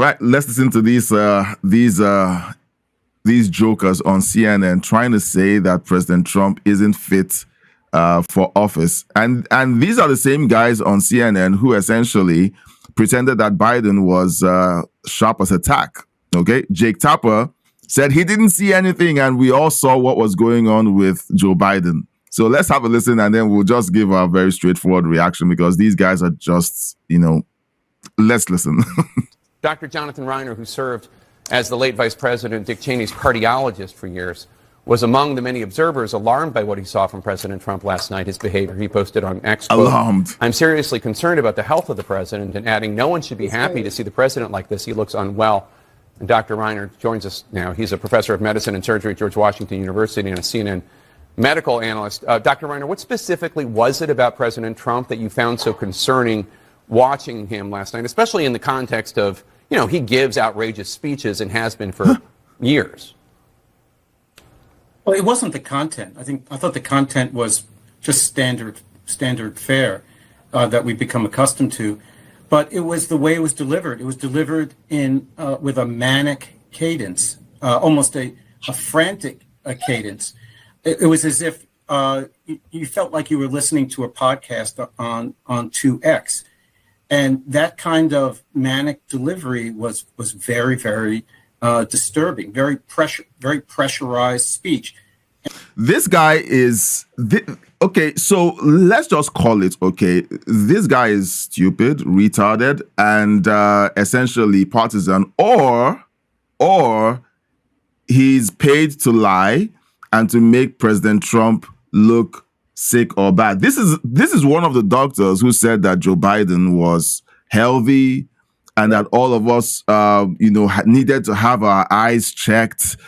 right, let's listen to these jokers on CNN trying to say that President Trump isn't fit for office, and these are the same guys on CNN who essentially pretended that Biden was sharp as a tack. Okay, Jake Tapper said he didn't see anything, and we all saw what was going on with Joe Biden. So let's have a listen, and then we'll just give our very straightforward reaction because these guys are just, let's listen. Dr. Jonathan Reiner, who served as the late Vice President Dick Cheney's cardiologist for years, was among the many observers alarmed by what he saw from President Trump last night, his behavior. He posted on X, quote, alarmed. "I'm seriously concerned about the health of the president," and adding, "No one should be happy to see the president like this. He looks unwell." And Dr. Reiner joins us now. He's a professor of medicine and surgery at George Washington University and a CNN medical analyst. Dr. Reiner, what specifically was it about President Trump that you found so concerning watching him last night, especially in the context of, he gives outrageous speeches and has been for years? Well, it wasn't the content. I thought the content was just standard fare that we've become accustomed to. But it was the way it was delivered. It was delivered in with a manic cadence, almost a frantic cadence. It was as if you felt like you were listening to a podcast on 2X. And that kind of manic delivery was very, very disturbing, very pressurized speech. This guy is okay. So let's just call it okay. This guy is stupid, retarded, and essentially partisan, or he's paid to lie and to make President Trump look sick or bad. This is one of the doctors who said that Joe Biden was healthy and that all of us, needed to have our eyes checked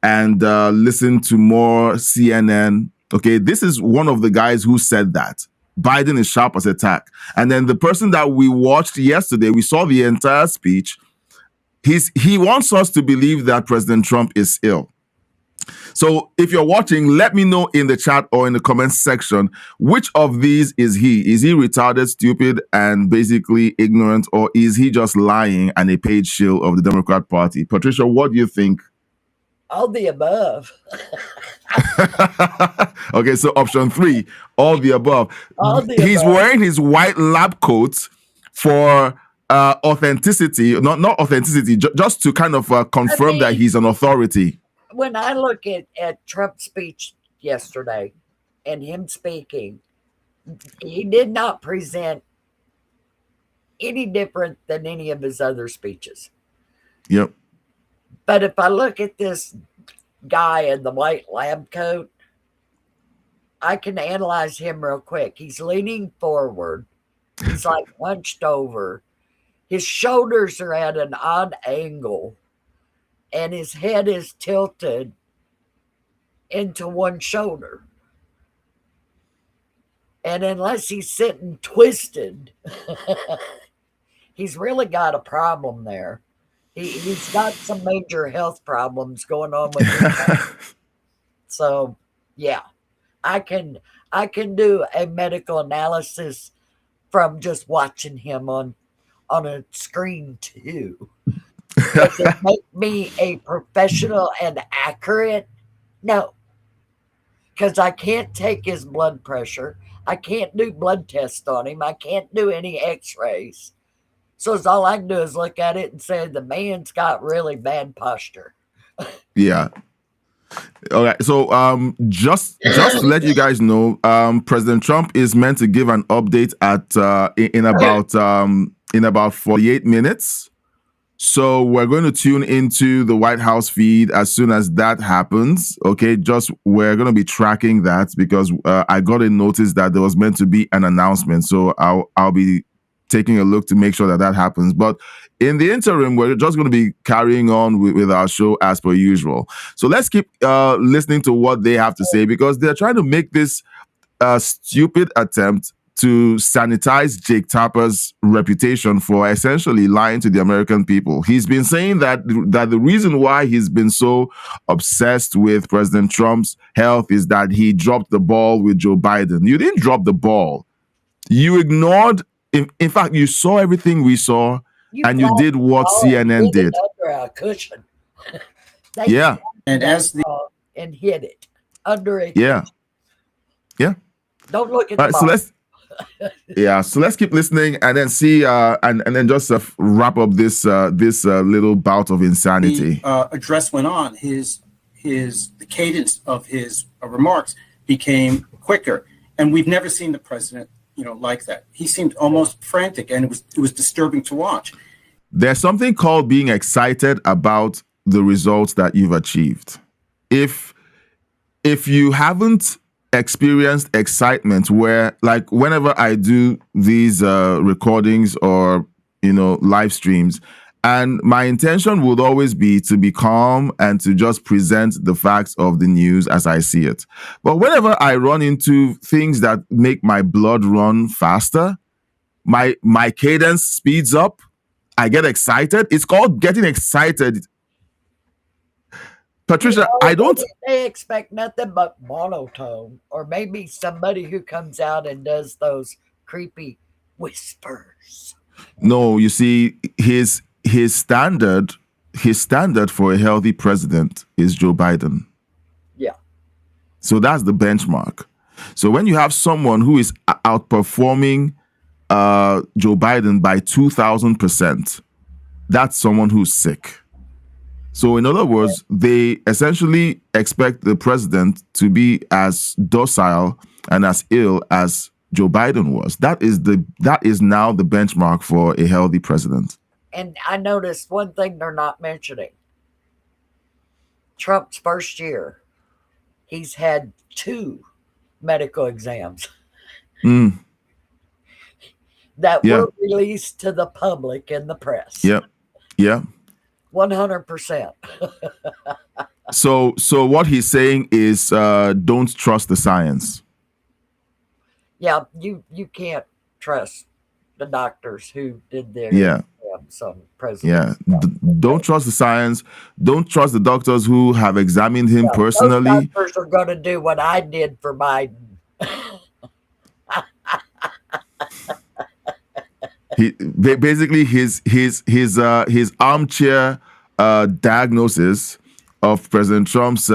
and listen to more CNN. Okay, this is one of the guys who said that. Biden is sharp as a tack. And then the person that we watched yesterday, we saw the entire speech. He wants us to believe that President Trump is ill. So if you're watching, let me know in the chat or in the comments section, which of these is he? Is he retarded, stupid, and basically ignorant, or is he just lying and a paid shill of the Democrat Party? Patricia, what do you think? All the above. Okay, so option 3, all the above. He's wearing his white lab coat for authenticity, not authenticity, just to kind of confirm that he's an authority. When I look at Trump's speech yesterday and him speaking, he did not present any different than any of his other speeches. Yep. But if I look at this guy in the white lab coat, I can analyze him real quick. He's leaning forward. He's like hunched over. His shoulders are at an odd angle. And his head is tilted into one shoulder. And unless he's sitting twisted, he's really got a problem there. He's got some major health problems going on with him. So, yeah, I can do a medical analysis from just watching him on a screen too. Does it make me a professional and accurate? No. Because I can't take his blood pressure. I can't do blood tests on him. I can't do any x-rays. So it's all I can do is look at it and say the man's got really bad posture. Yeah. All right. So just to let you guys know, President Trump is meant to give an update in about 48 minutes. So we're going to tune into the White House feed as soon as that happens. Okay, we're going to be tracking that because I got a notice that there was meant to be an announcement. So I'll be taking a look to make sure that happens. But in the interim, we're just going to be carrying on with our show as per usual. So let's keep listening to what they have to say because they're trying to make this stupid attempt to sanitize Jake Tapper's reputation for essentially lying to the American people. He's been saying that the reason why he's been so obsessed with President Trump's health is that he dropped the ball with Joe Biden. You didn't drop the ball. You ignored, in fact, you saw everything we saw and you did what CNN did. Under a cushion. They Yeah. And as the and hid it under a Yeah. Yeah. Don't look at All the right, so bottom. let's keep listening and then see and then just wrap up this little bout of insanity. Address went on, the cadence of his remarks became quicker, and we've never seen the president, like that. He seemed almost frantic, and it was disturbing to watch. There's something called being excited about the results that you've achieved. If you haven't experienced excitement where, like, whenever I do these recordings or live streams, and my intention would always be to be calm and to just present the facts of the news as I see it. But whenever I run into things that make my blood run faster, my cadence speeds up, I get excited. It's called getting excited. Patricia, I don't. They expect nothing but monotone, or maybe somebody who comes out and does those creepy whispers. No, you see, his standard for a healthy president is Joe Biden. Yeah. So that's the benchmark. So when you have someone who is outperforming Joe Biden by 2,000%, that's someone who's sick. So in other words, they essentially expect the president to be as docile and as ill as Joe Biden was. That is now the benchmark for a healthy president. And I noticed one thing they're not mentioning. Trump's first year, he's had 2 medical exams that were released to the public and the press. Yep. Yeah. 100%. So what he's saying is don't trust the science. Yeah, you can't trust the doctors who did their some president. Yeah, don't trust the science. Don't trust the doctors who have examined him personally. Those doctors are going to do what I did for Biden. Basically his armchair diagnosis of President Trump's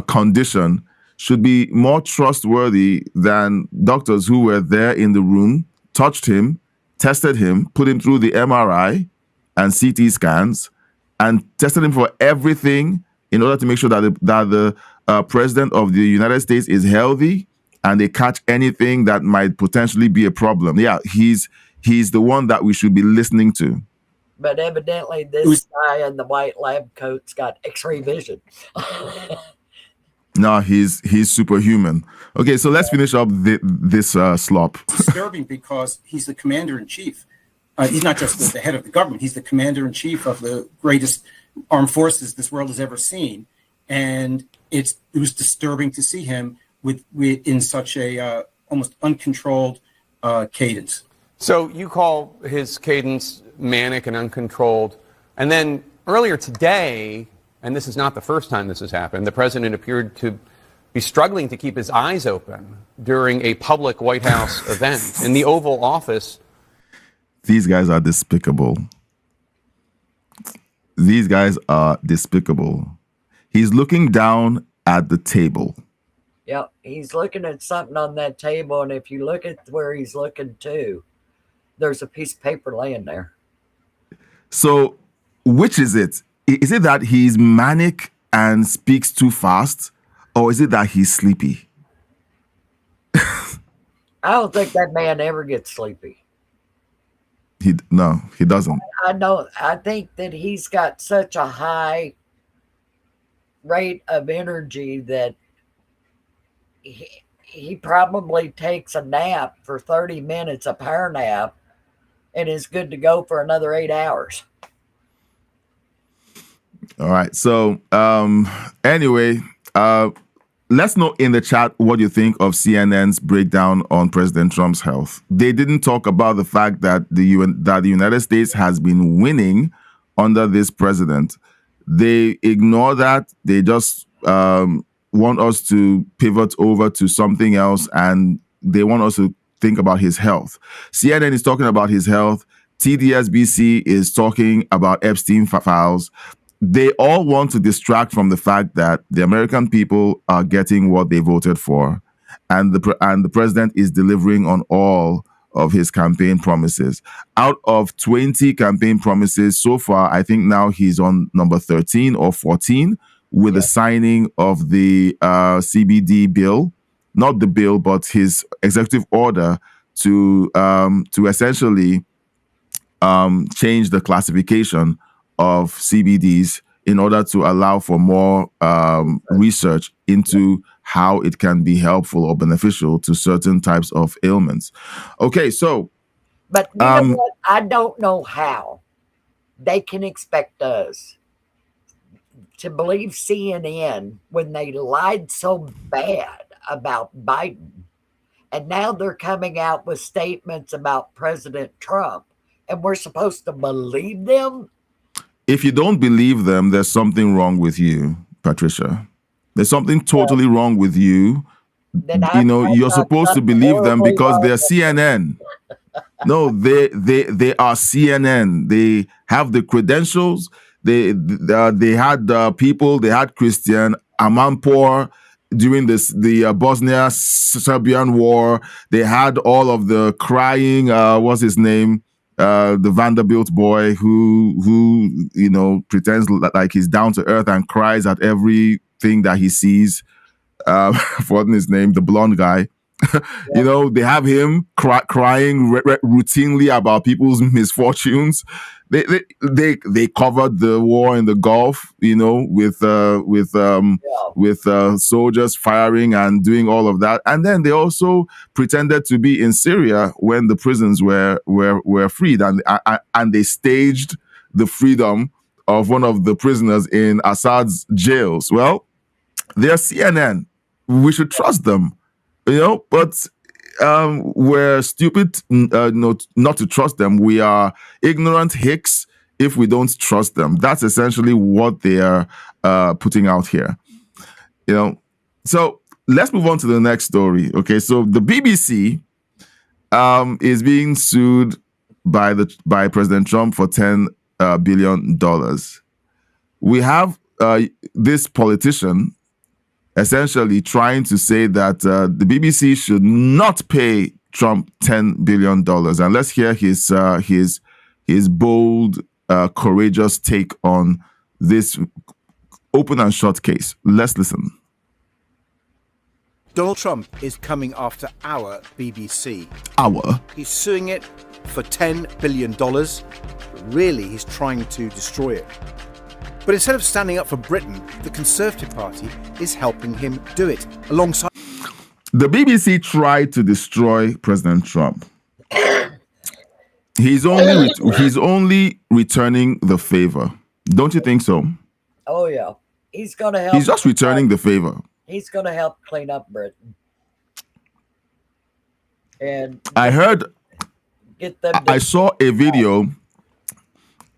condition should be more trustworthy than doctors who were there in the room, touched him, tested him, put him through the MRI and CT scans, and tested him for everything in order to make sure that the president of the United States is healthy and they catch anything that might potentially be a problem. Yeah, he's the one that we should be listening to. But evidently this guy in the white lab coat's got X-ray vision. No, he's superhuman. Okay, so let's finish up this slop. It's disturbing because he's the commander-in-chief. He's not just the head of the government. He's the commander-in-chief of the greatest armed forces this world has ever seen. And it was disturbing to see him with in such a almost uncontrolled cadence. So you call his cadence manic and uncontrolled. And then earlier today, and this is not the first time this has happened, the president appeared to be struggling to keep his eyes open during a public White House event in the Oval Office. These guys are despicable. These guys are despicable. He's looking down at the table. Yep, he's looking at something on that table, and if you look at where he's looking to, there's a piece of paper laying there. So, which is it? Is it that he's manic and speaks too fast, or is it that he's sleepy? I don't think that man ever gets sleepy. No, he doesn't. I think that he's got such a high rate of energy that he probably takes a nap for 30 minutes, a power nap, and is good to go for another 8 hours. All right. So anyway, let's know in the chat what you think of CNN's breakdown on President Trump's health. They didn't talk about the fact that the United States has been winning under this president. They ignore that. They just want us to pivot over to something else, and they want us to think about his health. CNN is talking about his health, TDSBC is talking about Epstein files. They all want to distract from the fact that the American people are getting what they voted for, and the president is delivering on all of his campaign promises. Out of 20 campaign promises so far, I think now he's on number 13 or 14 with the signing of the CBD bill, not the bill, but his executive order to essentially change the classification of CBDs in order to allow for more research into how it can be helpful or beneficial to certain types of ailments. Okay, so. But you know what? I don't know how they can expect us to believe CNN when they lied so bad about Biden. And now they're coming out with statements about President Trump, and we're supposed to believe them? If you don't believe them, there's something wrong with you, Patricia. There's something totally wrong with you. You're supposed to believe them because they're CNN. No, they are CNN. They have the credentials. They had people. They had Christian Amanpour during the Bosnia Serbian war. They had all of the crying. What's his name? The Vanderbilt boy who pretends like he's down to earth and cries at everything that he sees. Forgotten his name, the blonde guy. They have him crying routinely about people's misfortunes. They covered the war in the Gulf, with soldiers firing and doing all of that, and then they also pretended to be in Syria when the prisons were freed, and they staged the freedom of one of the prisoners in Assad's jails. Well, they're CNN. We should trust them. But we're stupid not to trust them. We are ignorant hicks if we don't trust them. That's essentially what they are putting out here. So let's move on to the next story. Okay, so the BBC is being sued by President Trump for $10 billion. We have this politician essentially trying to say that the BBC should not pay Trump $10 billion. And let's hear his bold, courageous take on this open and shut case. Let's listen. Donald Trump is coming after our BBC. Our? He's suing it for $10 billion. But really, he's trying to destroy it. But instead of standing up for Britain, the Conservative Party is helping him do it alongside. The BBC tried to destroy President Trump. He's only returning the favor. Don't you think so? Oh, yeah. He's going to help. He's just returning the favor. He's going to help clean up Britain. And I heard, I saw a video.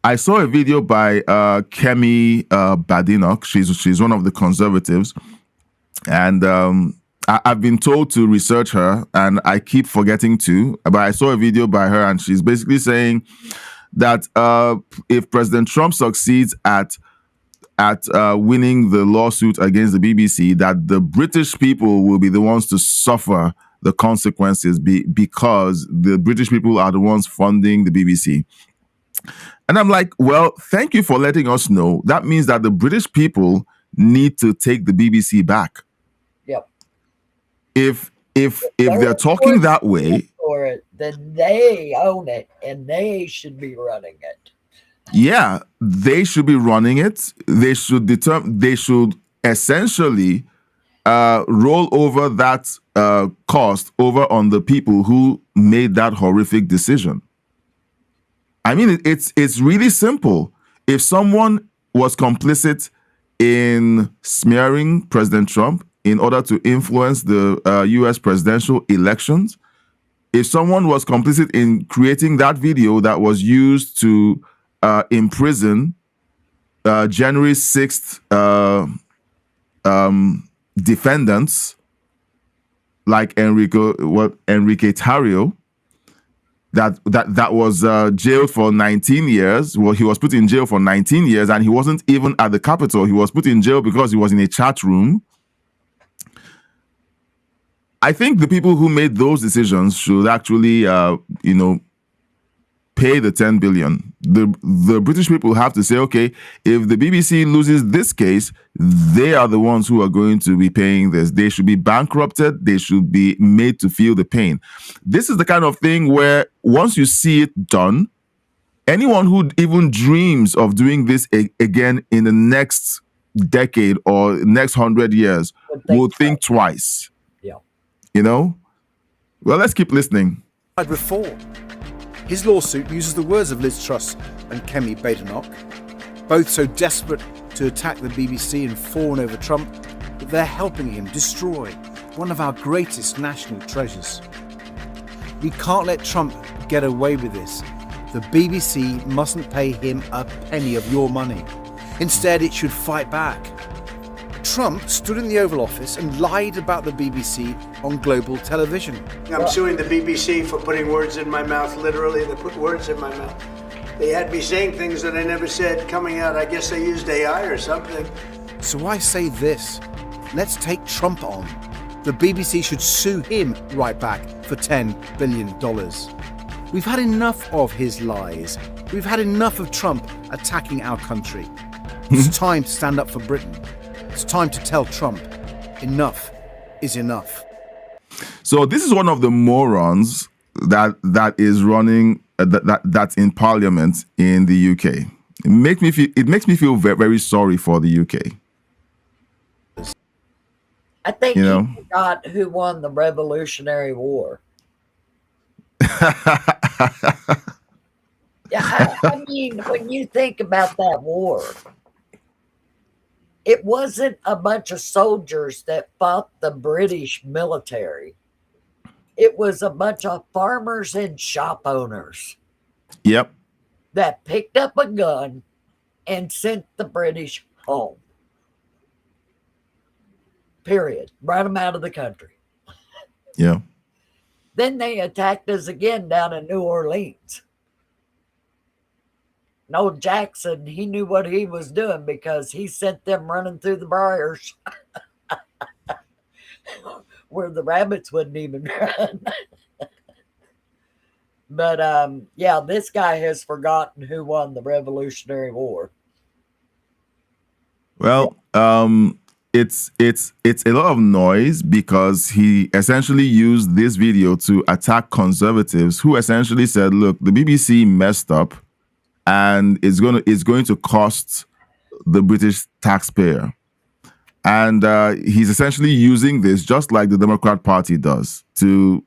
I saw a video by Kemi Badenoch. She's one of the conservatives, and I've been told to research her, and I keep forgetting to. But I saw a video by her, and she's basically saying that if President Trump succeeds at winning the lawsuit against the BBC, that the British people will be the ones to suffer the consequences because the British people are the ones funding the BBC. And I'm like, well, thank you for letting us know. That means that the British people need to take the BBC back. Yep. If they're talking that way, for it, then they own it and they should be running it. Yeah, they should be running it. They should essentially roll over that cost over on the people who made that horrific decision. I mean, it's really simple. If someone was complicit in smearing President Trump in order to influence the U.S. presidential elections, if someone was complicit in creating that video that was used to imprison January 6th defendants like Enrique Tarrio, that was jailed for 19 years. Well, he was put in jail for 19 years, and he wasn't even at the Capitol. He was put in jail because he was in a chat room. I think the people who made those decisions should actually, pay the 10 billion. The British people have to say, okay, if the BBC loses this case, they are the ones who are going to be paying this. They should be bankrupted. They should be made to feel the pain. This is the kind of thing where once you see it done, anyone who even dreams of doing this again in the next decade or next 100 years will think twice. Yeah. Well, let's keep listening. Reform. His lawsuit uses the words of Liz Truss and Kemi Badenoch, both so desperate to attack the BBC and fawn over Trump that they're helping him destroy one of our greatest national treasures. We can't let Trump get away with this. The BBC mustn't pay him a penny of your money. Instead, it should fight back. Trump stood in the Oval Office and lied about the BBC on global television. I'm suing the BBC for putting words in my mouth. Literally, they put words in my mouth. They had me saying things that I never said coming out. I guess they used AI or something. So I say this, let's take Trump on. The BBC should sue him right back for $10 billion. We've had enough of his lies. We've had enough of Trump attacking our country. It's time to stand up for Britain. It's time to tell Trump, enough is enough. So this is one of the morons that is running that's in Parliament in the UK. It makes me feel very, very sorry for the UK. I think you forgot who won the Revolutionary War. Yeah, I mean, when you think about that war, it wasn't a bunch of soldiers that fought the British military. It was a bunch of farmers and shop owners. Yep. That picked up a gun and sent the British home. Period. Brought them out of the country. Yeah. Then they attacked us again down in New Orleans. And old Jackson, he knew what he was doing because he sent them running through the briars where the rabbits wouldn't even run. But yeah, this guy has forgotten who won the Revolutionary War. Well, it's a lot of noise because he essentially used this video to attack conservatives who essentially said, look, the BBC messed up and it's going to cost the British taxpayer. And he's essentially using this, just like the Democrat Party does, to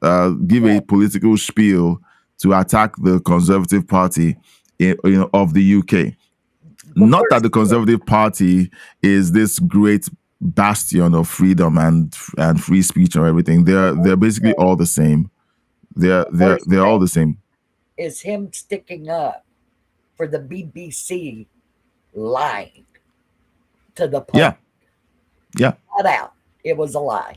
give a political spiel to attack the Conservative Party of the UK. Not that the Conservative Party is this great bastion of freedom and free speech or everything. They're basically all the same. They're all the same. Is him sticking up for the BBC lying to the public. Yeah. Not out. It was a lie.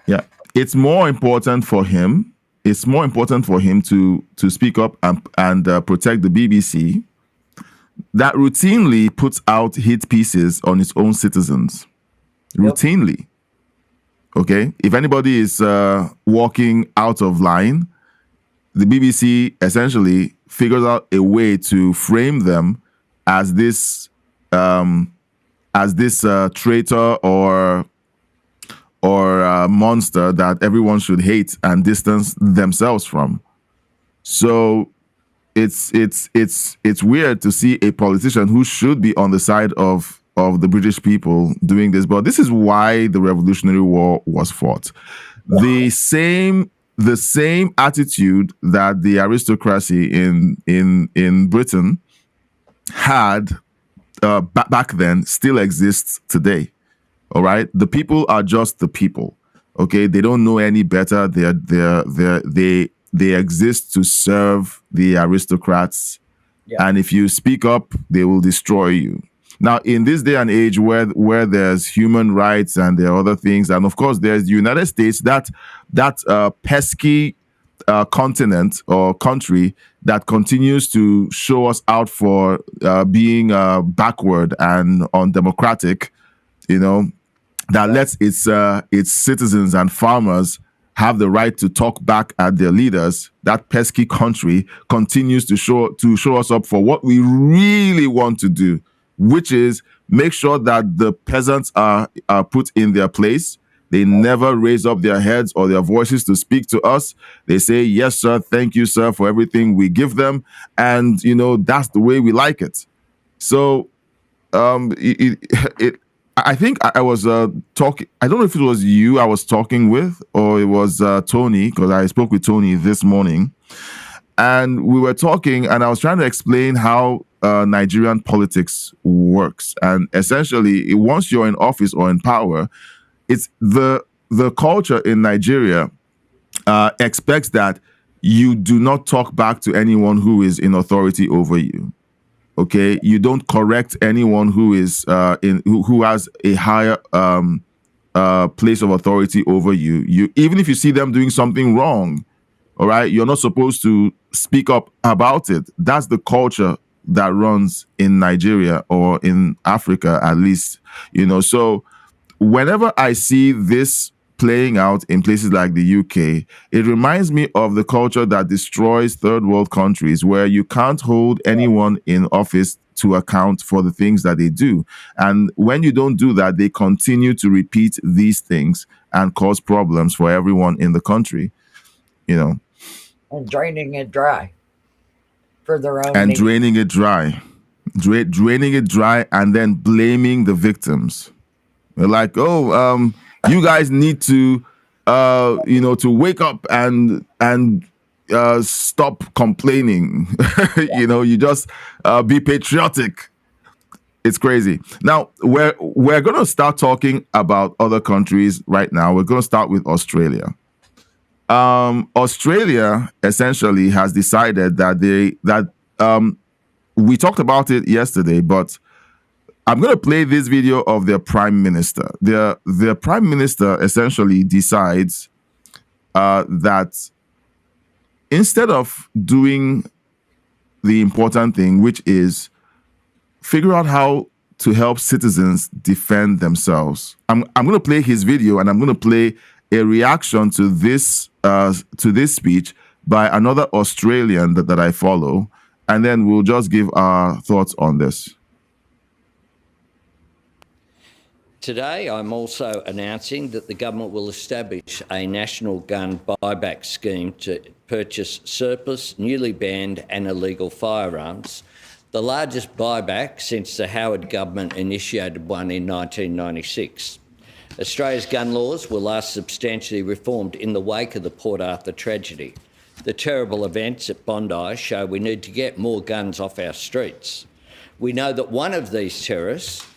Yeah. It's more important for him. It's more important for him to speak up and protect the BBC that routinely puts out hit pieces on its own citizens. Routinely. Okay? If anybody is walking out of line, the BBC essentially figures out a way to frame them as this traitor or monster that everyone should hate and distance themselves from. So it's weird to see a politician who should be on the side of the British people doing this. But this is why the Revolutionary War was fought. The same attitude that the aristocracy in Britain had back then still exists today. All right, the people are just the people. Okay, they don't know any better. They exist to serve the aristocrats, and if you speak up, they will destroy you. Now, in this day and age, where there's human rights and there are other things, and of course there's the United States, that pesky continent or country that continues to show us out for being backward and undemocratic, that lets its citizens and farmers have the right to talk back at their leaders, that pesky country continues to show us up for what we really want to do, which is make sure that the peasants are put in their place. They never raise up their heads or their voices to speak to us. They say, yes, sir, thank you, sir, for everything we give them. And, that's the way we like it. So I think I was talking, I don't know if it was you I was talking with or it was Tony, because I spoke with Tony this morning. And we were talking and I was trying to explain how Nigerian politics works. And essentially, once you're in office or in power, it's the culture in Nigeria expects that you do not talk back to anyone who is in authority over you. Okay, you don't correct anyone who is who has a higher place of authority over you. Even if you see them doing something wrong, all right, you're not supposed to speak up about it. That's the culture that runs in Nigeria or in Africa, at least. So whenever I see this playing out in places like the UK, it reminds me of the culture that destroys third world countries, where you can't hold anyone in office to account for the things that they do. And when you don't do that, they continue to repeat these things and cause problems for everyone in the country, And draining it dry for their own and needs. draining it dry. Draining it dry and then blaming the victims. They're like, you guys need to, to wake up and stop complaining. You just be patriotic. It's crazy. Now we're going to start talking about other countries right now. We're going to start with Australia. Australia essentially has decided that we talked about it yesterday, but I'm going to play this video of their prime minister. Their prime minister essentially decides that instead of doing the important thing, which is figure out how to help citizens defend themselves, I'm going to play his video and I'm going to play a reaction to this speech by another Australian that I follow, and then we'll just give our thoughts on this. Today, I'm also announcing that the government will establish a national gun buyback scheme to purchase surplus, newly banned and illegal firearms, the largest buyback since the Howard government initiated one in 1996. Australia's gun laws were last substantially reformed in the wake of the Port Arthur tragedy. The terrible events at Bondi show we need to get more guns off our streets. We know that one of these terrorists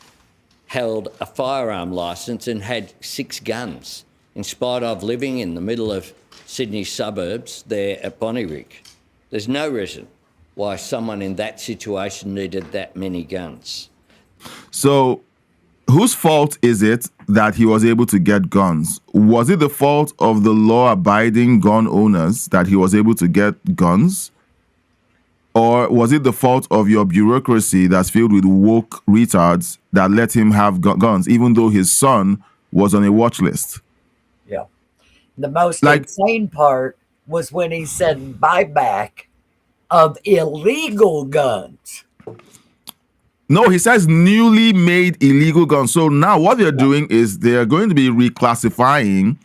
held a firearm licence and had 6 guns, in spite of living in the middle of Sydney suburbs there at Bonnyrigg. There's no reason why someone in that situation needed that many guns. So, whose fault is it that he was able to get guns? Was it the fault of the law-abiding gun owners that he was able to get guns? Or was it the fault of your bureaucracy that's filled with woke retards that let him have guns, even though his son was on a watch list? Yeah. The most insane part was when he said buyback of illegal guns. No, he says newly made illegal guns. So now what they're doing is they're going to be reclassifying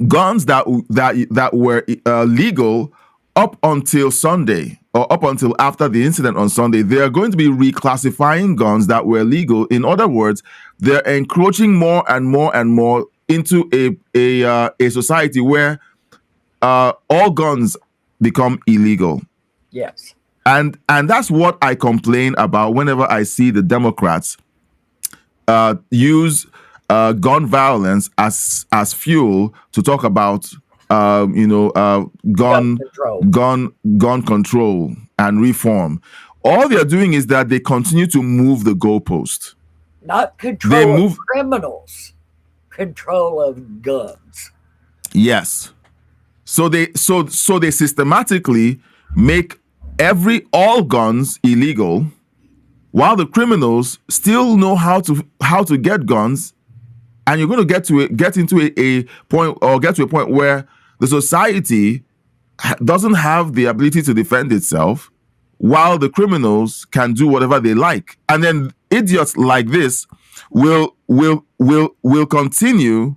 guns that were legal up until Sunday, or up until after the incident on Sunday. They are going to be reclassifying guns that were legal. In other words, they're encroaching more and more and more into a society where all guns become illegal. Yes. And that's what I complain about whenever I see the Democrats use gun violence as fuel to talk about gun control and reform. All they're doing is that they continue to move the goalpost. Not control of criminals, control of guns. Yes. So they systematically make all guns illegal, while the criminals still know how to get guns, and you're going to get into a point, or get to a point where the society doesn't have the ability to defend itself, while the criminals can do whatever they like, and then idiots like this will continue.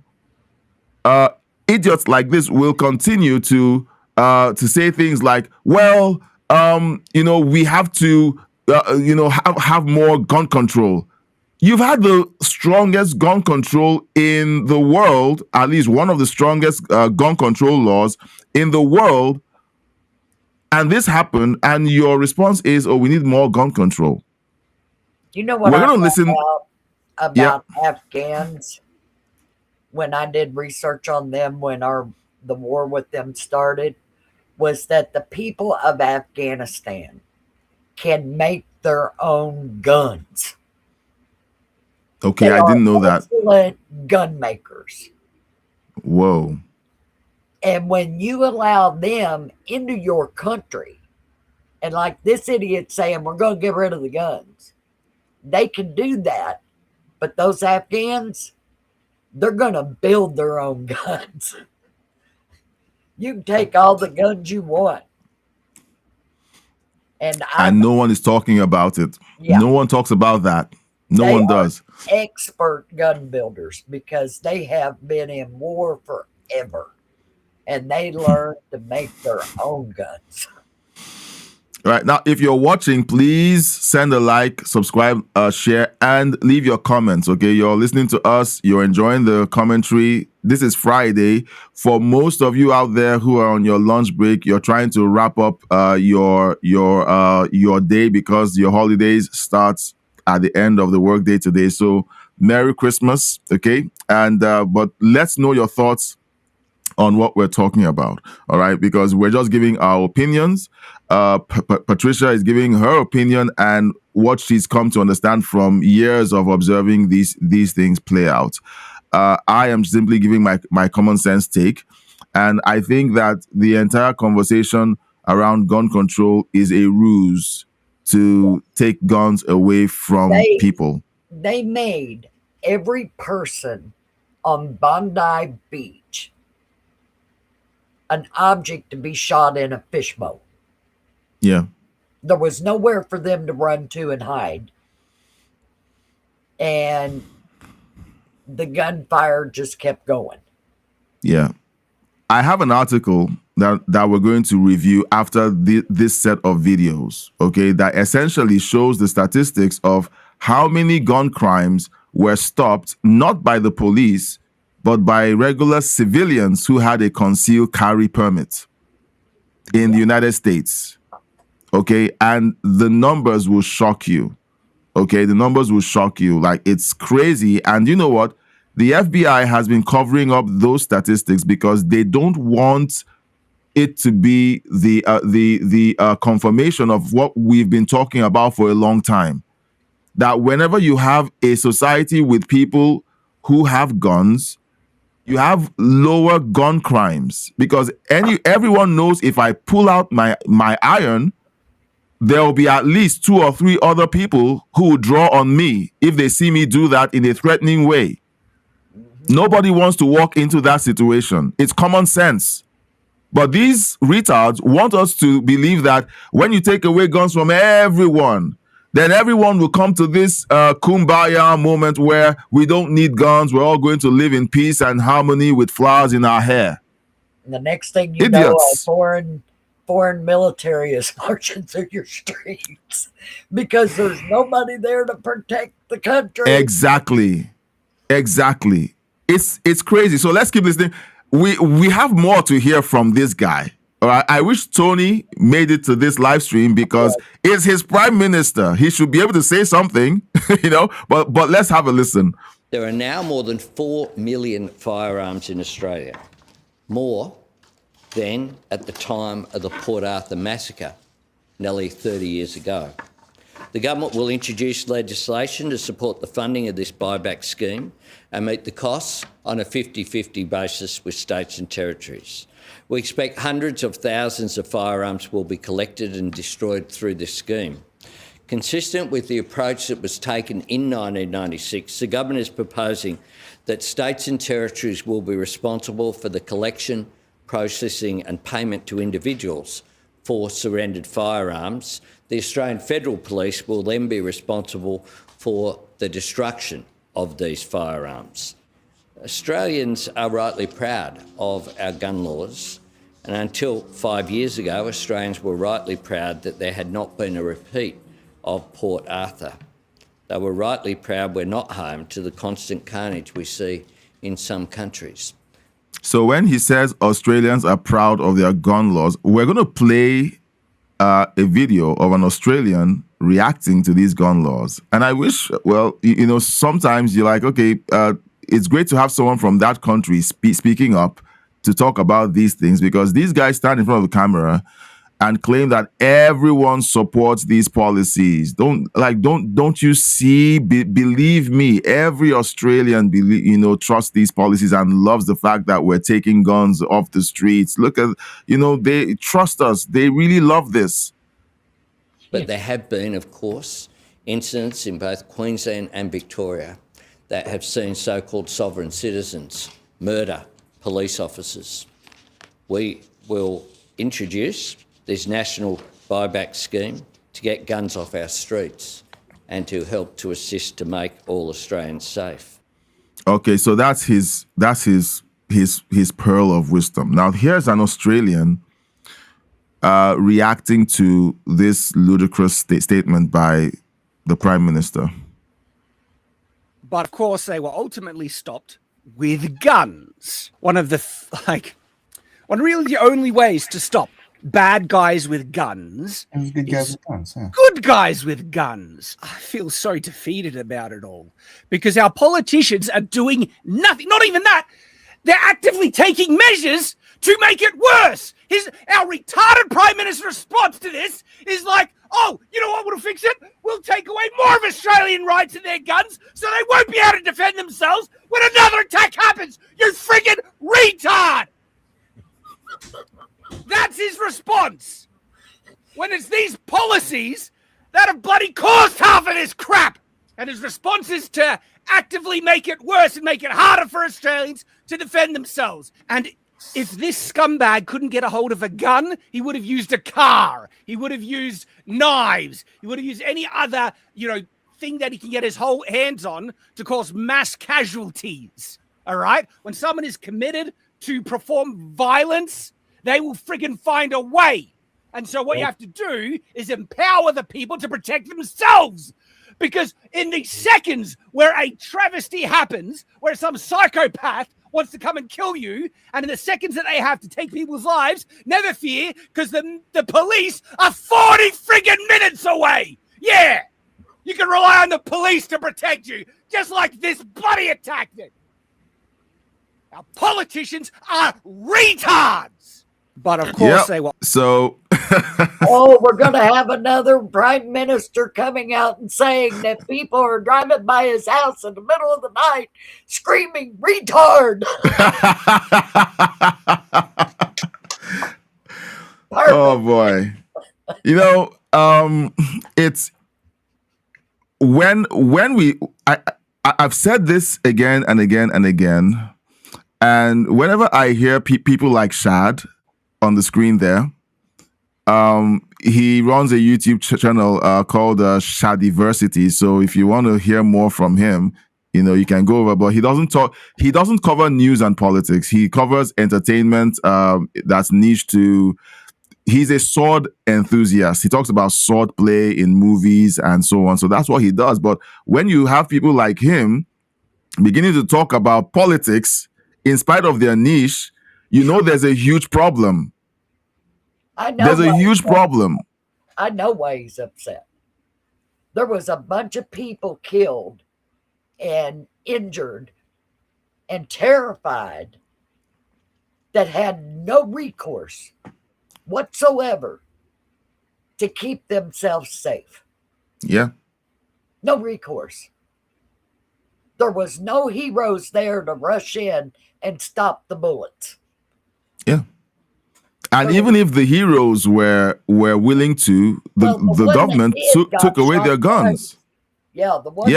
Idiots like this will continue to say things like, well, we have to, have more gun control. You've had the strongest gun control in the world, at least one of the strongest gun control laws in the world, and this happened, and your response is, "Oh, we need more gun control." You know what We're I going to found listen. out about Afghans when I did research on them when the war with them started, was that the people of Afghanistan can make their own guns. Okay, They I didn't know that. Excellent gun makers. Whoa. And when you allow them into your country, and like this idiot saying, we're going to get rid of the guns, they can do that. But those Afghans, they're going to build their own guns. You can take all the guns you want. And no one is talking about it. Yeah. No one talks about that. No one does. Expert gun builders, because they have been in war forever. And they learn to make their own guns. All right. Now, if you're watching, please send a like, subscribe, share, and leave your comments. Okay. You're listening to us. You're enjoying the commentary. This is Friday. For most of you out there who are on your lunch break, you're trying to wrap up your day because your holidays starts at the end of the workday today. So Merry Christmas. Okay. And but let's know your thoughts on what we're talking about, all right? Because we're just giving our opinions. Patricia is giving her opinion and what she's come to understand from years of observing these things play out. I am simply giving my common sense take, and I think that the entire conversation around gun control is a ruse to take guns away from people. They made every person on Bondi Beach an object to be shot in a fishbowl. Yeah. There was nowhere for them to run to and hide. And the gunfire just kept going. Yeah. I have an article that we're going to review after this set of videos, okay, that essentially shows the statistics of how many gun crimes were stopped, not by the police, but by regular civilians who had a concealed carry permit in the United States. Okay, and the numbers will shock you. Okay, the numbers will shock you. Like, it's crazy. And you know what? The FBI has been covering up those statistics because they don't want it to be the confirmation of what we've been talking about for a long time. That whenever you have a society with people who have guns, you have lower gun crimes, because everyone knows if I pull out my iron, there will be at least 2 or 3 other people who will draw on me if they see me do that in a threatening way. Nobody wants to walk into that situation. It's common sense. But these retards want us to believe that when you take away guns from everyone, then everyone will come to this kumbaya moment where we don't need guns. We're all going to live in peace and harmony with flowers in our hair. And the next thing you know, a foreign military is marching through your streets because there's nobody there to protect the country. Exactly. It's crazy. So let's keep listening. We have more to hear from this guy. All right. I wish Tony made it to this live stream because it's his prime minister. He should be able to say something, but let's have a listen. There are now more than 4 million firearms in Australia, more than at the time of the Port Arthur massacre, nearly 30 years ago. The government will introduce legislation to support the funding of this buyback scheme and meet the costs on a 50-50 basis with states and territories. We expect hundreds of thousands of firearms will be collected and destroyed through this scheme. Consistent with the approach that was taken in 1996, the government is proposing that states and territories will be responsible for the collection, processing and payment to individuals for surrendered firearms. The Australian Federal Police will then be responsible for the destruction of these firearms. Australians are rightly proud of our gun laws, and until 5 years ago, Australians were rightly proud that there had not been a repeat of Port Arthur. They were rightly proud we're not home to the constant carnage we see in some countries. So when he says Australians are proud of their gun laws, we're going to play a video of an Australian reacting to these gun laws. And I wish, well, you know, sometimes you're like, okay, it's great to have someone from that country speaking up to talk about these things, because these guys stand in front of the camera and claim that everyone supports these policies. Don't you see? Believe me, every Australian trusts these policies and loves the fact that we're taking guns off the streets. Look at, they trust us. They really love this. But there have been, of course, incidents in both Queensland and Victoria that have seen so-called sovereign citizens murder police officers. We will introduce this national buyback scheme to get guns off our streets and to help to assist to make all Australians safe. Okay, so that's his pearl of wisdom. Now here's an Australian reacting to this ludicrous statement by the Prime Minister. But of course, they were ultimately stopped with guns. One of the only ways to stop bad guys with guns. Good guys with guns, yeah. Good guys with guns. I feel so defeated about it all because our politicians are doing nothing. Not even that. They're actively taking measures to make it worse. Our retarded Prime Minister's response to this is like, oh, you know what will fix it? We'll take away more of Australian rights in their guns so they won't be able to defend themselves when another attack happens. You friggin' retard! That's his response. When it's these policies that have bloody caused half of this crap. And his response is to actively make it worse and make it harder for Australians to defend themselves. And if this scumbag couldn't get a hold of a gun, he would have used a car. He would have used knives. He would have used any other, thing that he can get his whole hands on to cause mass casualties. All right? When someone is committed to perform violence, they will friggin' find a way. And so what you have to do is empower the people to protect themselves. Because in the seconds where a travesty happens, where some psychopath wants to come and kill you, and in the seconds that they have to take people's lives, never fear, because the police are 40 friggin' minutes away. Yeah, you can rely on the police to protect you, just like this bloody attack did. Our politicians are retards. But of course they will. So, oh, we're going to have another Prime Minister coming out and saying that people are driving by his house in the middle of the night screaming "retard." Oh boy, it's when I've said this again and again and again, and whenever I hear people like Shad on the screen there, he runs a YouTube channel called Shadiversity. So if you want to hear more from him, you can go over. But he doesn't cover news and politics. He covers entertainment that's niche to. He's a sword enthusiast. He talks about sword play in movies and so on. So that's what he does. But when you have people like him beginning to talk about politics in spite of their niche, there's a huge problem. I know there's a huge problem. I know why he's upset. There was a bunch of people killed and injured and terrified that had no recourse whatsoever to keep themselves safe. Yeah. No recourse. There was no heroes there to rush in and stop the bullets. Yeah. And even if the heroes were willing to, the government took away their guns. Twice. Yeah, the one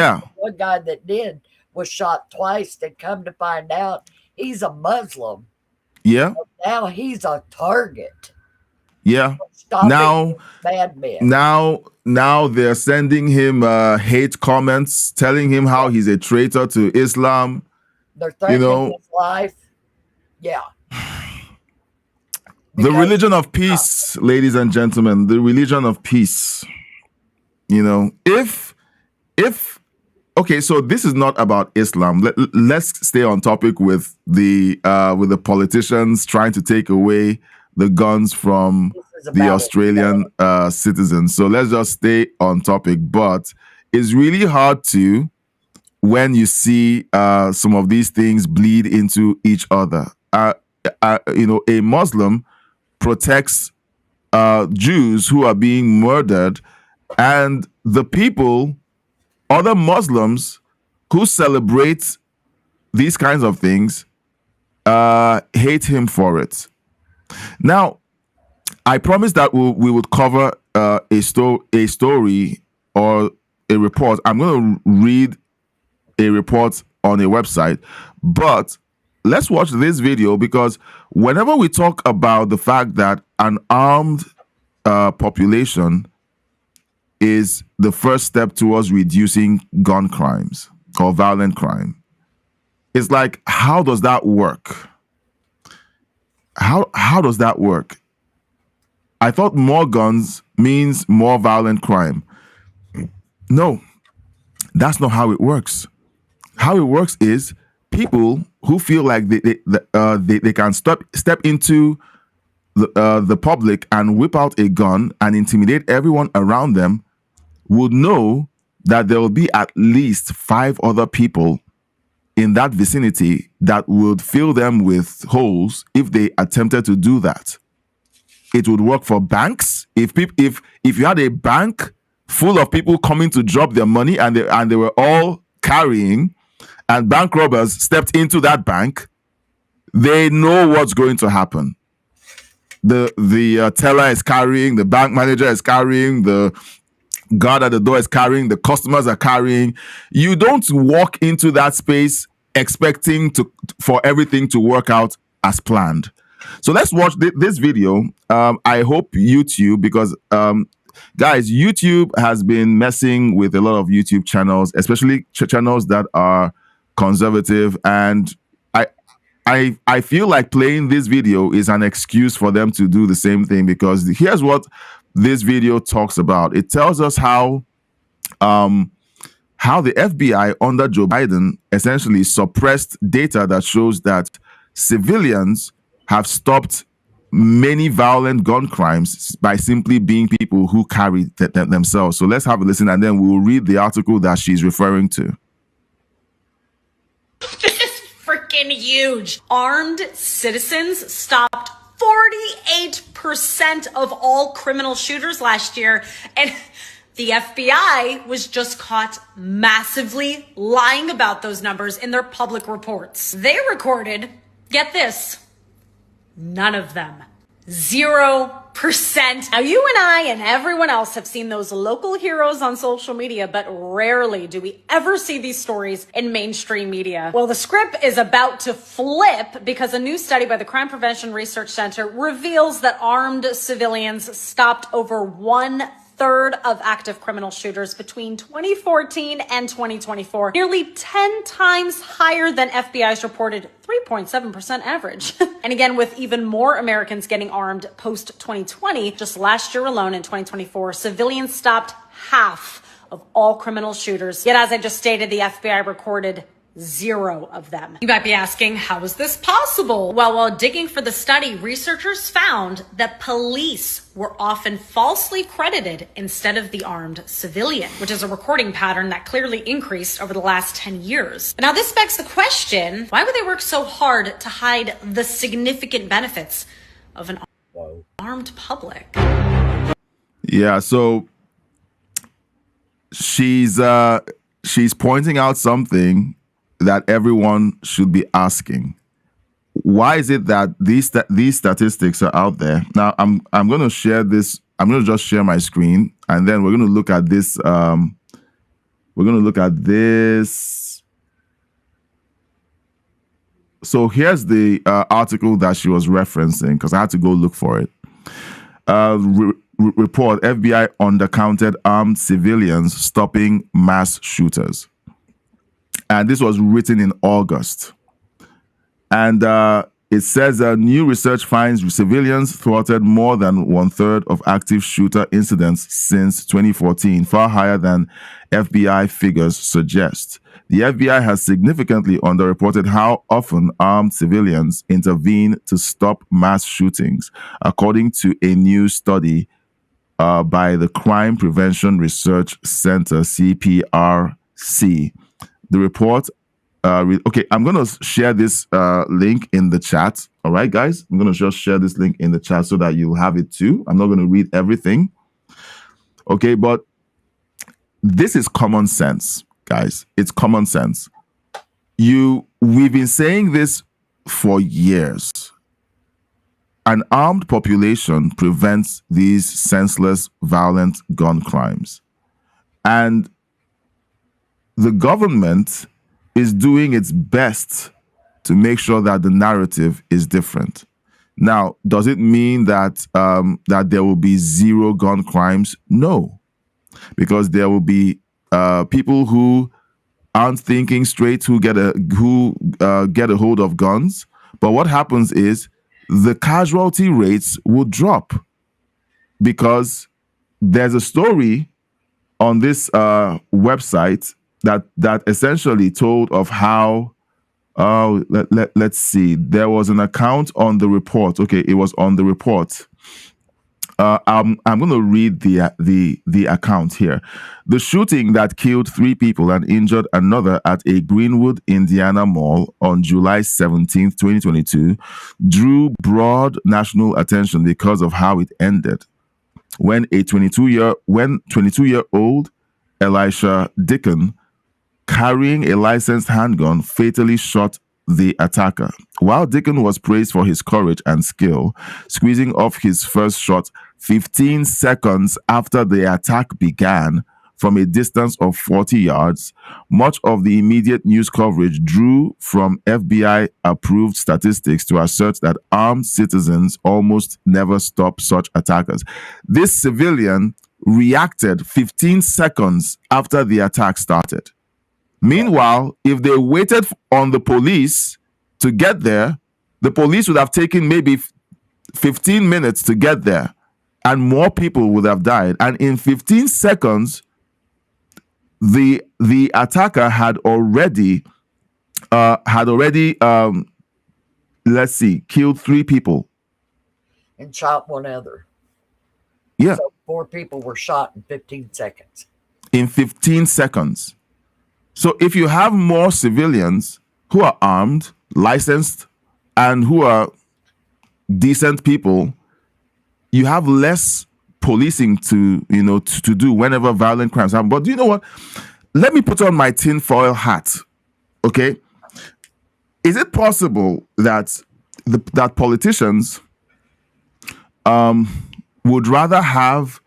guy that did was shot twice, and come to find out he's a Muslim. Yeah. Now he's a target. Yeah. Now they're sending him hate comments, telling him how he's a traitor to Islam. They're threatening his life. Yeah. The religion of peace, ladies and gentlemen, the religion of peace. If okay, so this is not about Islam. Let's stay on topic with the politicians trying to take away the guns from the Australian citizens. So let's just stay on topic. But it's really hard to, when you see some of these things bleed into each other. A Muslim protects Jews who are being murdered, and the people, other Muslims who celebrate these kinds of things, hate him for it. Now, I promised that we would cover a story or a report. I'm going to read a report on a website, but let's watch this video, because whenever we talk about the fact that an armed population is the first step towards reducing gun crimes or violent crime, it's like, how does that work? How does that work? I thought more guns means more violent crime. No, that's not how it works. How it works is people who feel like they can step into the public and whip out a gun and intimidate everyone around them would know that there will be at least 5 other people in that vicinity that would fill them with holes if they attempted to do that. It would work for banks. If you had a bank full of people coming to drop their money and they were all carrying, and bank robbers stepped into that bank, they know what's going to happen. The teller is carrying, the bank manager is carrying, the guard at the door is carrying, the customers are carrying. You don't walk into that space expecting for everything to work out as planned. So let's watch this video. I hope YouTube, because guys, YouTube has been messing with a lot of YouTube channels, especially channels that are conservative, and I feel like playing this video is an excuse for them to do the same thing, because here's what this video talks about. It tells us how the FBI under Joe Biden essentially suppressed data that shows that civilians have stopped many violent gun crimes by simply being people who carry themselves. So let's have a listen, and then we'll read the article that she's referring to. This is freaking huge. Armed citizens stopped 48% of all criminal shooters last year, and the FBI was just caught massively lying about those numbers in their public reports. They recorded, get this, none of them. 0%. Now, you and I and everyone else have seen those local heroes on social media, but rarely do we ever see these stories in mainstream media. Well, the script is about to flip, because a new study by the Crime Prevention Research Center reveals that armed civilians stopped over 1/3 of active criminal shooters between 2014 and 2024, nearly 10 times higher than FBI's reported 3.7% average. And again, with even more Americans getting armed post-2020, just last year alone in 2024, civilians stopped half of all criminal shooters. Yet, as I just stated, the FBI recorded 0 of them. You might be asking, how is this possible? Well, while digging for the study, researchers found that police were often falsely credited instead of the armed civilian, which is a recording pattern that clearly increased over the last 10 years. But now this begs the question, why would they work so hard to hide the significant benefits of an armed public? Yeah, so she's pointing out something that everyone should be asking. Why is it that these statistics are out there? Now, I'm going to share this. I'm going to just share my screen, and then we're going to look at this. We're going to look at this. So here's the article that she was referencing, because I had to go look for it. Report: FBI undercounted armed civilians stopping mass shooters. And this was written in August. And it says new research finds civilians thwarted more than 1/3 of active shooter incidents since 2014, far higher than FBI figures suggest. The FBI has significantly underreported how often armed civilians intervene to stop mass shootings, according to a new study by the Crime Prevention Research Center, CPRC. The report, okay, I'm going to share this link in the chat. All right, guys? I'm going to just share this link in the chat so that you'll have it too. I'm not going to read everything. Okay, but this is common sense, guys. It's common sense. We've been saying this for years. An armed population prevents these senseless, violent gun crimes. And the government is doing its best to make sure that the narrative is different. Now, does it mean that that there will be zero gun crimes? No, because there will be people who aren't thinking straight who get a hold of guns. But what happens is the casualty rates will drop, because there's a story on this website that essentially told of how let's see, there was an account on the report. Okay, it was on the report. I'm going to read the account here. The shooting that killed 3 people and injured another at a Greenwood, Indiana mall on July 17th, 2022, drew broad national attention because of how it ended. When 22-year-old Elisha Dickon, carrying a licensed handgun, fatally shot the attacker. While Dickon was praised for his courage and skill, squeezing off his first shot 15 seconds after the attack began from a distance of 40 yards, much of the immediate news coverage drew from FBI-approved statistics to assert that armed citizens almost never stop such attackers. This civilian reacted 15 seconds after the attack started. Meanwhile, if they waited on the police to get there, the police would have taken maybe 15 minutes to get there, and more people would have died. And in 15 seconds, the attacker had already let's see, killed 3 people and shot 1 other. Yeah. So 4 people were shot in 15 seconds. In 15 seconds. So if you have more civilians who are armed, licensed, and who are decent people, you have less policing to do whenever violent crimes happen. But do you know what? Let me put on my tinfoil hat. Okay, is it possible that that politicians would rather have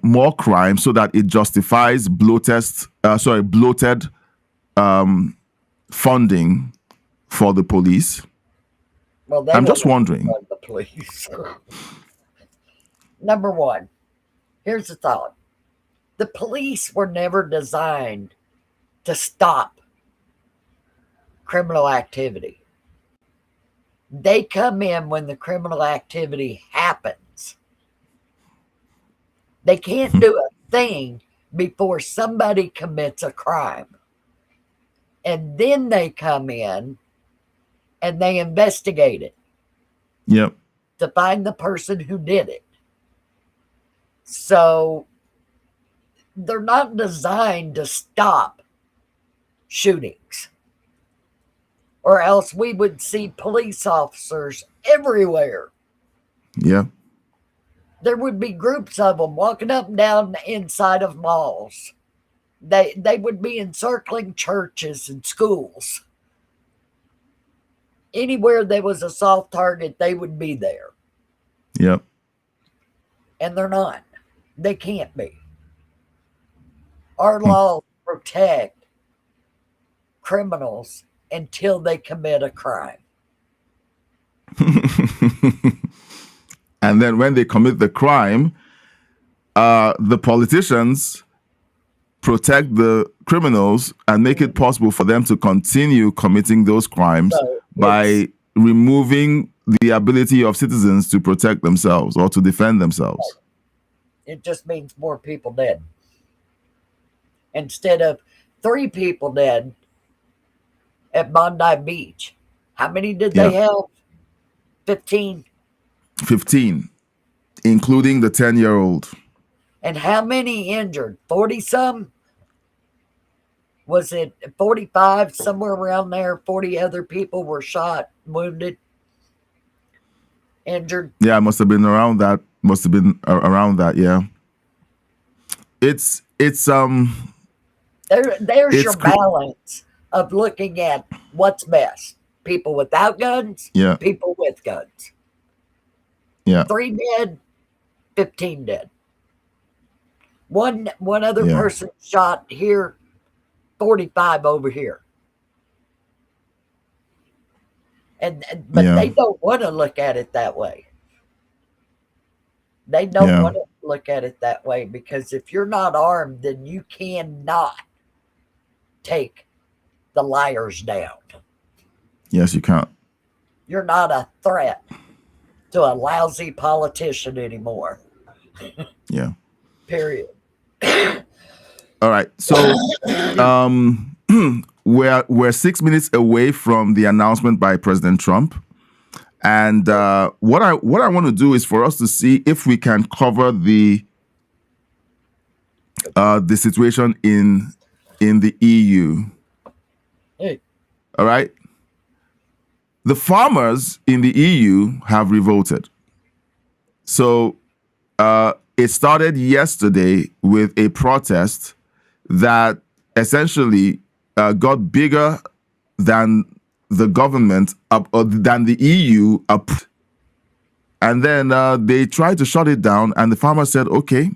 more crime so that it justifies bloated funding for the police? Well, I'm just wondering. The police. Number one, here's the thought. The police were never designed to stop criminal activity. They come in when the criminal activity happens. They can't do a thing before somebody commits a crime. And then they come in and they investigate it. Yep. To find the person who did it. So they're not designed to stop shootings, or else we would see police officers everywhere. Yeah. There would be groups of them walking up and down inside of malls. They would be encircling churches and schools. Anywhere there was a soft target, they would be there. Yep. And they're not. They can't be. Our laws protect criminals until they commit a crime. And then when they commit the crime, the politicians protect the criminals and make it possible for them to continue committing those crimes by removing the ability of citizens to protect themselves or to defend themselves. It just means more people dead. Instead of 3 people dead at Bondi Beach, how many did they have? 15. 15, including the 10-year-old. And how many injured? 40 some? Was it 45? Somewhere around there. 40 other people were shot, wounded, injured. Yeah, it must have been around that. Yeah. It's there's your balance of looking at what's best. People without guns, people with guns. Yeah. 3 dead, 15 dead. One other person shot here, 45 over here. But they don't want to look at it that way. They don't want to look at it that way, because if you're not armed, then you cannot take the liars down. Yes, you can't. You're not a threat to a lousy politician anymore. Yeah. Period. All right. So we're 6 minutes away from the announcement by President Trump. And what I want to do is for us to see if we can cover the situation in the EU. Hey. All right. The farmers in the EU have revolted. So it started yesterday with a protest that essentially got bigger than the government than the EU up. And then they tried to shut it down, and the farmers said, okay,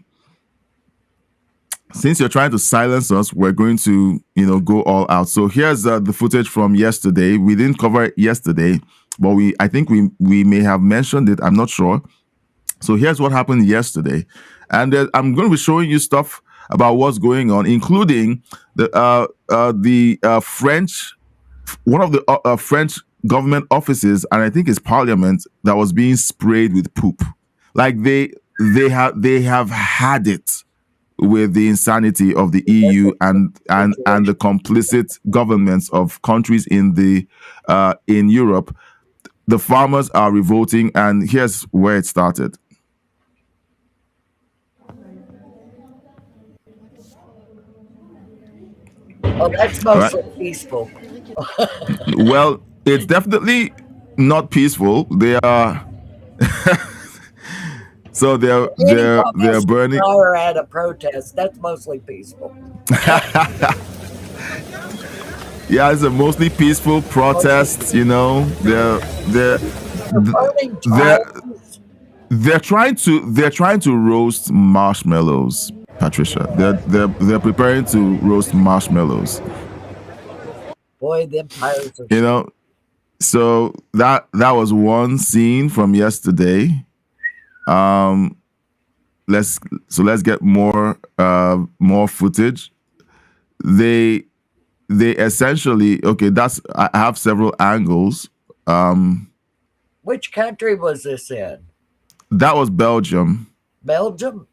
since you're trying to silence us, we're going to, go all out. So here's the footage from yesterday. We didn't cover it yesterday, but I think we may have mentioned it. I'm not sure. So here's what happened yesterday. And I'm going to be showing you stuff about what's going on, including the French, one of the French government offices, and I think it's parliament, that was being sprayed with poop. Like they have had it with the insanity of the EU and the complicit governments of countries in Europe. The farmers are revolting, and here's where it started. Oh, that's mostly peaceful. Well, it's definitely not peaceful. They are so they're burning fire at a protest. That's mostly peaceful. Yeah, it's a mostly peaceful protest. They're trying to roast marshmallows, Patricia. They're preparing to roast marshmallows. Boy, them pirates are so that was one scene from yesterday. Let's get more footage. They essentially, I have several angles. Which country was this in? That was Belgium. Belgium?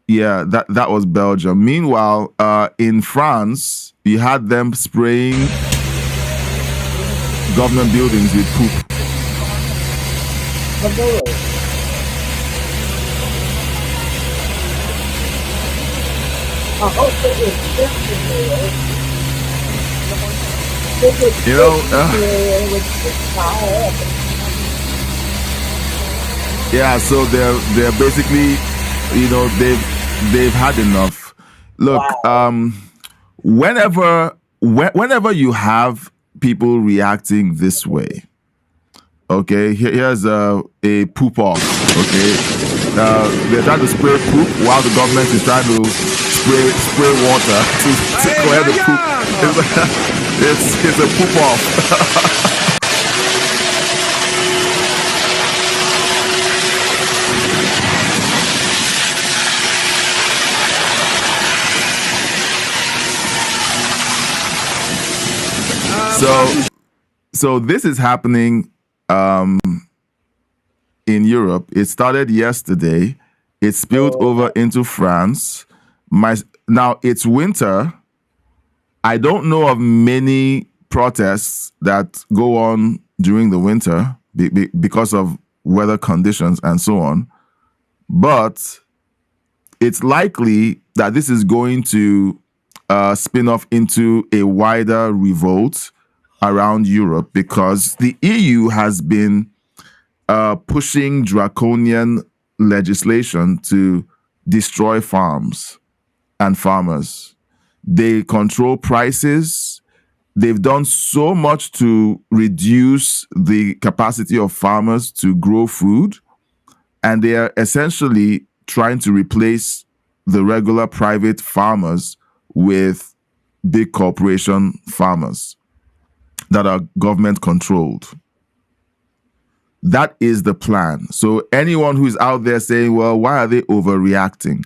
Yeah, that was Belgium. Meanwhile, in France, you had them spraying government buildings with poop. Yeah, so they're basically, they've had enough. Look, whenever you have people reacting this way, okay, here's a poop off. Okay, they're trying to spray poop while the government is trying to spray water to clear the poop. It's a poop off. So this is happening in Europe. It started yesterday. It spilled over into France. Now it's winter. I don't know of many protests that go on during the winter because of weather conditions and so on. But it's likely that this is going to spin off into a wider revolt around Europe because the EU has been pushing draconian legislation to destroy farms and farmers. They control prices. They've done so much to reduce the capacity of farmers to grow food, and they are essentially trying to replace the regular private farmers with big corporation farmers that are government controlled. That is the plan. So anyone who's out there saying, well, why are they overreacting?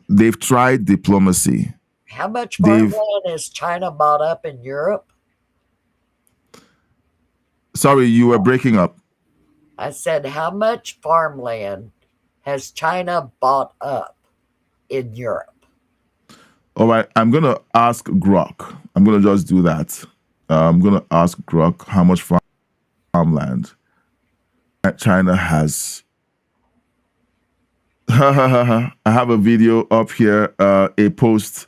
They've tried diplomacy. How much farmland has China bought up in Europe? Sorry, you were breaking up. I said, how much farmland has China bought up in Europe? All right, I'm going to ask Grok. I'm going to just do that. I'm going to ask Grok how much farmland China has. I have a video up here, a post.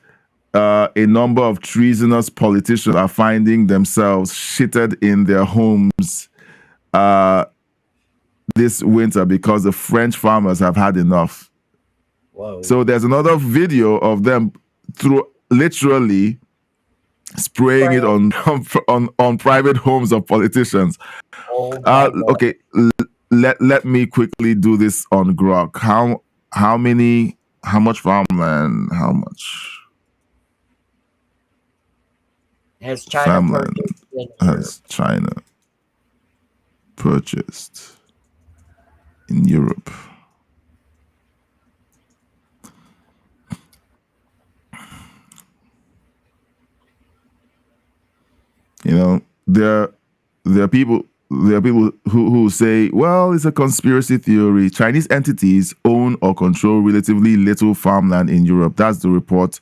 A number of treasonous politicians are finding themselves shitted in their homes this winter because the French farmers have had enough. Whoa. So there's another video of them literally spraying it on private homes of politicians. Okay, let me quickly do this on Grok. How much farmland? How much has China purchased in has China purchased in Europe? You know, there are people who say, well, it's a conspiracy theory. Chinese entities own or control relatively little farmland in Europe. That's the report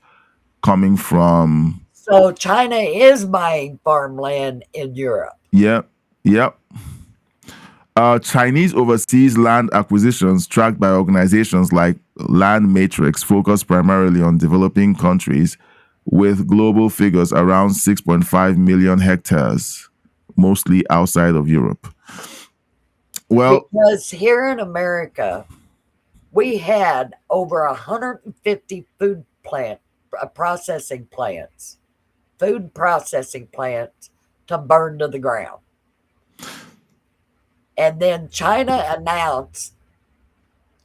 coming from. So China is buying farmland in Europe. Yep. Chinese overseas land acquisitions tracked by organizations like Land Matrix focus primarily on developing countries with global figures around 6.5 million hectares, mostly outside of Europe. Well, because here in America, we had over 150 food processing plants to burn to the ground. And then China announced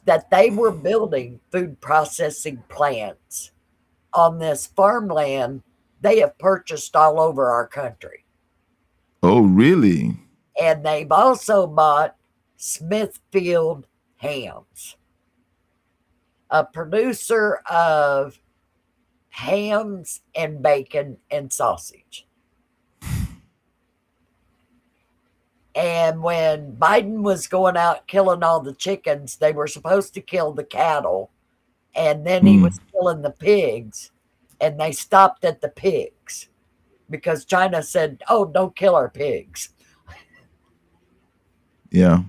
that they were building food processing plants on this farmland they have purchased all over our country. Oh, really? And they've also bought Smithfield Hams, a producer of hams and bacon and sausage. And when Biden was going out killing all the chickens, they were supposed to kill the cattle. And then he was killing the pigs. And they stopped at the pigs because China said, oh, don't kill our pigs. Yeah.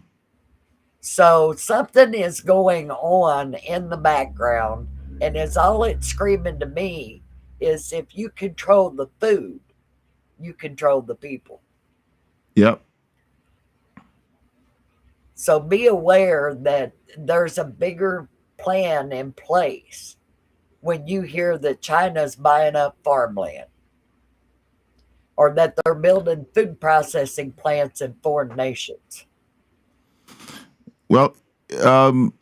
So something is going on in the background. And all it's screaming to me is if you control the food, you control the people. Yep. So be aware that there's a bigger plan in place when you hear that China's buying up farmland or that they're building food processing plants in foreign nations. Well, um,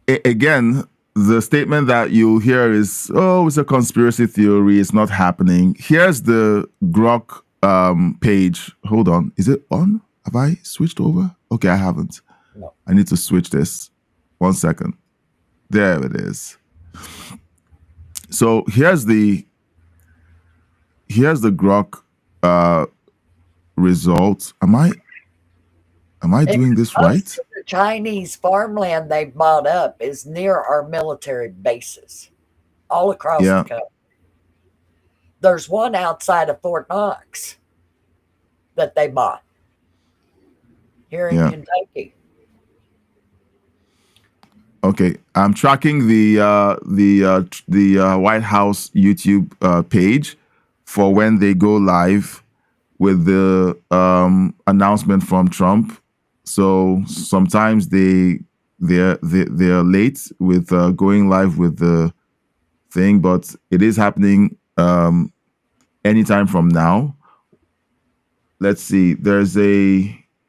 again, the statement that you'll hear is, "Oh, it's a conspiracy theory. It's not happening." Here's the Grok page. Hold on, is it on? Have I switched over? Okay, I haven't. No. I need to switch this. 1 second. There it is. So here's the Grok result. Am I doing this Most right? of the Chinese farmland they bought up is near our military bases all across Yeah. the country. There's one outside of Fort Knox that they bought here in Yeah. Kentucky. Okay, I'm tracking the White House YouTube page for when they go live with the announcement from Trump. So sometimes they're late with going live with the thing, but it is happening anytime from now. Let's see.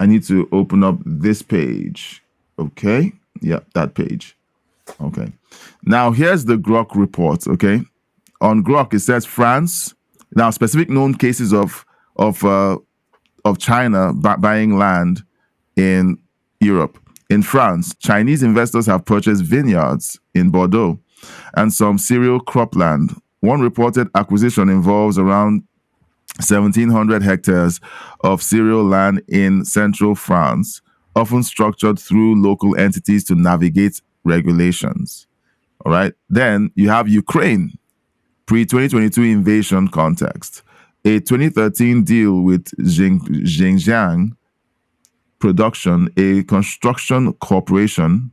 I need to open up this page. Okay. Yeah, that page. Okay. Now here's the Grok report. Okay. On Grok, it says France. Now, specific known cases of China buying land in Europe. In France, Chinese investors have purchased vineyards in Bordeaux and some cereal cropland. One reported acquisition involves around 1,700 hectares of cereal land in central France, often structured through local entities to navigate regulations. All right. Then you have Ukraine, pre-2022 invasion context. A 2013 deal with Xinjiang Production, a construction corporation,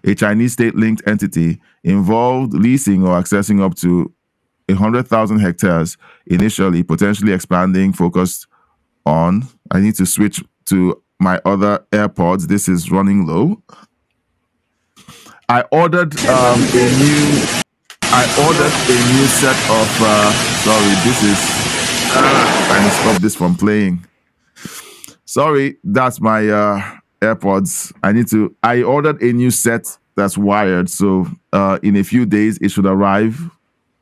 a Chinese state-linked entity, involved leasing or accessing up to 100,000 hectares initially, potentially expanding, focused on. I need to switch to my other AirPods. This is running low. I ordered a new set of sorry, this is I need to stop this from playing. Sorry, that's my AirPods. I ordered a new set that's wired, so in a few days it should arrive,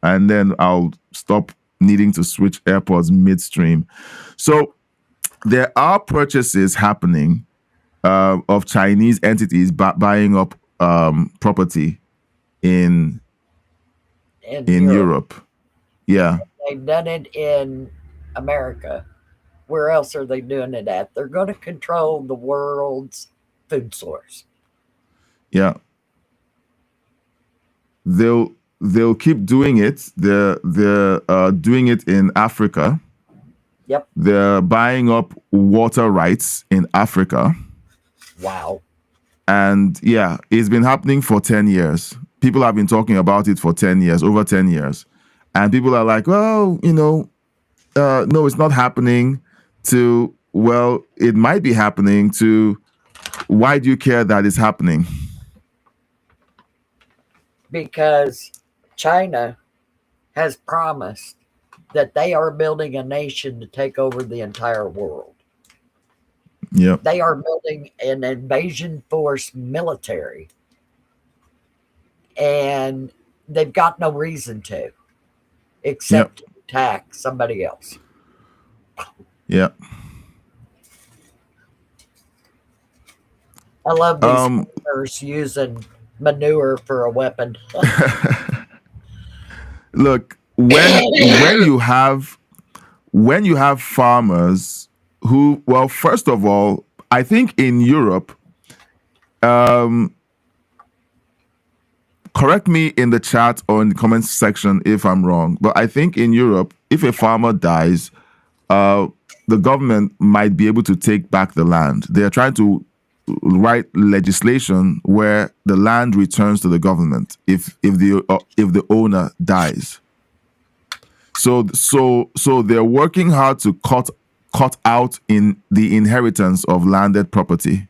and then I'll stop needing to switch AirPods midstream. So there are purchases happening of Chinese entities buying up property in Europe. Yeah. They've done it in America. Where else are they doing it at? They're going to control the world's food source. Yeah. They'll keep doing it. They're doing it in Africa. Yep. They're buying up water rights in Africa. Wow. And yeah, it's been happening for 10 years. People have been talking about it for 10 years, over 10 years. And people are like, well, no, it's not happening, to, well, it might be happening, to, why do you care that it's happening? Because China has promised that they are building a nation to take over the entire world. Yep. They are building an invasion force military, and they've got no reason to, except to attack somebody else. Yeah. I love these farmers using manure for a weapon. Look, when you have farmers who, well, first of all, I think in Europe, correct me in the chat or in the comments section if I'm wrong, but I think in Europe, if a farmer dies, the government might be able to take back the land. They are trying to write legislation where the land returns to the government if the owner dies. So they're working hard to cut out in the inheritance of landed property.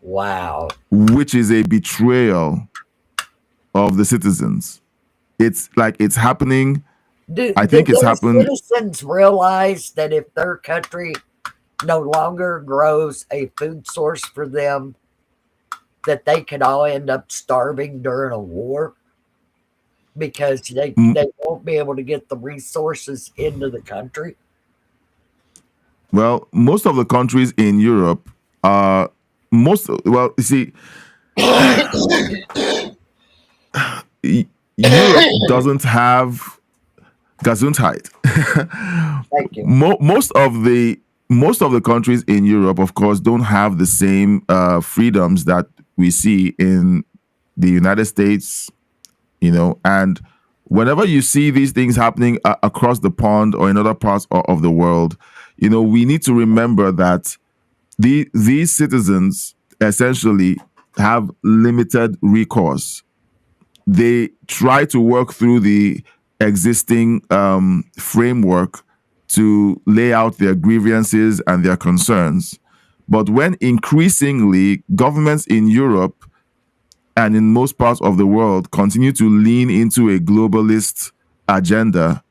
Wow. which is a betrayal of the citizens. It's like it's happening. I Do think it's those happened. citizens realize that if their country no longer grows a food source for them, that they could all end up starving during a war because they won't be able to get the resources into the country? Well, most of the countries in Europe are you see, Europe doesn't have Gesundheit. Thank you. Most of the countries in Europe, of course, don't have the same freedoms that we see in the United States, and whenever you see these things happening across the pond or in other parts of the world, we need to remember that these citizens essentially have limited recourse. They try to work through the existing framework to lay out their grievances and their concerns. But when increasingly governments in Europe and in most parts of the world continue to lean into a globalist agenda,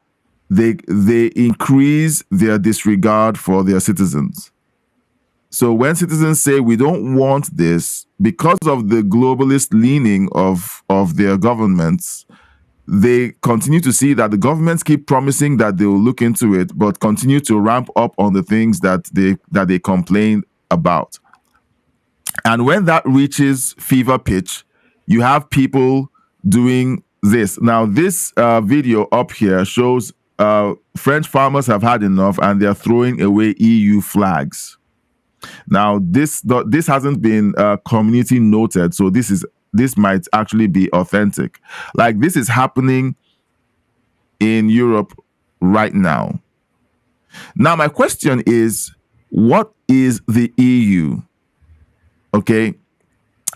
they increase their disregard for their citizens. So when citizens say we don't want this because of the globalist leaning of their governments, they continue to see that the governments keep promising that they will look into it, but continue to ramp up on the things that they complain about. And when that reaches fever pitch, you have people doing this. Now, this video up here shows French farmers have had enough and they're throwing away EU flags. Now, this hasn't been community noted, so this might actually be authentic. Like, this is happening in Europe right now. Now, my question is, what is the EU? Okay.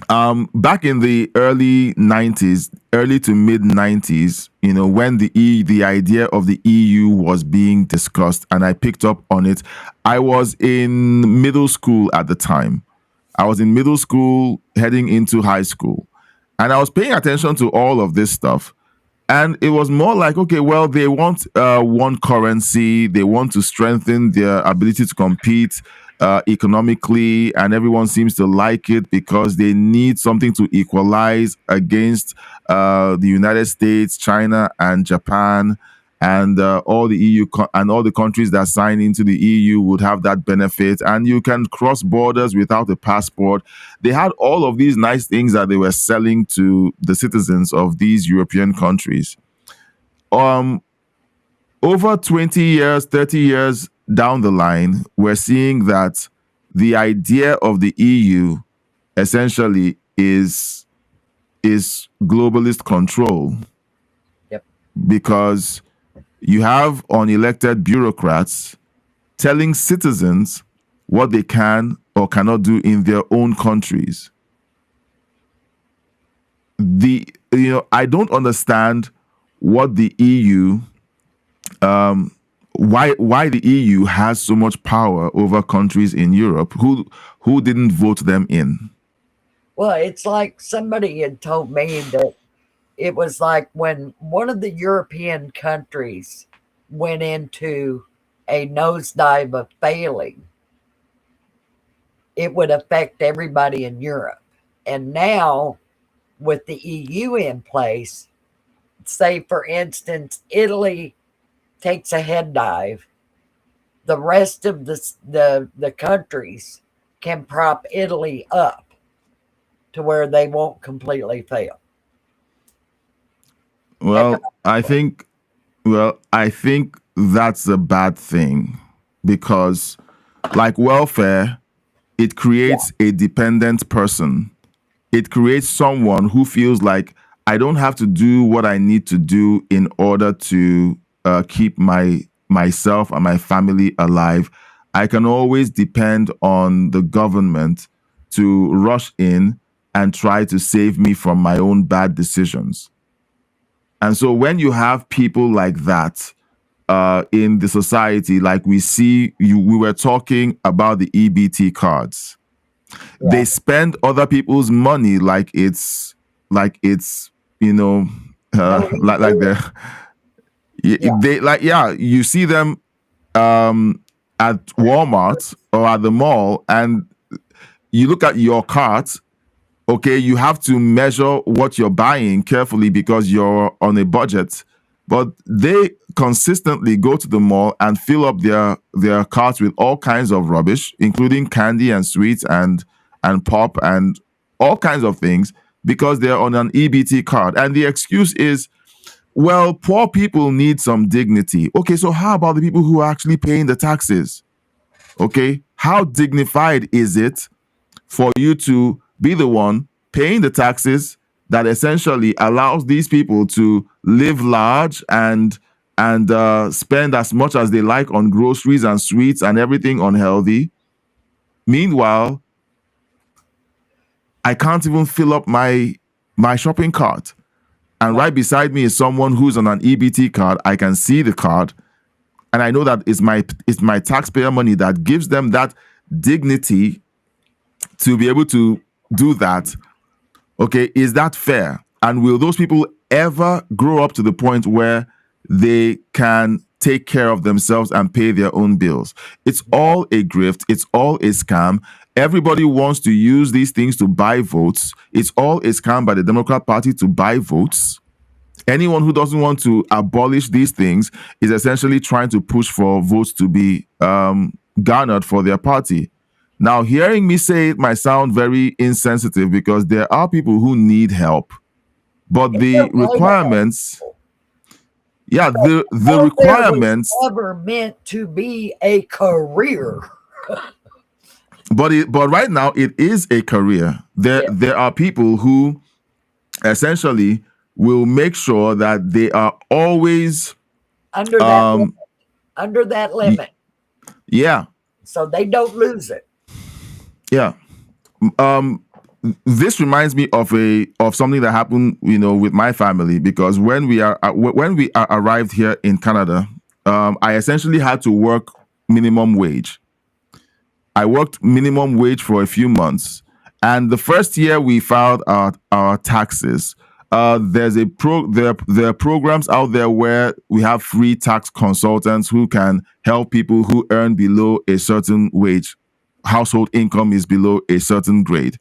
Back in the early to mid 90s, when the idea of the EU was being discussed and I picked up on it, I was in middle school at the time. I was in middle school heading into high school, and I was paying attention to all of this stuff. And it was more like, okay, well, they want one currency. They want to strengthen their ability to compete economically, and everyone seems to like it because they need something to equalize against the United States, China, and Japan, and all the EU and all the countries that sign into the EU would have that benefit. And you can cross borders without a passport. They had all of these nice things that they were selling to the citizens of these European countries. Over 20 years, 30 years down the line, we're seeing that the idea of the EU essentially is globalist control. Yep. Because you have unelected bureaucrats telling citizens what they can or cannot do in their own countries. I don't understand what the EU why the EU has so much power over countries in Europe who didn't vote them in. Well, it's like somebody had told me that it was like when one of the European countries went into a nosedive of failing, it would affect everybody in Europe. And now, with the EU in place, say, for instance, Italy takes a head dive, the rest of the countries can prop Italy up to where they won't completely fail. Well, I think that's a bad thing because, like welfare, it creates a dependent person. It creates someone who feels like I don't have to do what I need to do in order to keep myself and my family alive. I can always depend on the government to rush in and try to save me from my own bad decisions. And so when you have people like that in the society, like we see, we were talking about the EBT cards. They spend other people's money like it's like they're you see them at Walmart or at the mall, and you look at your cart. Okay, you have to measure what you're buying carefully because you're on a budget. But they consistently go to the mall and fill up their carts with all kinds of rubbish, including candy and sweets and pop and all kinds of things, because they're on an EBT card. And the excuse is, well, poor people need some dignity. Okay, so how about the people who are actually paying the taxes? Okay, how dignified is it for you to be the one paying the taxes that essentially allows these people to live large and spend as much as they like on groceries and sweets and everything unhealthy? Meanwhile, I can't even fill up my shopping cart. And right beside me is someone who's on an EBT card. I can see the card, and I know that it's my taxpayer money that gives them that dignity to be able to do that. Okay, is that fair? And will those people ever grow up to the point where they can take care of themselves and pay their own bills? It's all a grift. It's all a scam. Everybody wants to use these things to buy votes. It's all a scam by the Democrat Party to buy votes. Anyone who doesn't want to abolish these things is essentially trying to push for votes to be garnered for their party. Now, hearing me say it might sound very insensitive because there are people who need help, but the requirements, the requirements was never meant to be a career. But right now it is a career. There are people who essentially will make sure that they are always under that limit. Yeah. So they don't lose it. Yeah. This reminds me of something that happened, with my family, because when we arrived here in Canada, I essentially had to work minimum wage. I worked minimum wage for a few months, and the first year we filed our taxes. There are programs out there where we have free tax consultants who can help people who earn below a certain wage. Household income is below a certain grade.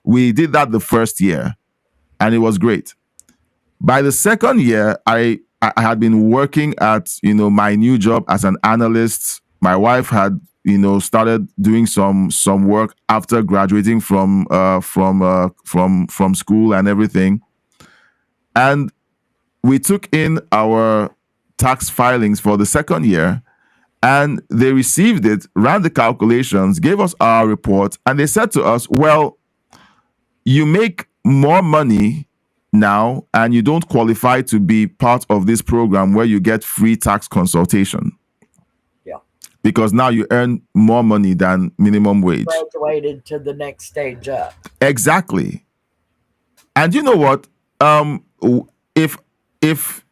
We did that the first year, and it was great. By the second year, I had been working at my new job as an analyst. My wife had started doing some work after graduating from school and everything. And we took in our tax filings for the second year, and they received it, ran the calculations, gave us our report, and they said to us, well, you make more money now and you don't qualify to be part of this program where you get free tax consultation. Yeah. Because now you earn more money than minimum wage. Graduated to the next stage up. Exactly. And you know what? If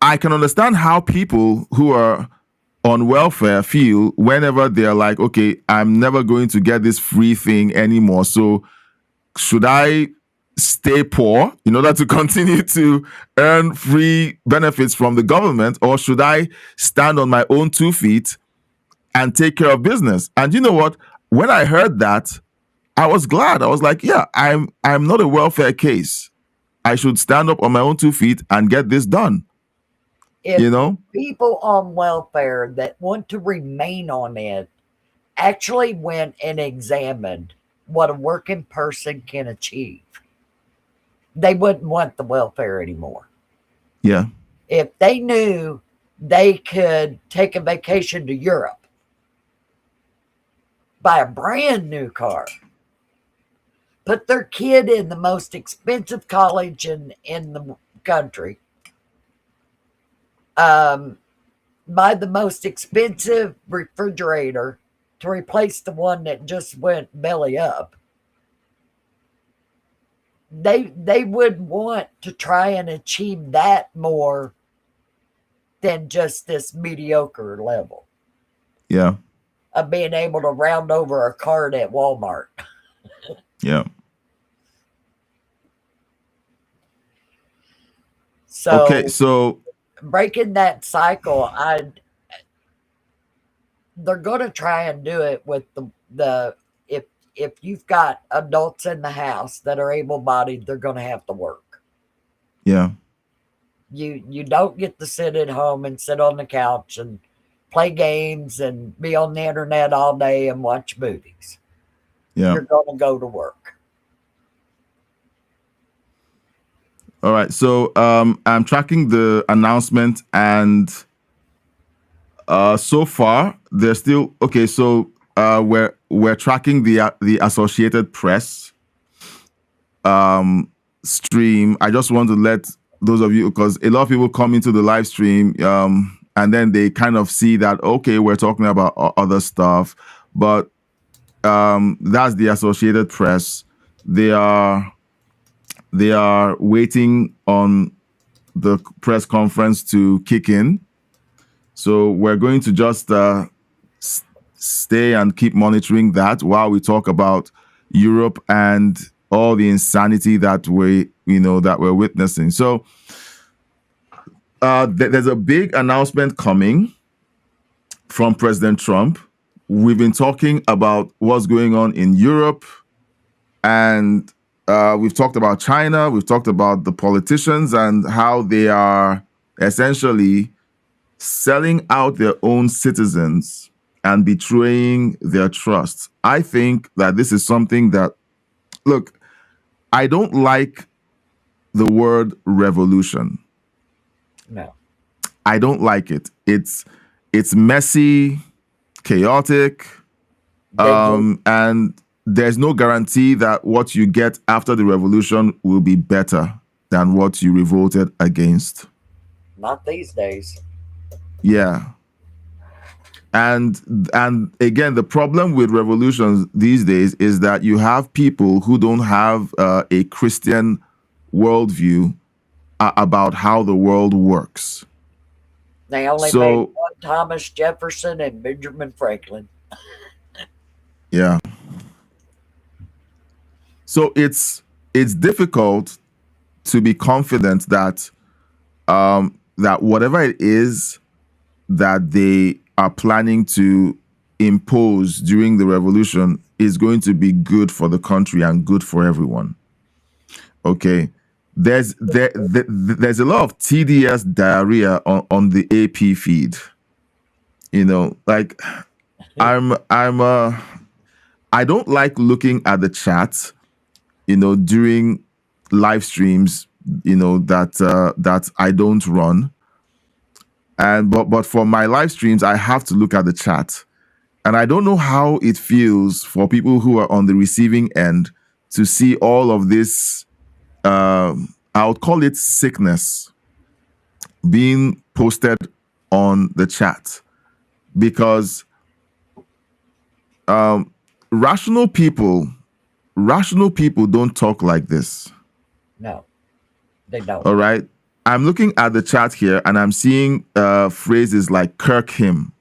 I can understand how people who are on welfare feel whenever they're like, okay, I'm never going to get this free thing anymore. So should I stay poor in order to continue to earn free benefits from the government, or should I stand on my own 2 feet and take care of business? And you know what? When I heard that, I was glad. I was like, yeah, I'm not a welfare case. I should stand up on my own 2 feet and get this done. If people on welfare that want to remain on it actually went and examined what a working person can achieve, they wouldn't want the welfare anymore. Yeah. If they knew they could take a vacation to Europe, buy a brand new car, put their kid in the most expensive college in the country, buy the most expensive refrigerator to replace the one that just went belly up, they would want to try and achieve that more than just this mediocre level. Yeah. Of being able to round over a cart at Walmart. Yeah. So Okay, so breaking that cycle, they're going to try and do it with the if you've got adults in the house that are able-bodied, they're going to have to work. yeah. You don't get to sit at home and sit on the couch and play games and be on the internet all day and watch movies. Yeah. You're going to go to work. All right. So I'm tracking the announcement, and so far they're still okay. So we're tracking the Associated Press stream. I just want to let those of you, because a lot of people come into the live stream and then they kind of see that, okay, we're talking about other stuff, but that's the Associated Press. They are waiting on the press conference to kick in. So we're going to just stay and keep monitoring that while we talk about Europe and all the insanity that we're witnessing. So there's a big announcement coming from President Trump. We've been talking about what's going on in Europe, and we've talked about China. We've talked about the politicians and how they are essentially selling out their own citizens and betraying their trust. I think that this is something that, look, I don't like the word revolution. No. I don't like it. It's messy, chaotic, and there's no guarantee that what you get after the revolution will be better than what you revolted against. Not these days. Yeah. And again, the problem with revolutions these days is that you have people who don't have a Christian worldview about how the world works. They only made one Thomas Jefferson and Benjamin Franklin. Yeah. So it's difficult to be confident that that whatever it is that they are planning to impose during the revolution is going to be good for the country and good for everyone. Okay. There's a lot of tedious diarrhea on the AP feed. You know, like I don't like looking at the chat, during live streams, that I don't run. But for my live streams, I have to look at the chat. And I don't know how it feels for people who are on the receiving end to see all of this, I would call it sickness, being posted on the chat. Because rational people don't talk like this. No, they don't. All right. I'm looking at the chat here and I'm seeing phrases like "kirk him."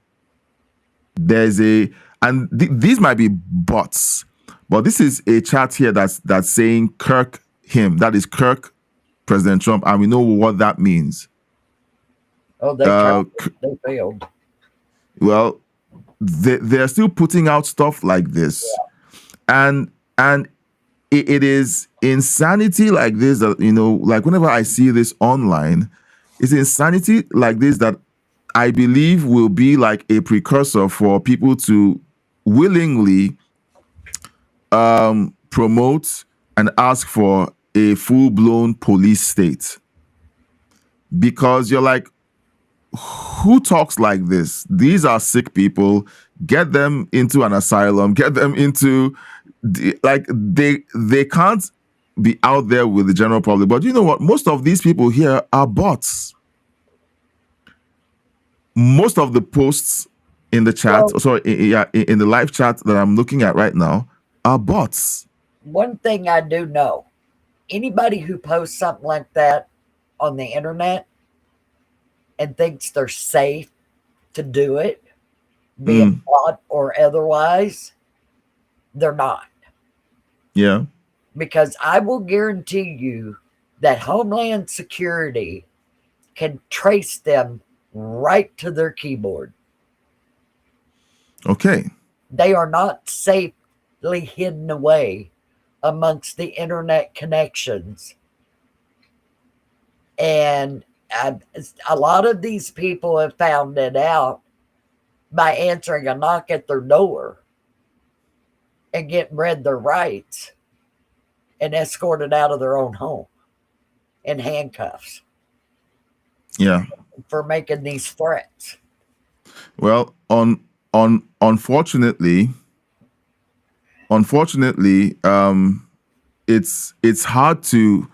These might be bots, but this is a chat here that's saying "kirk him." That is Kirk President Trump, and we know what that means. Oh, they failed. Well, they're still putting out stuff like this, and it is insanity like this that, like whenever I see this online, it's insanity like this that I believe will be like a precursor for people to willingly promote and ask for a full-blown police state. Because you're like, who talks like this? These are sick people. Get them into an asylum. Get them into, they can't be out there with the general public. But you know what? Most of these people here are bots. Most of the posts in the chat, in the live chat that I'm looking at right now, are bots. One thing I do know, anybody who posts something like that on the internet and thinks they're safe to do it, be it bot or otherwise, they're not. Yeah. Because I will guarantee you that Homeland Security can trace them right to their keyboard. Okay. They are not safely hidden away amongst the internet connections. And a lot of these people have found it out by answering a knock at their door and getting read their rights and escorted out of their own home in handcuffs Yeah. for making these threats. Well, unfortunately, it's hard to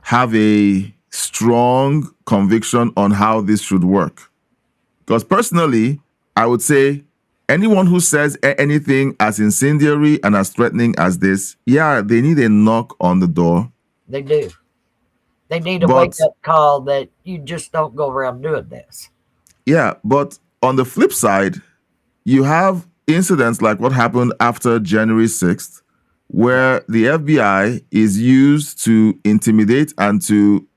have a strong conviction on how this should work. Because personally, I would say anyone who says anything as incendiary and as threatening as this, yeah, they need a knock on the door. They do. They need a But wake up call that you just don't go around doing this. yeah, but on the flip side, you have incidents like what happened after January 6th, where the FBI is used to intimidate and to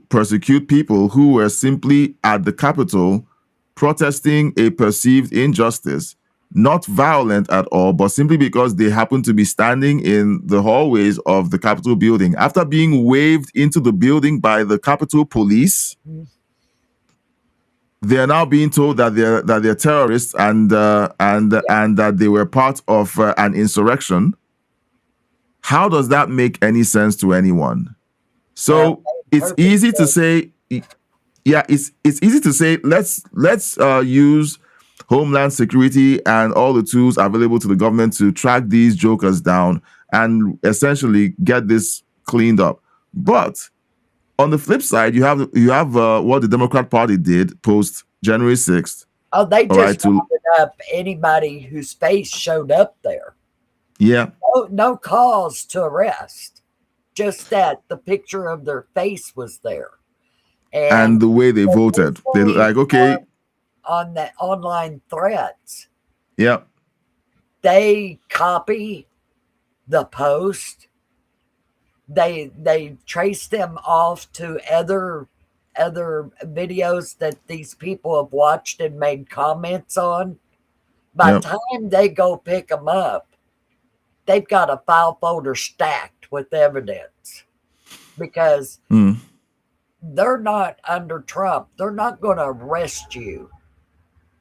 persecute people who were simply at the Capitol protesting a perceived injustice, not violent at all, but simply because they happened to be standing in the hallways of the Capitol building. After being waved into the building by the Capitol police, they are now being told that they're terrorists and that they were part of an insurrection. How does that make any sense to anyone? So it's easy to say, yeah, it's easy to say let's use Homeland Security and all the tools available to the government to track these jokers down and essentially get this cleaned up. But on the flip side, you have what the Democrat Party did post January 6th. Oh, they just rounded up anybody whose face showed up there. Yeah. No cause to arrest, just that the picture of their face was there. And the way they voted, they're like, okay. On the online threats, yeah, they copy the post. They trace them off to other videos that these people have watched and made comments on. By the time they go pick them up, they've got a file folder stacked with evidence because they're not under Trump. They're not going to arrest you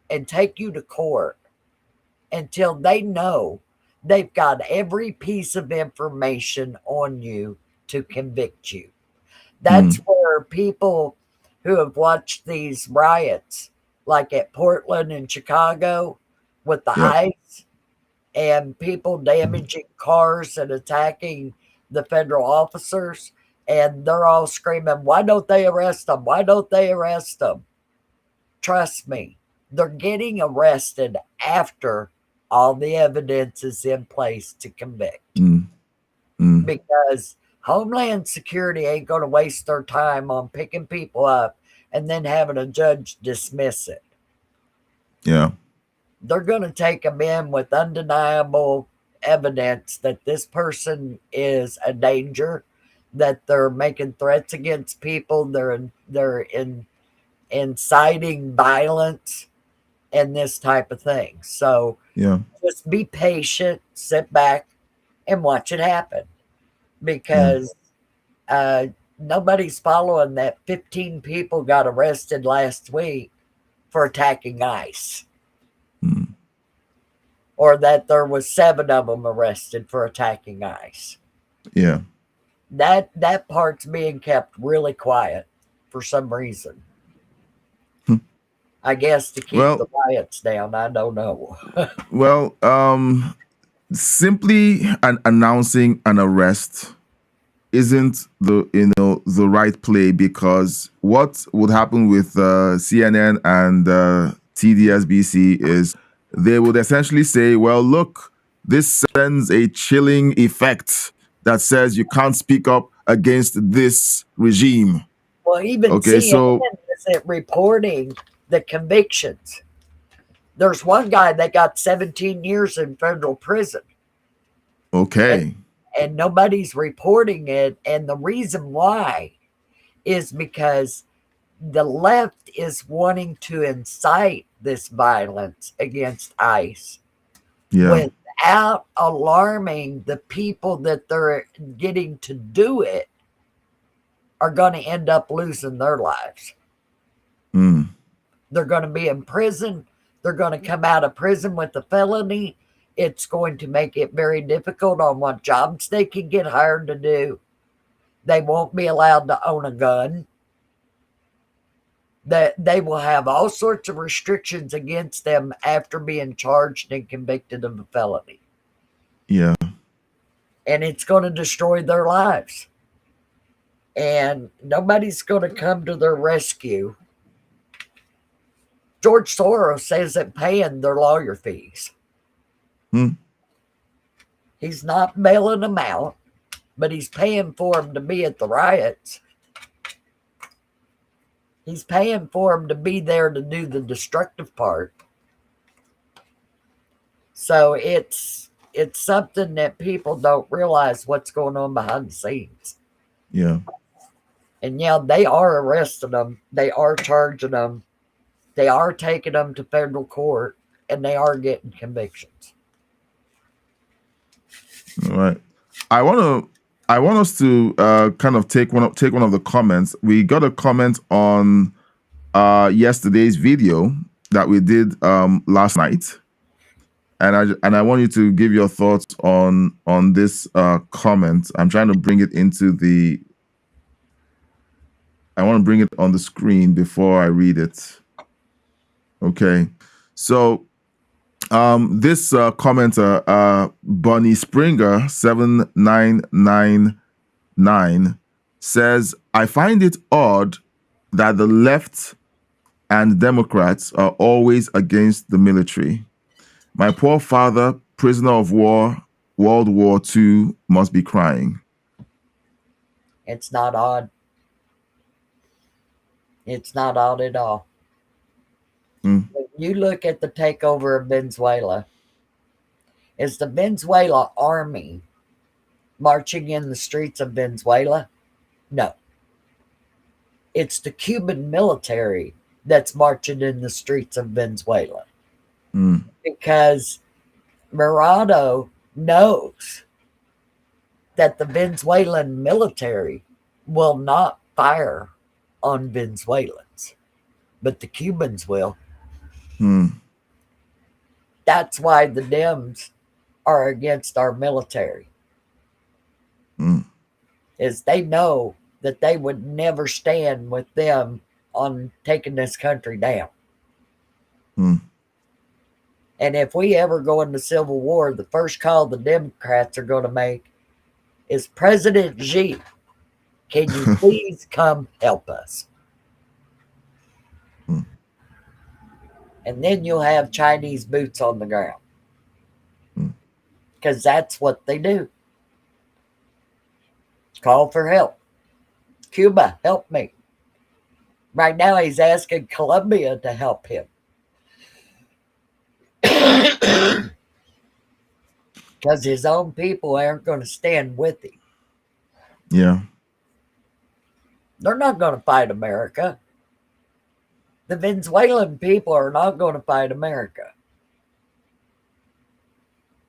and take you to court until they know they've got every piece of information on you to convict you. That's where people who have watched these riots, like at Portland and Chicago with the ICE and people damaging cars and attacking the federal officers, and they're all screaming, why don't they arrest them? Why don't they arrest them? Trust me, they're getting arrested after all the evidence is in place to convict. Because Homeland Security ain't going to waste their time on picking people up and then having a judge dismiss it. Yeah. They're going to take them in with undeniable evidence that this person is a danger, that they're making threats against people, they're inciting violence and this type of thing. So just be patient, sit back and watch it happen, because nobody's following that 15 people got arrested last week for attacking ICE. Or that there was 7 of them arrested for attacking ICE. Yeah. That part's being kept really quiet for some reason. I guess to keep the riots down. I don't know. Well, simply announcing an arrest isn't the right play, because what would happen with CNN and TDSBC is they would essentially say, well, look, this sends a chilling effect that says you can't speak up against this regime. Well, even CNN isn't reporting the convictions. There's one guy that got 17 years in federal prison. Okay. And nobody's reporting it. And the reason why is because the left is wanting to incite this violence against ICE Yeah. without alarming the people that they're getting to do it are going to end up losing their lives. Mm. They're going to be in prison. They're going to come out of prison with a felony. It's going to make it very difficult on what jobs they can get hired to do. They won't be allowed to own a gun. That they will have all sorts of restrictions against them after being charged and convicted of a felony. Yeah. And it's going to destroy their lives. And nobody's going to come to their rescue. George Soros isn't paying their lawyer fees. Hmm. He's not bailing them out, but he's paying for them to be at the riots. He's paying for them to be there to do the destructive part. So it's something that people don't realize what's going on behind the scenes. Yeah. And yeah, they are arresting them. They are charging them. They are taking them to federal court, and they are getting convictions. All right. I want us to kind of take one of the comments. We got a comment on yesterday's video that we did last night, and I want you to give your thoughts on this comment. I'm trying to bring it into the. I want to bring it on the screen before I read it. Okay, so this commenter, Bunny Springer 7999 says, I find it odd that the left and Democrats are always against the military. My poor father, prisoner of war, World War II, must be crying. It's not odd. It's not odd at all. Mm. When you look at the takeover of Venezuela, is the Venezuela army marching in the streets of Venezuela? No. It's the Cuban military that's marching in the streets of Venezuela. Mm. Because Morado knows that the Venezuelan military will not fire on Venezuelans, but the Cubans will. Mm. That's why the Dems are against our military. Mm. Is they know that they would never stand with them on taking this country down. Mm. And if we ever go into civil war, the first call the Democrats are going to make is, President Xi, can you please come help us? Mm. And then you'll have Chinese boots on the ground. Because that's what they do. Call for help. Cuba, help me. Right now he's asking Colombia to help him. Because his own people aren't going to stand with him. Yeah. They're not going to fight America. The Venezuelan people are not going to fight America.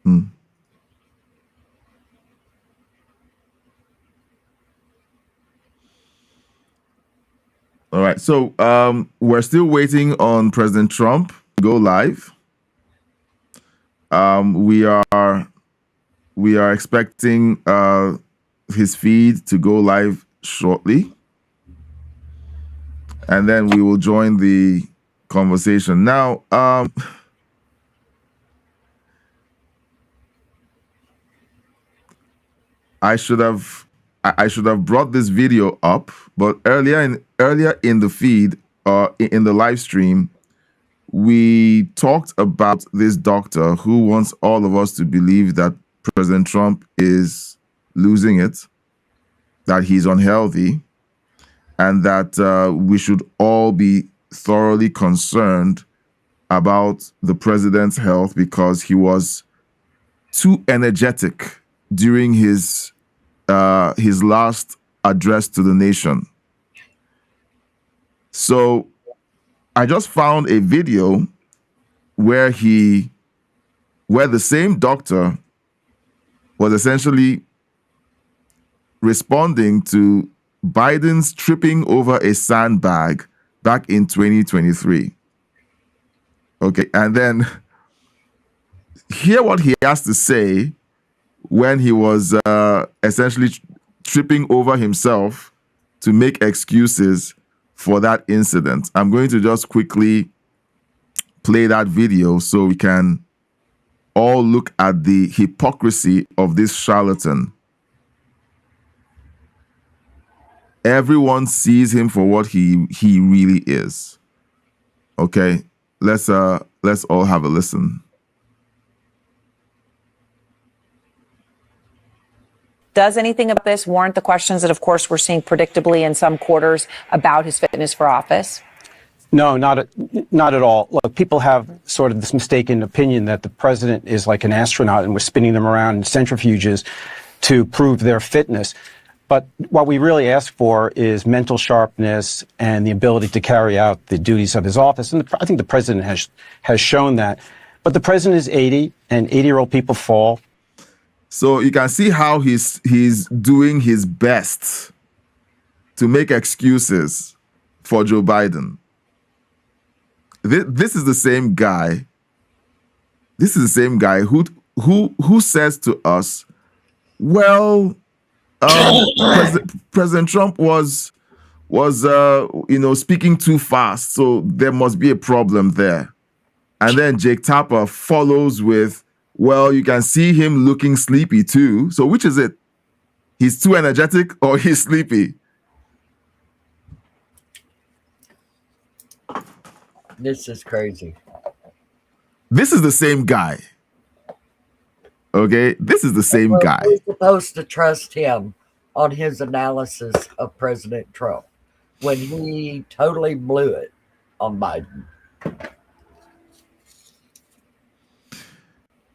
Mm. All right. So we're still waiting on President Trump to go live. We are expecting his feed to go live shortly, and then we will join the conversation. Now, I should have brought this video up, but earlier in the feed, in the live stream, we talked about this doctor who wants all of us to believe that President Trump is losing it, that he's unhealthy, and that we should all be thoroughly concerned about the president's health because he was too energetic during his last address to the nation. So I just found a video where the same doctor was essentially responding to Biden's tripping over a sandbag back in 2023. Okay, and then hear what he has to say when he was essentially tripping over himself to make excuses for that incident. I'm going to just quickly play that video so we can all look at the hypocrisy of this charlatan. Everyone sees him for what he really is. Okay, let's all have a listen. Does anything about this warrant the questions that, of course, we're seeing predictably in some quarters about his fitness for office? No, not at all. Look, people have sort of this mistaken opinion that the president is like an astronaut and we're spinning them around in centrifuges to prove their fitness. But what we really ask for is mental sharpness and the ability to carry out the duties of his office. And I think the president has shown that. But the president is 80, and 80-year-old people fall. So you can see how he's doing his best to make excuses for Joe Biden. This is the same guy. This is the same guy who says to us, well, President Trump was speaking too fast, so there must be a problem there. And then Jake Tapper follows with, well, you can see him looking sleepy too. So which is it? He's too energetic or he's sleepy? This is crazy. This is the same guy. Okay? This is the same guy. We're supposed to trust him on his analysis of President Trump when he totally blew it on Biden.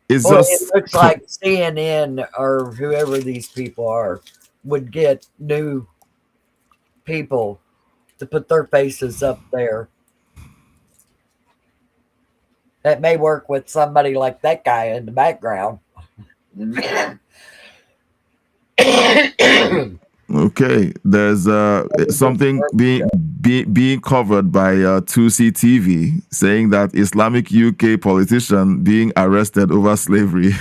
It looks like CNN or whoever these people are would get new people to put their faces up there. That may work with somebody like that guy in the background. Okay, there's something being covered by 2C TV saying that Islamic UK politician being arrested over slavery.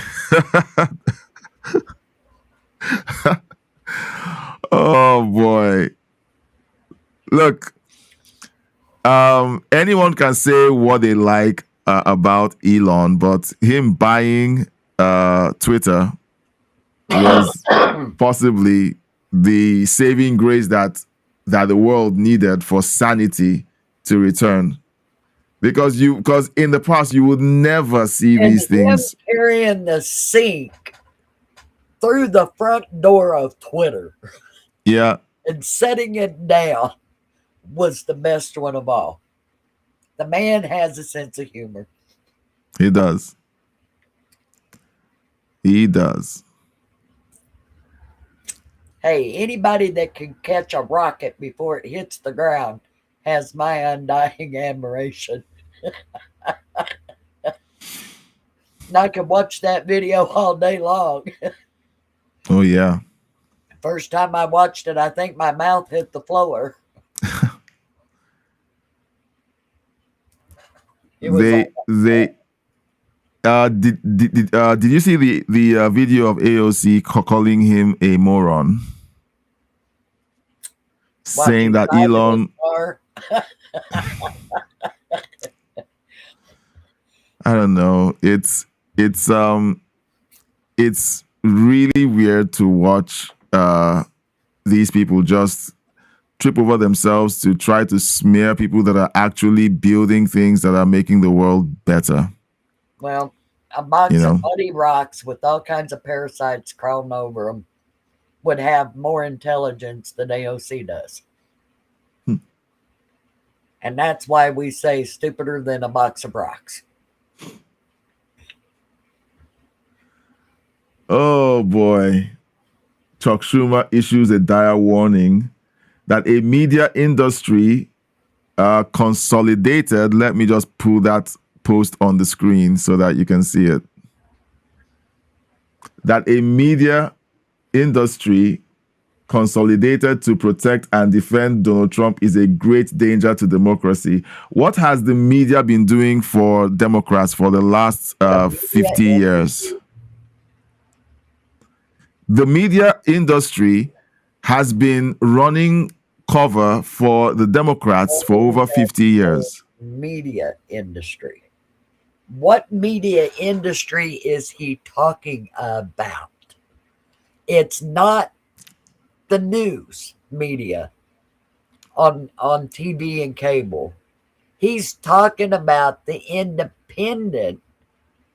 Oh boy. Look, anyone can say what they like about Elon, but him buying Twitter was possibly the saving grace that the world needed for sanity to return. Because in the past you would never see these things. Carrying the sink through the front door of Twitter. Yeah. And setting it down was the best one of all. The man has a sense of humor. He does. He does. Hey, anybody that can catch a rocket before it hits the ground has my undying admiration. And I can watch that video all day long. Oh, yeah. First time I watched it, I think my mouth hit the floor. Did you see the video of AOC calling him a moron? Saying that Elon I don't know. It's really weird to watch these people just trip over themselves to try to smear people that are actually building things that are making the world better. Well, a box of muddy rocks with all kinds of parasites crawling over them would have more intelligence than AOC does. And that's why we say stupider than a box of rocks. Oh boy. Chuck Schumer issues a dire warning that a media industry consolidated. Let me just pull that post on the screen so that you can see it. That a media industry consolidated to protect and defend Donald Trump is a great danger to democracy. What has the media been doing for Democrats for the last 50 years? The media industry has been running cover for the Democrats for over 50 years. Media industry. What media industry is he talking about? It's not the news media on TV and cable. He's talking about the independent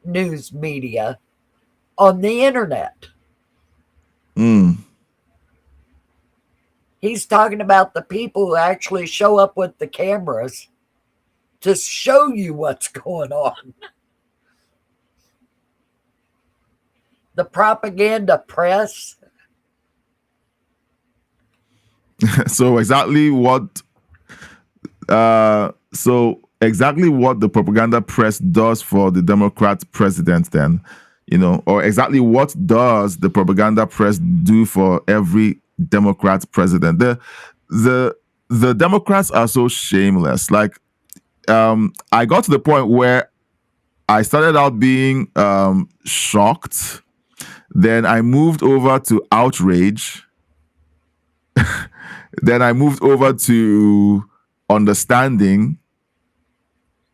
news media on the internet. He's talking about the people who actually show up with the cameras to show you what's going on. The propaganda press. So exactly what the propaganda press does for the Democrat president then, or exactly what does the propaganda press do for every Democrat president? The Democrats are so shameless. Like, I got to the point where I started out being shocked. Then I moved over to outrage. Then I moved over to understanding.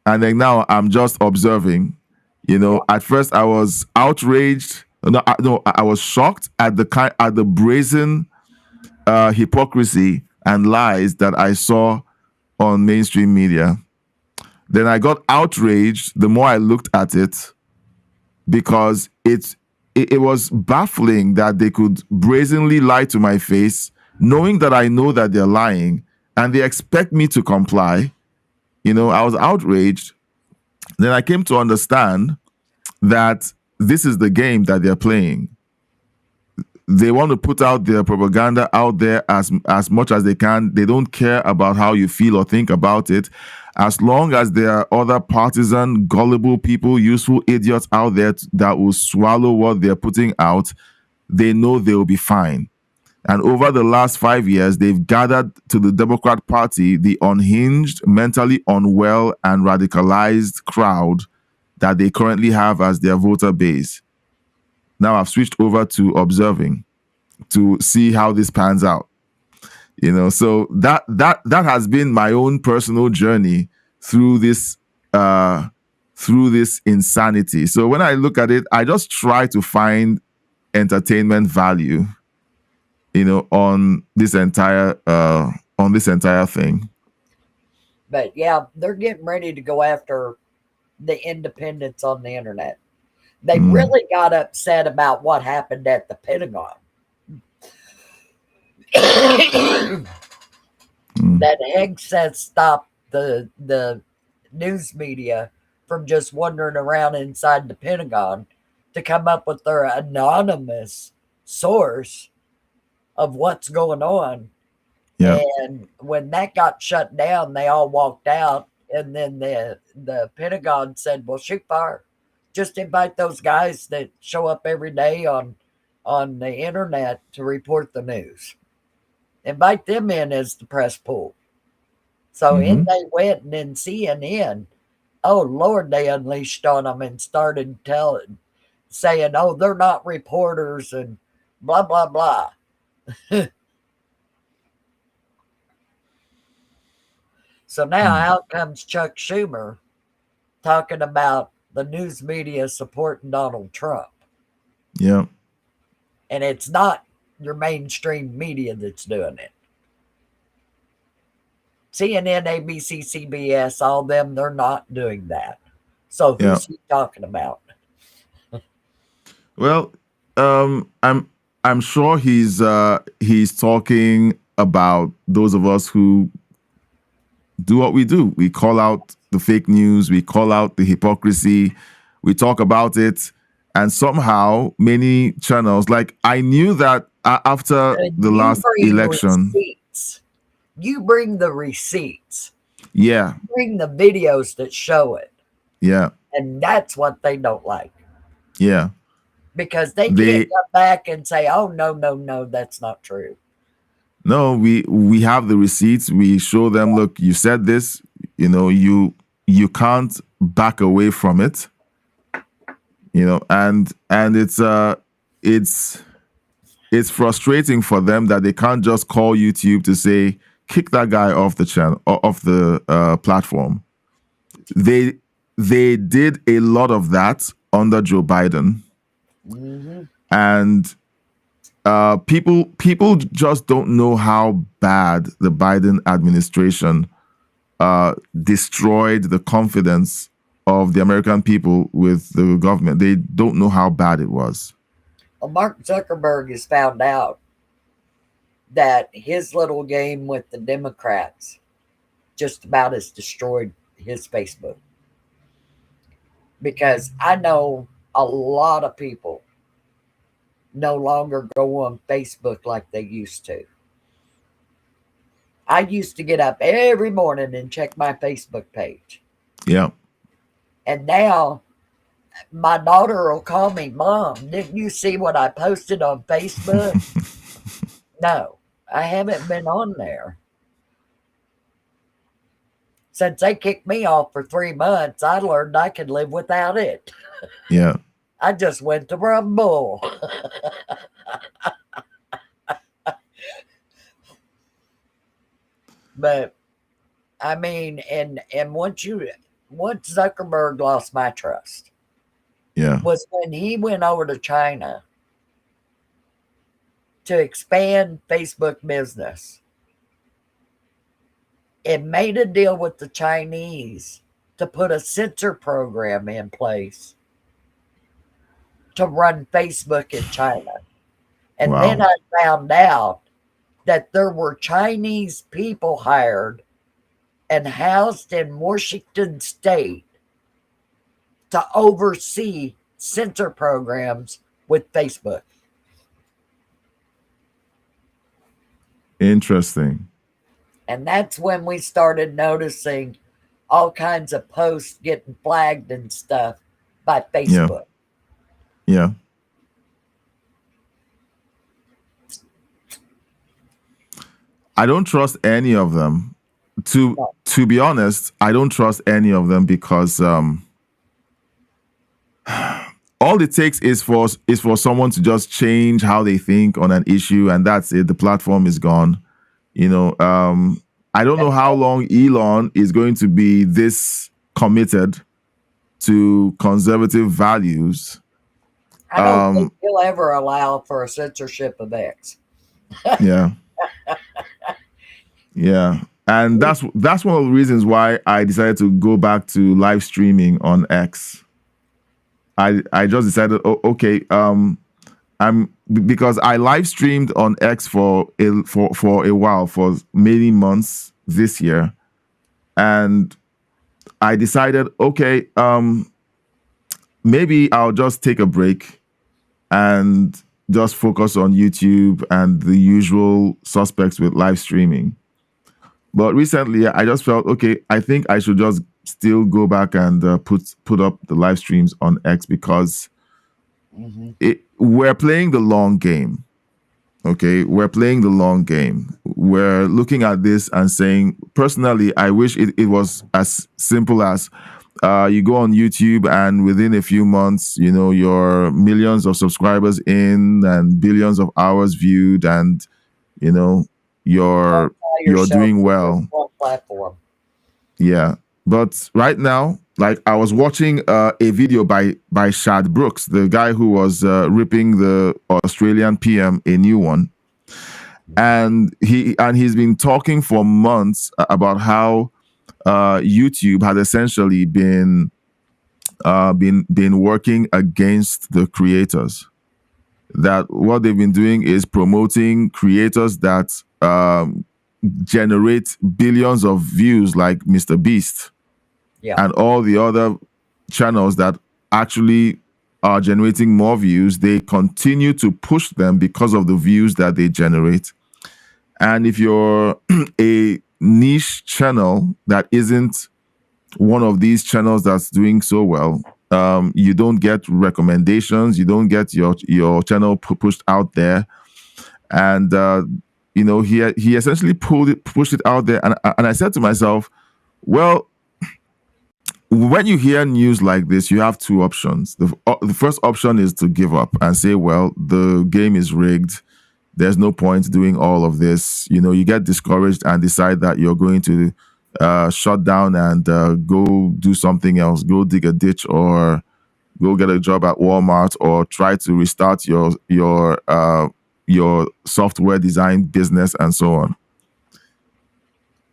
And then now I'm just observing. At first I was outraged. I was shocked at the brazen hypocrisy and lies that I saw on mainstream media. Then I got outraged the more I looked at it, because it was baffling that they could brazenly lie to my face, knowing that I know that they're lying, and they expect me to comply. I was outraged. Then I came to understand that this is the game that they're playing. They want to put out their propaganda out there as much as they can. They don't care about how you feel or think about it. As long as there are other partisan, gullible people, useful idiots out there that will swallow what they're putting out, they know they'll be fine. And over the last 5 years, they've gathered to the Democrat Party the unhinged, mentally unwell, and radicalized crowd that they currently have as their voter base. Now I've switched over to observing to see how this pans out. So that has been my own personal journey through this insanity. So when I look at it, I just try to find entertainment value, on this entire thing. But yeah, they're getting ready to go after the independents on the internet. They really got upset about what happened at the Pentagon. That Hegseth stopped the news media from just wandering around inside the Pentagon to come up with their anonymous source of what's going on. Yeah. And when that got shut down, they all walked out, and then the Pentagon said, well, shoot fire. Just invite those guys that show up every day on the internet to report the news. Invite them in as the press pool. So in they went, and then CNN, oh Lord, they unleashed on them and started saying, oh, they're not reporters and blah, blah, blah. So now out comes Chuck Schumer talking about the news media supporting Donald Trump. Yeah. And it's not your mainstream media that's doing it. CNN, ABC, CBS, all them, they're not doing that. So who's he talking about? Well, I'm sure he's talking about those of us who do what we do. We call out the fake news, we call out the hypocrisy, we talk about it, and somehow many channels, like I knew that after the last election. Receipts. You bring the receipts. Yeah. You bring the videos that show it. Yeah. And that's what they don't like. Yeah. Because they can't come back and say, oh, no, that's not true. No, we have the receipts. We show them, look, you said this, you can't back away from it. And it's frustrating for them that they can't just call YouTube to say, kick that guy off the channel, off the platform. They did a lot of that under Joe Biden. Mm-hmm. And people just don't know how bad the Biden administration destroyed the confidence of the American people with the government. They don't know how bad it was. Well, Mark Zuckerberg has found out that his little game with the Democrats just about has destroyed his Facebook. Because I know a lot of people no longer go on Facebook like they used to. I used to get up every morning and check my Facebook page. Yeah. And now my daughter will call me, Mom, didn't you see what I posted on Facebook? No, I haven't been on there. Since they kicked me off for 3 months, I learned I could live without it. Yeah. I just went to Rumble. But I mean, and once Zuckerberg lost my trust, was when he went over to China to expand Facebook business. It made a deal with the Chinese to put a censor program in place to run Facebook in China. And then I found out that there were Chinese people hired and housed in Washington State to oversee censor programs with Facebook. Interesting. And that's when we started noticing all kinds of posts getting flagged and stuff by Facebook. Yeah. I don't trust any of them. To be honest, I don't trust any of them because all it takes is for someone to just change how they think on an issue, and that's it. The platform is gone. I don't know how long Elon is going to be this committed to conservative values. I don't think he'll ever allow for a censorship of X. Yeah. Yeah. And that's one of the reasons why I decided to go back to live streaming on X. I just decided, because I live streamed on X for a while, for many months this year, and I decided, maybe I'll just take a break and just focus on YouTube and the usual suspects with live streaming. But recently, I just felt, I think I should just still go back and put up the live streams on X because we're playing the long game. Okay, we're playing the long game. We're looking at this and saying, personally, I wish it was as simple as you go on YouTube and within a few months, your millions of subscribers in and billions of hours viewed, and you're doing well. Platform. Yeah, but right now, like I was watching a video by Shad Brooks, the guy who was ripping the Australian PM a new one, and he's been talking for months about how YouTube had essentially been working against the creators. That what they've been doing is promoting creators that generate billions of views, like Mr. Beast, and all the other channels that actually are generating more views, they continue to push them because of the views that they generate. And if you're a niche channel that isn't one of these channels that's doing so well, you don't get recommendations, you don't get your channel pushed out there. And he essentially pushed it out there, and I said to myself, well, when you hear news like this, you have two options. The first option is to give up and say, well, the game is rigged. There's no point doing all of this. You get discouraged and decide that you're going to shut down and go do something else, go dig a ditch, or go get a job at Walmart, or try to restart your software design business and so on.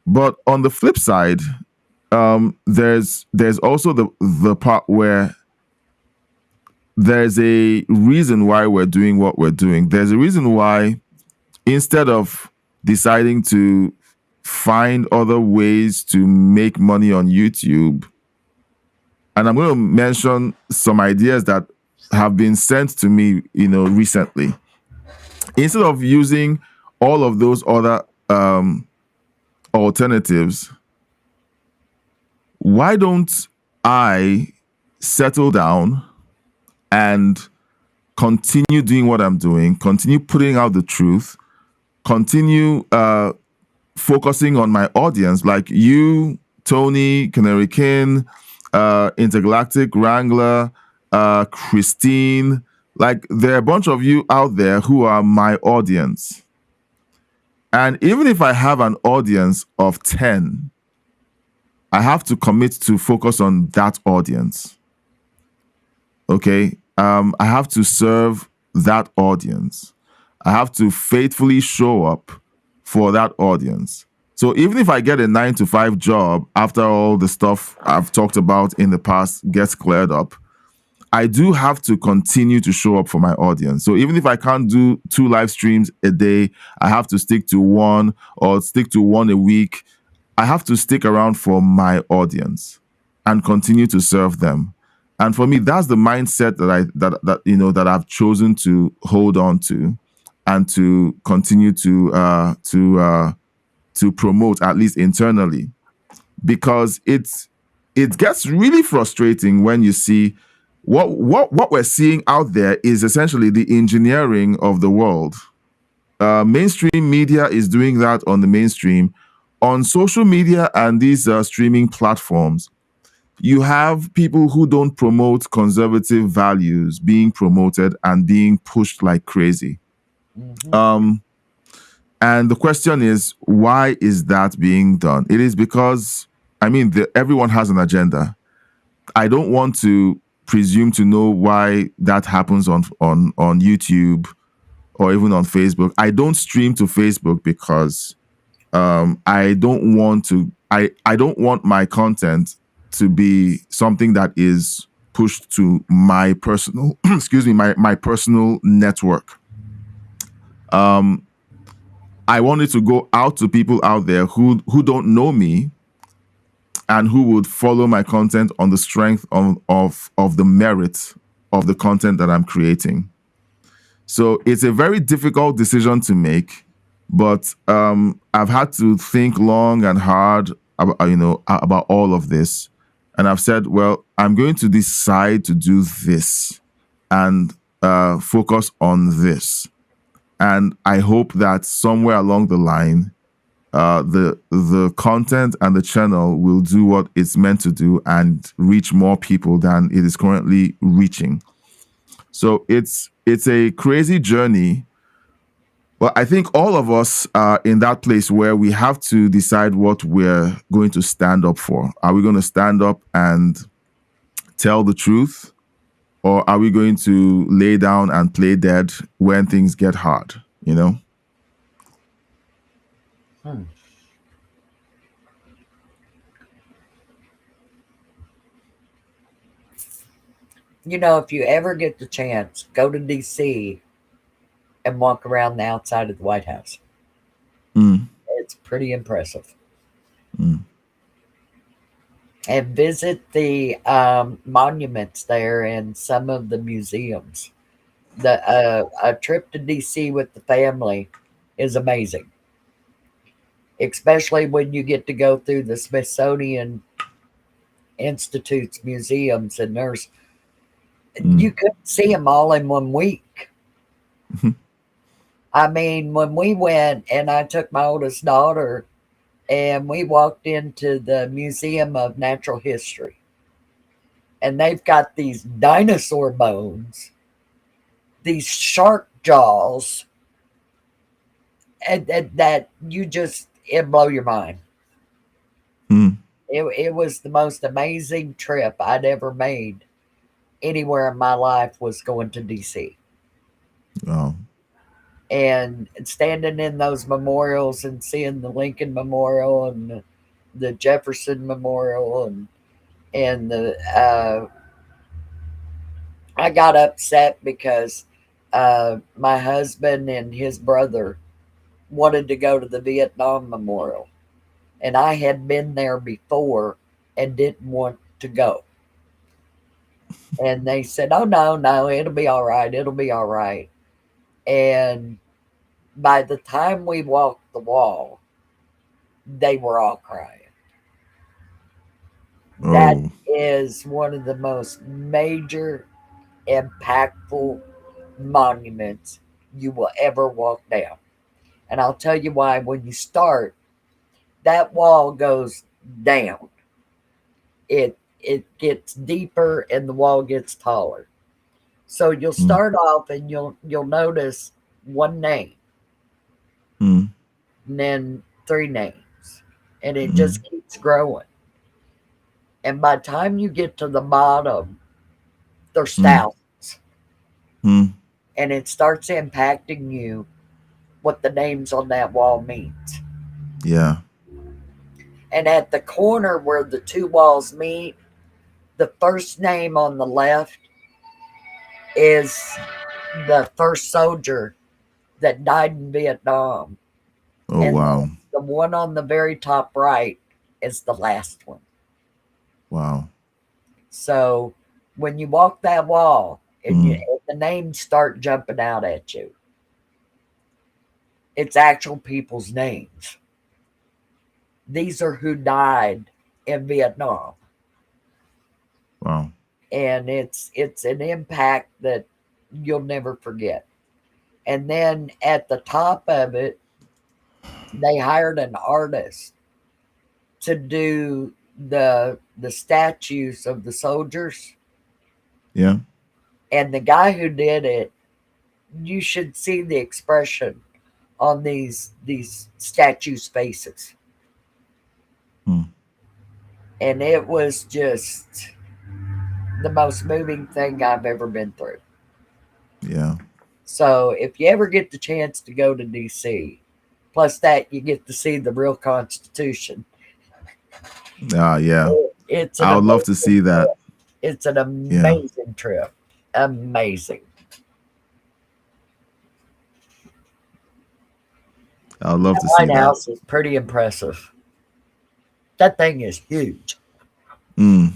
But on the flip side, there's also the part where there's a reason why we're doing what we're doing. There's a reason why, instead of deciding to find other ways to make money on YouTube, and I'm going to mention some ideas that have been sent to me, recently. Instead of using all of those other alternatives, why don't I settle down and continue doing what I'm doing, continue putting out the truth, continue focusing on my audience, like you, Tony, Canary King, Intergalactic Wrangler, Christine. Like, there are a bunch of you out there who are my audience. And even if I have an audience of 10, I have to commit to focus on that audience. Okay? I have to serve that audience. I have to faithfully show up for that audience. So even if I get a 9-to-5 job after all the stuff I've talked about in the past gets cleared up, I do have to continue to show up for my audience. So even if I can't do 2 live streams a day, I have to stick to 1 or stick to 1 a week. I have to stick around for my audience and continue to serve them. And for me, that's the mindset that I've chosen to hold on to and to continue to promote, at least internally, because it gets really frustrating when you see what we're seeing out there is essentially the engineering of the world. Mainstream media is doing that on the mainstream. On social media and these streaming platforms, you have people who don't promote conservative values being promoted and being pushed like crazy. Mm-hmm. And the question is, why is that being done? It is because, everyone has an agenda. I don't want to presume to know why that happens on YouTube or even on Facebook. I don't stream to Facebook because I don't want my content to be something that is pushed to my personal my personal network. I want it to go out to people out there who don't know me and who would follow my content on the strength of the merit of the content that I'm creating. So it's a very difficult decision to make, but I've had to think long and hard about all of this. And I've said, well, I'm going to decide to do this and focus on this. And I hope that somewhere along the line, the content and the channel will do what it's meant to do and reach more people than it is currently reaching. So it's a crazy journey. But I think all of us are in that place where we have to decide what we're going to stand up for. Are we going to stand up and tell the truth? Or are we going to lay down and play dead when things get hard, If you ever get the chance, go to D.C. and walk around the outside of the White House. It's pretty impressive. and visit the monuments there and some of the museums. A trip to DC with the family is amazing, especially when you get to go through the Smithsonian Institute's museums, and you couldn't see them all in 1 week. I mean, when we went, and I took my oldest daughter, and we walked into the Museum of Natural History, and they've got these dinosaur bones, these shark jaws, and that you just, it blow your mind. It was the most amazing trip I'd ever made anywhere in my life, was going to DC. Oh. And standing in those memorials and seeing the Lincoln Memorial and the Jefferson Memorial, and I got upset because my husband and his brother wanted to go to the Vietnam Memorial, and I had been there before and didn't want to go. And they said, "Oh, no, it'll be all right. It'll be all right." And by the time we walked the wall, they were all crying. That is one of the most major, impactful monuments you will ever walk down. And I'll tell you why. When you start, that wall goes down. It gets deeper and the wall gets taller. So you'll start off and you'll notice one name, and then three names, and it just keeps growing. And by the time you get to the bottom, there's thousands. And it starts impacting you what the names on that wall means. Yeah. And at the corner where the two walls meet, the first name on the left is the first soldier that died in Vietnam. Oh, and wow. the one on the very top right is the last one. Wow. So when you walk that wall and the names start jumping out at you, it's actual people's names. These are who died in Vietnam. Wow. And it's an impact that you'll never forget. And then at the top of it, they hired an artist to do the statues of the soldiers. Yeah. And the guy who did it, you should see the expression on these statues' faces. And it was just the most moving thing I've ever been through. Yeah. So if you ever get the chance to go to DC, plus that you get to see the real Constitution. Yeah. It's I would love to see that. Trip. It's an amazing trip. Amazing. I would love to see that. White House is pretty impressive. That thing is huge. And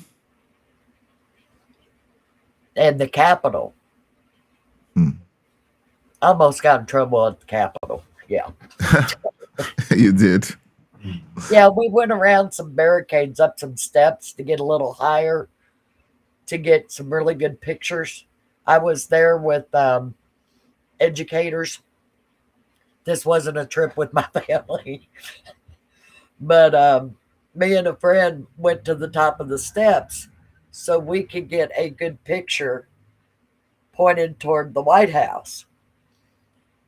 the Capitol. Almost got in trouble at the Capitol. Yeah. You did. Yeah, we went around some barricades, up some steps to get a little higher to get some really good pictures. I was there with educators. This wasn't a trip with my family. But me and a friend went to the top of the steps so we could get a good picture pointed toward the White House.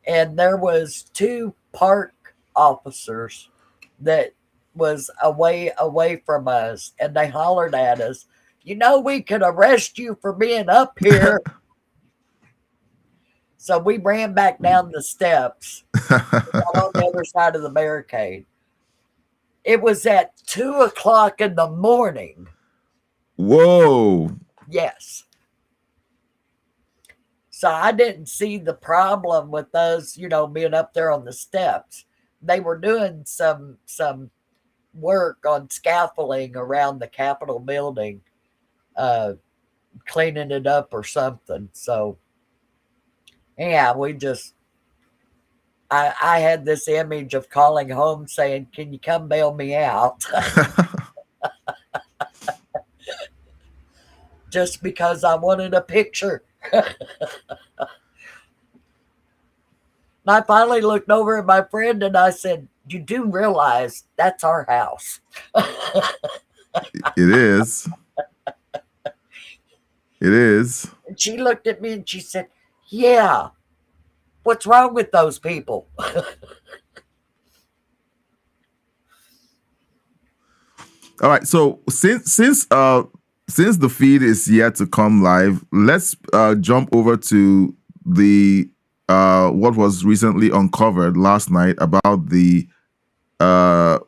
And there was two park officers that was away from us, and they hollered at us, "You know, we could arrest you for being up here." So we ran back down the steps on the other side of the barricade. It was at 2:00 in the morning. Whoa. Yes. So I didn't see the problem with us, being up there on the steps. They were doing some work on scaffolding around the Capitol building, cleaning it up or something. So, yeah, I had this image of calling home saying, "Can you come bail me out?" Just because I wanted a picture. And I finally looked over at my friend and I said, "You do realize that's our house." It is. It is. And she looked at me and she said, "Yeah, what's wrong with those people?" All right. So since the feed is yet to come live, let's jump over to the what was recently uncovered last night about the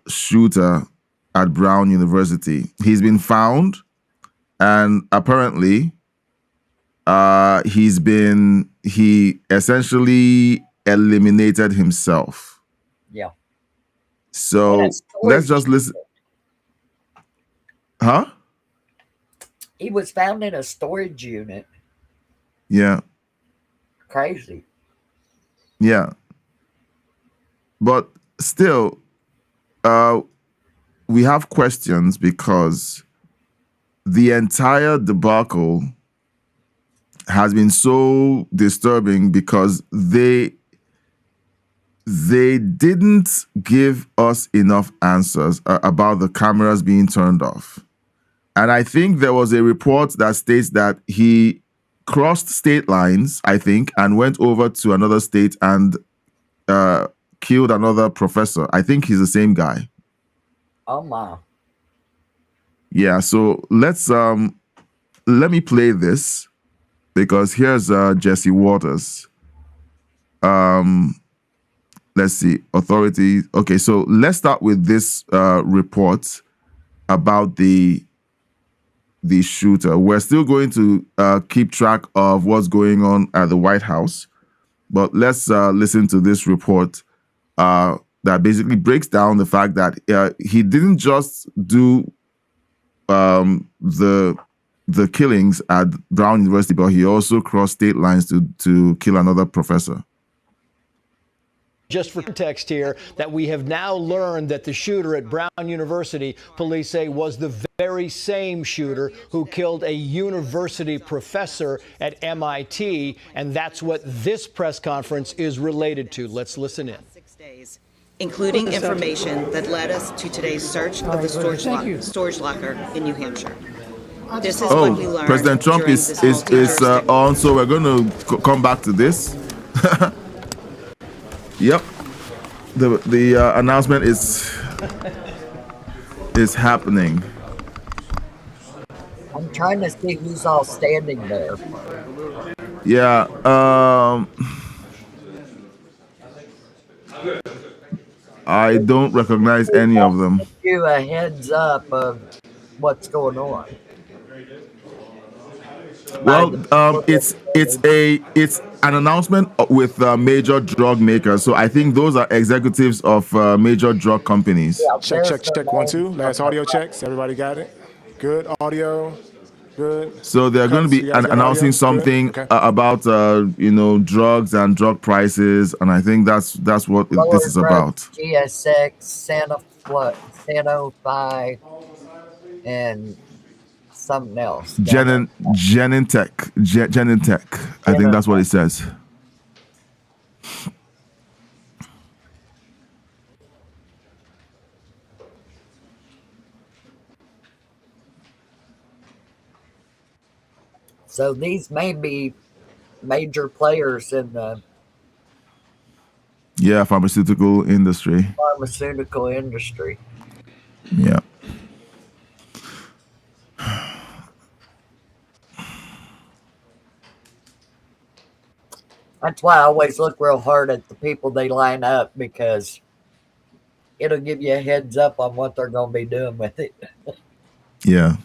shooter at Brown University. He's been found, and apparently, he essentially eliminated himself. Yeah. So let's just listen. Huh? He was found in a storage unit. Yeah. Crazy. Yeah. But still, we have questions because the entire debacle has been so disturbing because they didn't give us enough answers about the cameras being turned off. And I think there was a report that states that he crossed state lines, I think, and went over to another state and killed another professor. I think he's the same guy. Oh my. Yeah, so let me play this because here's Jesse Waters. Let's see, authorities. Okay, so let's start with this report about the shooter. We're still going to keep track of what's going on at the White House, but let's listen to this report that basically breaks down the fact that he didn't just do the killings at Brown University, but he also crossed state lines to kill another professor. Just for context here, that we have now learned that the shooter at Brown University, police say, was the very same shooter who killed a university professor at MIT, and that's what this press conference is related to. Let's listen in. 6 days, including information that led us to today's search of the storage locker in New Hampshire. This is what we learned. President Trump is on, so we're going to come back to this. Yep, the announcement is happening. I'm trying to see who's all standing there. Yeah. I don't recognize any of them. Give you a heads up of what's going on. Well, it's an announcement with major drug makers. So I think those are executives of major drug companies. Yeah, check 1 2. Last audio checks. Everybody got it? Good audio. Good. So they're going to be announcing something about drugs and drug prices, and I think that's what this is about. GSX, Sanofi, and something else. Genentech. I think that's what it says. So these may be major players in the pharmaceutical industry. Yeah. That's why I always look real hard at the people they line up, because it'll give you a heads up on what they're going to be doing with it. Yeah.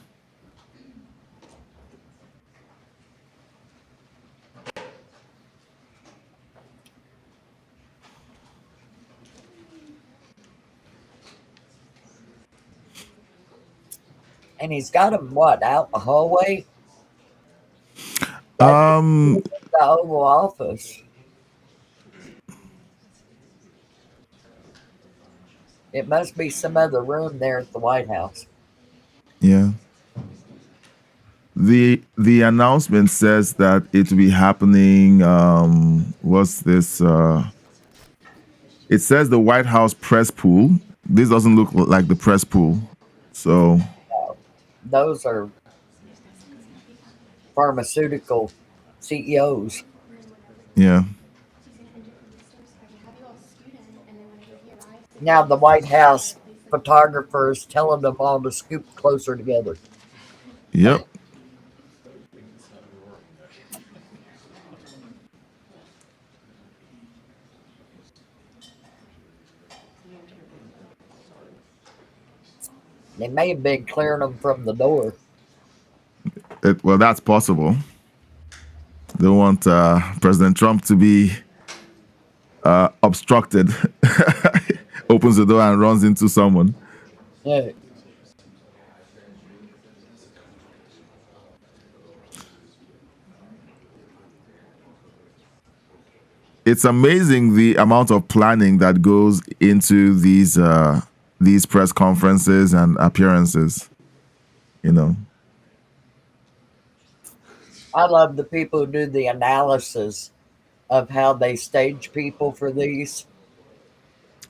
And he's got them, what, out in the hallway? Um, The Oval Office. It must be some other room there at the White House. yeah. The announcement says that it will be happening. What's this? It says the White House press pool. This doesn't look like the press pool. So Those are pharmaceutical CEOs. yeah. Now the White House photographers telling them all to scoop closer together. Yep. They may have been clearing them from the door. Well, that's possible. They want President Trump to be obstructed. Opens the door and runs into someone. Yeah. It's amazing the amount of planning that goes into these press conferences and appearances. You know. I love the people who do the analysis of how they stage people for these.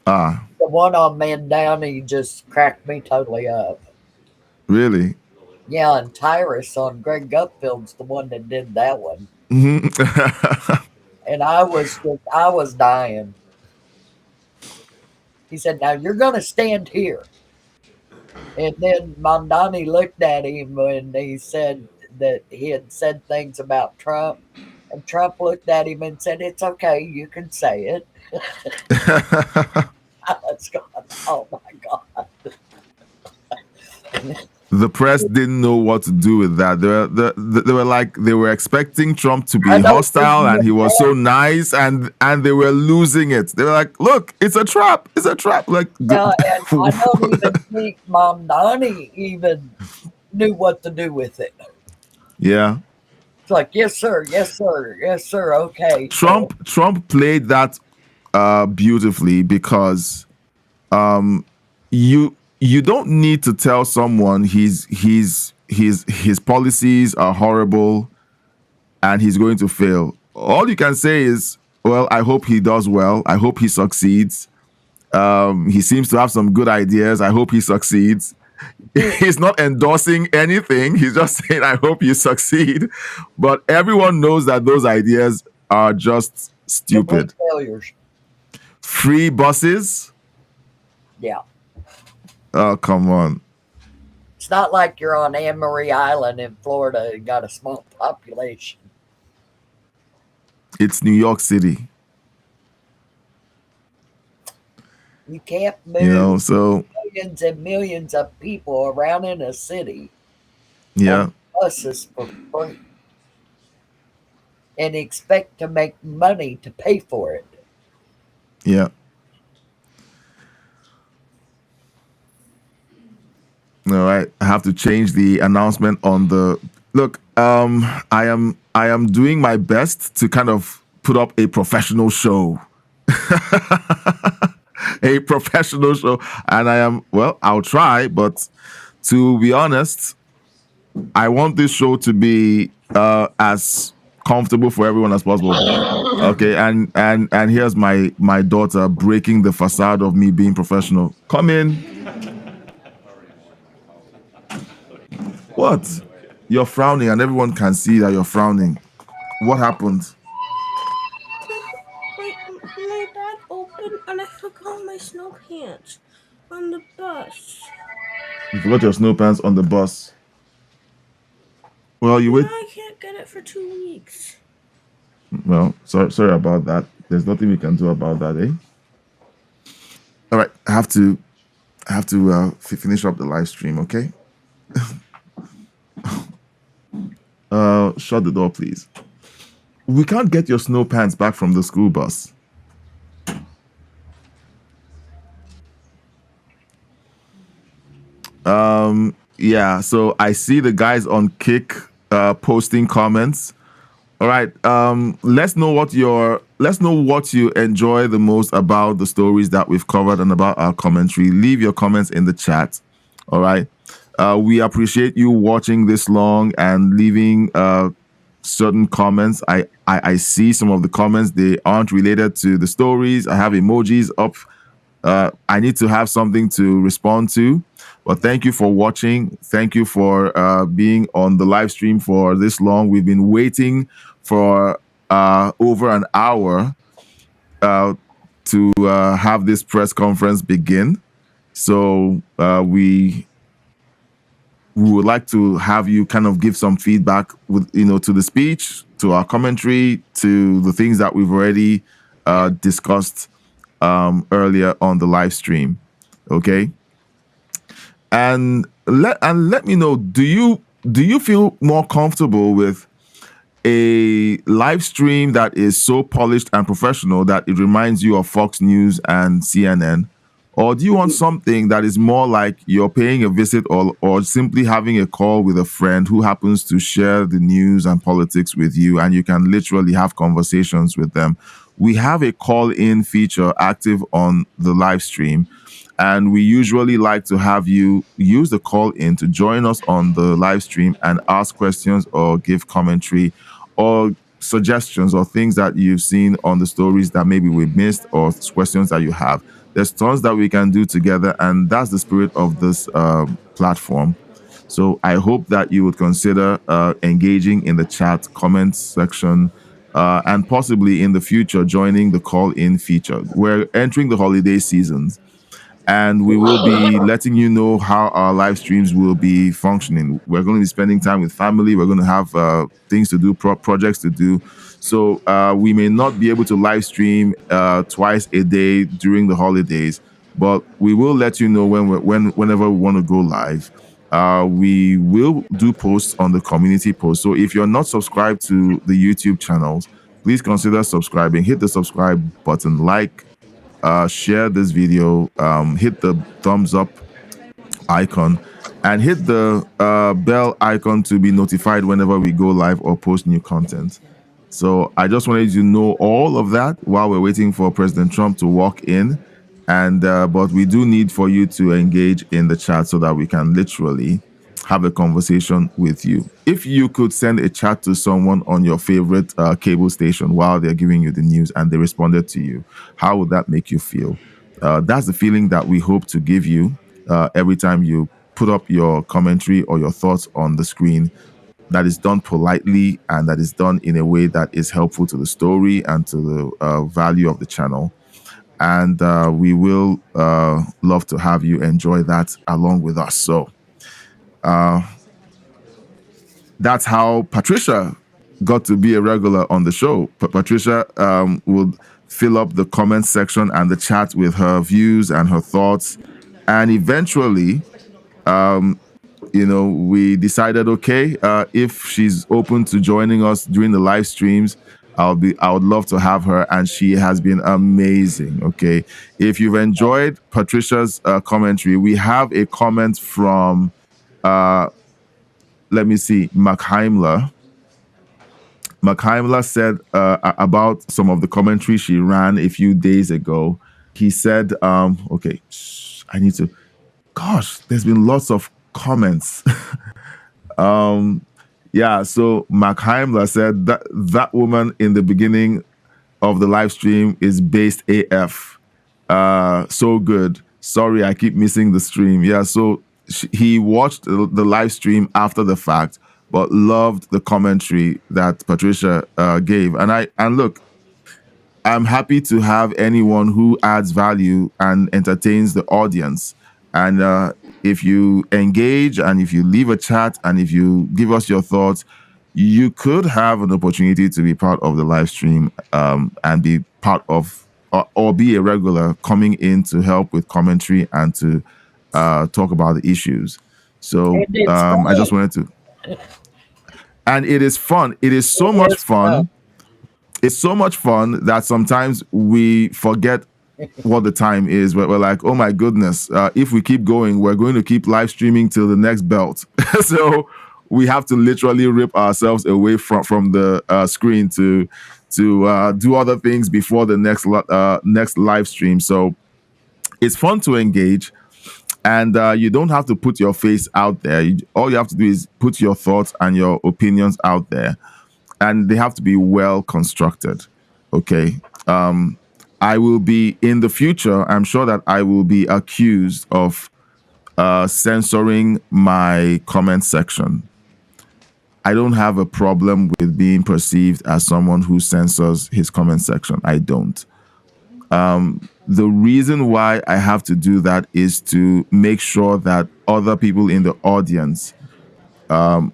Ah, The one on Mandani just cracked me totally up. really? Yeah, and Tyrus on Greg Gutfield's the one that did that one. And I was dying. He said, "Now you're going to stand here." And then Mandani looked at him and he said that he had said things about Trump. And Trump looked at him and said, "It's okay, you can say it." I was going, oh my God. The press didn't know what to do with that. They were like, they were expecting Trump to be hostile, and he was so nice, and they were losing it. They were like, "Look, it's a trap! It's a trap!" Like, And I don't even think Mamdani even knew what to do with it. yeah. It's like, yes, sir, yes, sir, yes, sir. Okay. Trump played that beautifully because you don't need to tell someone his policies are horrible and he's going to fail. All you can say is, well, I hope he does well. I hope he succeeds. He seems to have some good ideas. I hope he succeeds. He's not endorsing anything. He's just saying, I hope you succeed. But everyone knows that those ideas are just stupid. Failures. Free buses? Yeah. Oh, come on. It's not like you're on Anne Marie Island in Florida and got a small population. It's New York City. You can't move so millions and millions of people around in a city. Yeah. On buses for free. And expect to make money to pay for it. Yeah. No, I have to change the announcement on the look. I am doing my best to kind of put up a professional show. A professional show. And I'll try, but to be honest, I want this show to be as comfortable for everyone as possible. Okay, and here's my daughter breaking the facade of me being professional. Come in. What? You're frowning and everyone can see that you're frowning. What happened? My bag opened and I forgot my snow pants on the bus. You forgot your snow pants on the bus. Well, you wait. Now I can't get it for 2 weeks. Well, sorry about that. There's nothing we can do about that, eh? All right, I have to finish up the live stream, okay? Shut the door, please. We can't get your snow pants back from the school bus. Yeah, so I see the guys on Kick posting comments. All right. Let's know what you enjoy the most about the stories that we've covered and about our commentary. Leave your comments in the chat. All right. We appreciate you watching this long and leaving certain comments. I see some of the comments, they aren't related to the stories. I have emojis up. I need to have something to respond to. But thank you for watching. Thank you for being on the live stream for this long. We've been waiting for over an hour to have this press conference begin. So we would like to have you kind of give some feedback with, to the speech, to our commentary, to the things that we've already discussed earlier on the live stream. Okay. And let me know, do you feel more comfortable with a live stream that is so polished and professional that it reminds you of Fox News and CNN? Or do you want something that is more like you're paying a visit or simply having a call with a friend who happens to share the news and politics with you, and you can literally have conversations with them? We have a call-in feature active on the live stream, and we usually like to have you use the call-in to join us on the live stream and ask questions or give commentary or suggestions or things that you've seen on the stories that maybe we missed or questions that you have. There's tons that we can do together, and that's the spirit of this platform. So I hope that you would consider engaging in the chat comments section and possibly in the future joining the call-in feature. We're entering the holiday seasons, and we will be letting you know how our live streams will be functioning. We're going to be spending time with family. We're going to have things to do, projects to do. So we may not be able to live stream twice a day during the holidays, but we will let you know whenever we want to go live. We will do posts on the community post. So if you're not subscribed to the YouTube channels, please consider subscribing. Hit the subscribe button, share this video, hit the thumbs up icon, and hit the bell icon to be notified whenever we go live or post new content. So I just wanted you to know all of that while we're waiting for President Trump to walk in. And but we do need for you to engage in the chat so that we can literally have a conversation with you. If you could send a chat to someone on your favorite cable station while they're giving you the news and they responded to you, how would that make you feel? That's the feeling that we hope to give you every time you put up your commentary or your thoughts on the screen. That is done politely and that is done in a way that is helpful to the story and to the value of the channel. And we will love to have you enjoy that along with us. So that's how Patricia got to be a regular on the show. Patricia would fill up the comment section and the chat with her views and her thoughts. And eventually, we decided, okay, if she's open to joining us during the live streams, I would love to have her, and she has been amazing. Okay, if you've enjoyed Patricia's commentary, we have a comment from let me see, Heimler. Heimler said about some of the commentary she ran a few days ago. He said, okay, I need to, gosh, there's been lots of comments. Yeah, so Heimler said that woman in the beginning of the live stream is based AF. So good. Sorry, I keep missing the stream. Yeah, so he watched the live stream after the fact, but loved the commentary that Patricia gave. And look, I'm happy to have anyone who adds value and entertains the audience. And if you engage and if you leave a chat and if you give us your thoughts, you could have an opportunity to be part of the live stream and be part of or be a regular coming in to help with commentary and to talk about the issues. So I just wanted to. And it is fun. It is so much fun. It's so much fun that sometimes we forget what the time is. We're like, oh my goodness, if we keep going, we're going to keep live streaming till the next belt. So we have to literally rip ourselves away from the screen to do other things before the next live stream. So it's fun to engage, and you don't have to put your face out there. All you have to do is put your thoughts and your opinions out there, and they have to be well constructed. Okay. I will be in the future. I'm sure that I will be accused of censoring my comment section. I don't have a problem with being perceived as someone who censors his comment section. I don't. The reason why I have to do that is to make sure that other people in the audience kind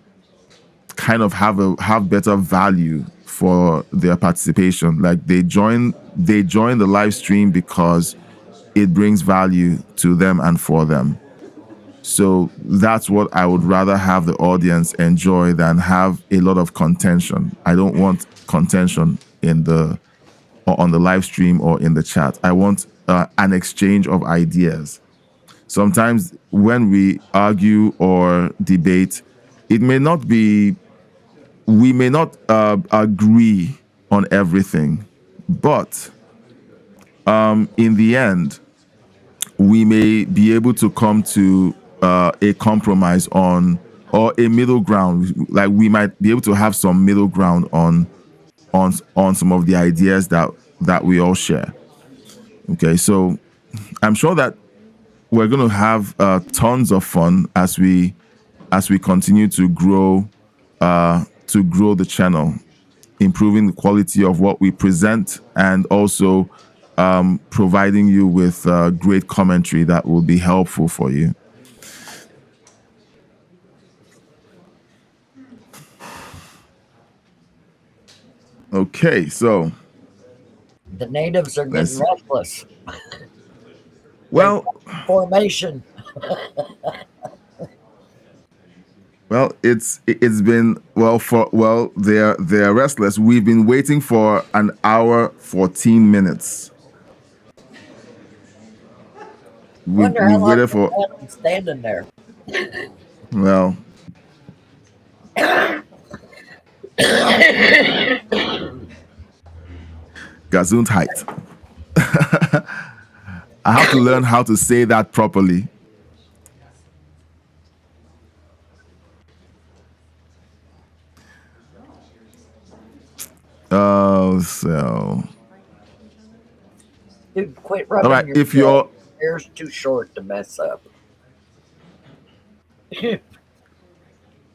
of have better value for their participation. Like they join the live stream because it brings value to them and for them. So that's what I would rather have the audience enjoy than have a lot of contention. I don't want contention on the live stream or in the chat. I want an exchange of ideas. Sometimes when we argue or debate, we may not agree on everything, but in the end, we may be able to come to a compromise on, or a middle ground. Like we might be able to have some middle ground on some of the ideas that we all share. Okay, so I'm sure that we're going to have tons of fun as we continue to grow the channel, improving the quality of what we present, and also providing you with great commentary that will be helpful for you. Okay, so the natives are getting restless. Well, formation. Well, it's been they're restless. We've been waiting for an hour 14 minutes. We've waited for standing there. Well, Gesundheit. I have to learn how to say that properly. Oh, so. Dude, quit rubbing all right, your if your hair's too short to mess up.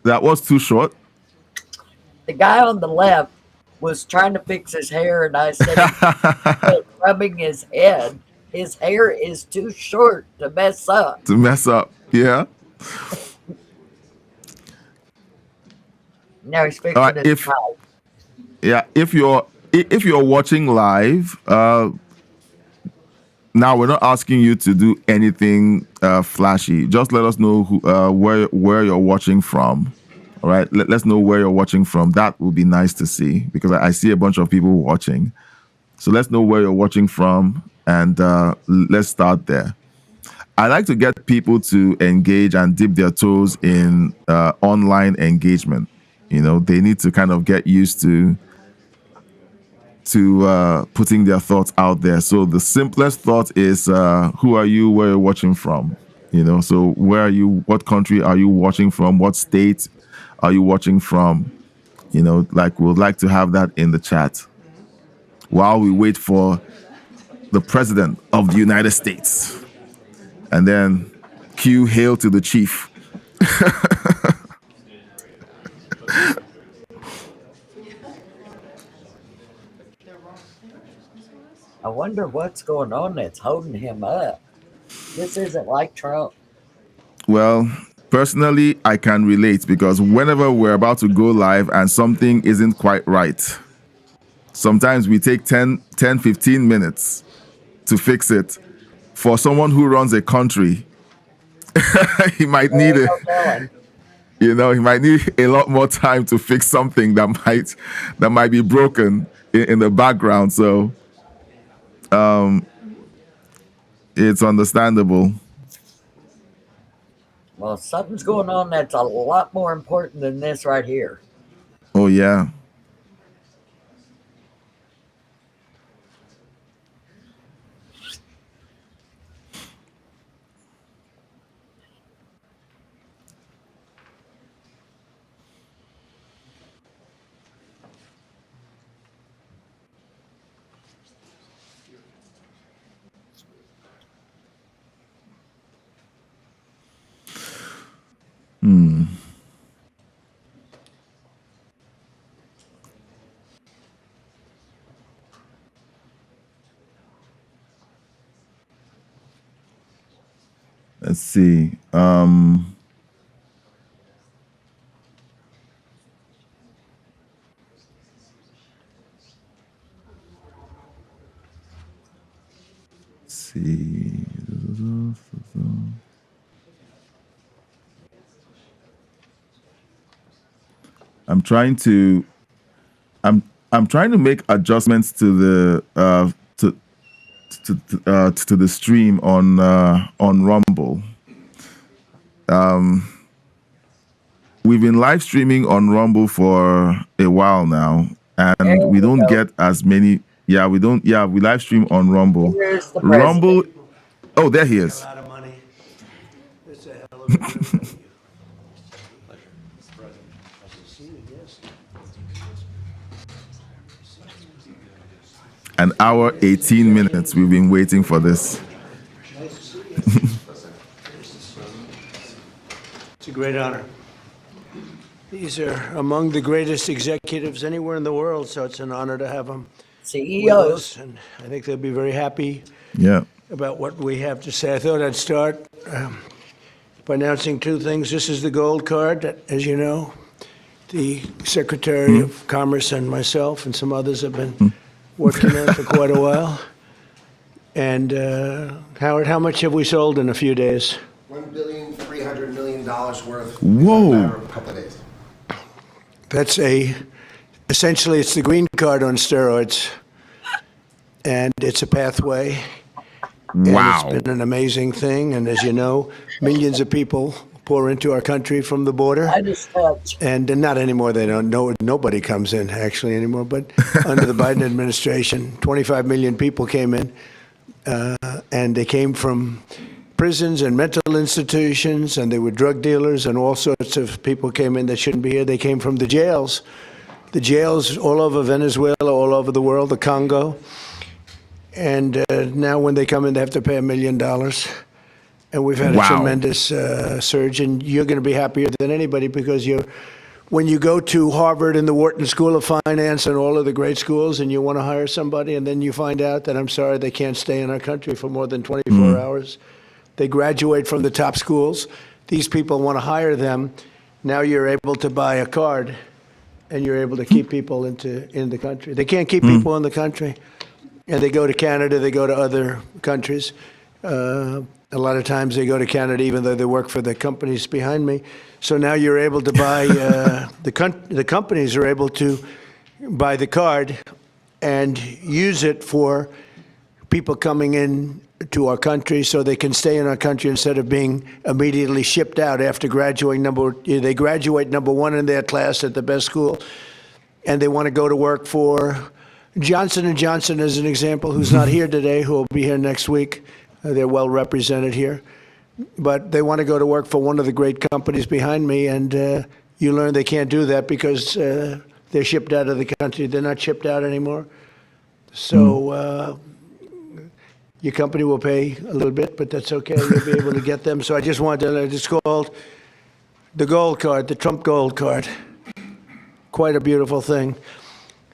That was too short. The guy on the left was trying to fix his hair, and I said, rubbing his head. His hair is too short to mess up. Yeah. Now he's fixing his tie. Yeah, if you're watching live, now we're not asking you to do anything flashy. Just let us know where you're watching from. All right, let's know where you're watching from. That would be nice to see, because I see a bunch of people watching. So let's know where you're watching from, and let's start there. I like to get people to engage and dip their toes in online engagement. You know, they need to kind of get used to putting their thoughts out there. So the simplest thought is, who are you? Where you're watching from? You know, so where are you? What country are you watching from? What state are you watching from? You know, like, we'd like to have that in the chat while we wait for the President of the United States. And then cue hail to the chief. I wonder what's going on that's holding him up. This isn't like Trump. Well, personally, I can relate, because whenever we're about to go live and something isn't quite right, sometimes we take 10, 15 minutes to fix it. For someone who runs a country, he might need he might need a lot more time to fix something that might be broken in the background. So It's understandable. Well, something's going on that's a lot more important than this right here. Oh, yeah. Hmm. Let's see. Let's see. I'm trying to I'm trying to make adjustments to the to the stream on Rumble. We've been live streaming on Rumble for a while now, and we don't get as many. Yeah, we don't. Yeah, we live stream on Rumble. Here's the Rumble. president. Oh, there he is. An hour, 18 minutes. We've been waiting for this. It's a great honor. These are among the greatest executives anywhere in the world, so it's an honor to have them with us, and I think they'll be very happy about what we have to say. I thought I'd start by announcing two things. This is the gold card, that, as you know, the Secretary of Commerce and myself and some others have been working on for quite a while. And Howard, how much have we sold in a few days? $1.3 billion worth. Whoa! In a couple of days. That's essentially it's the green card on steroids, and it's a pathway. Wow! And it's been an amazing thing, and as you know, millions of people pour into our country from the border. And not anymore. They don't know. Nobody comes in actually anymore. But under the Biden administration, 25 million people came in, and they came from prisons and mental institutions, and they were drug dealers, and all sorts of people came in that shouldn't be here. They came from the jails all over Venezuela, all over the world, the Congo. And now when they come in, they have to pay $1 million. And we've had a tremendous surge, and you're going to be happier than anybody because when you go to Harvard and the Wharton School of Finance and all of the great schools, and you want to hire somebody, and then you find out that, I'm sorry, they can't stay in our country for more than 24 hours. They graduate from the top schools. These people want to hire them. Now you're able to buy a card, and you're able to keep people in the country. They can't keep people in the country, and they go to Canada. They go to other countries. A lot of times they go to Canada, even though they work for the companies behind me. So now you're able to buy. The companies are able to buy the card and use it for people coming in to our country so they can stay in our country instead of being immediately shipped out after graduating. They graduate number one in their class at the best school, and they want to go to work for Johnson & Johnson, as an example, who's not here today, who will be here next week. They're well represented here. But they want to go to work for one of the great companies behind me, and you learn they can't do that because they're shipped out of the country. They're not shipped out anymore. So your company will pay a little bit, but that's okay. You'll be able to get them. So I just wanted to, it's called the gold card, the Trump gold card. Quite a beautiful thing.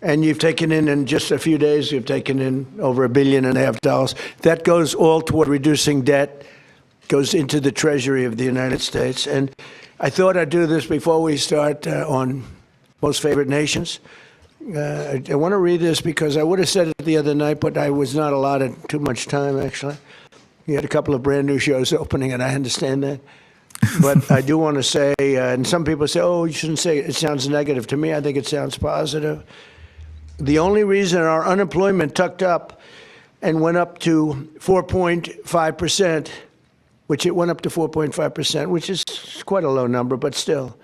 And you've taken in just a few days, you've taken in over $1.5 billion. That goes all toward reducing debt, goes into the Treasury of the United States. And I thought I'd do this before we start on Most Favored Nations. I want to read this because I would have said it the other night, but I was not allotted too much time, actually. We had a couple of brand new shows opening, and I understand that. But I do want to say, and some people say, oh, you shouldn't say it. It sounds negative. To me, I think it sounds positive. The only reason our unemployment tucked up and went up to 4.5%, which it went up to 4.5%, which is quite a low number, but still,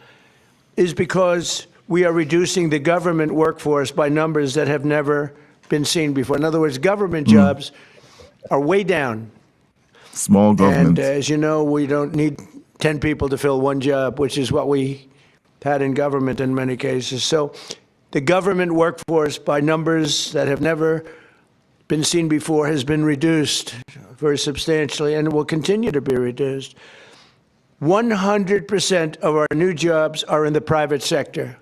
is because we are reducing the government workforce by numbers that have never been seen before. In other words, government jobs are way down. Small government. And as you know, we don't need 10 people to fill one job, which is what we had in government in many cases. So the government workforce, by numbers that have never been seen before, has been reduced very substantially and will continue to be reduced. 100% of our new jobs are in the private sector.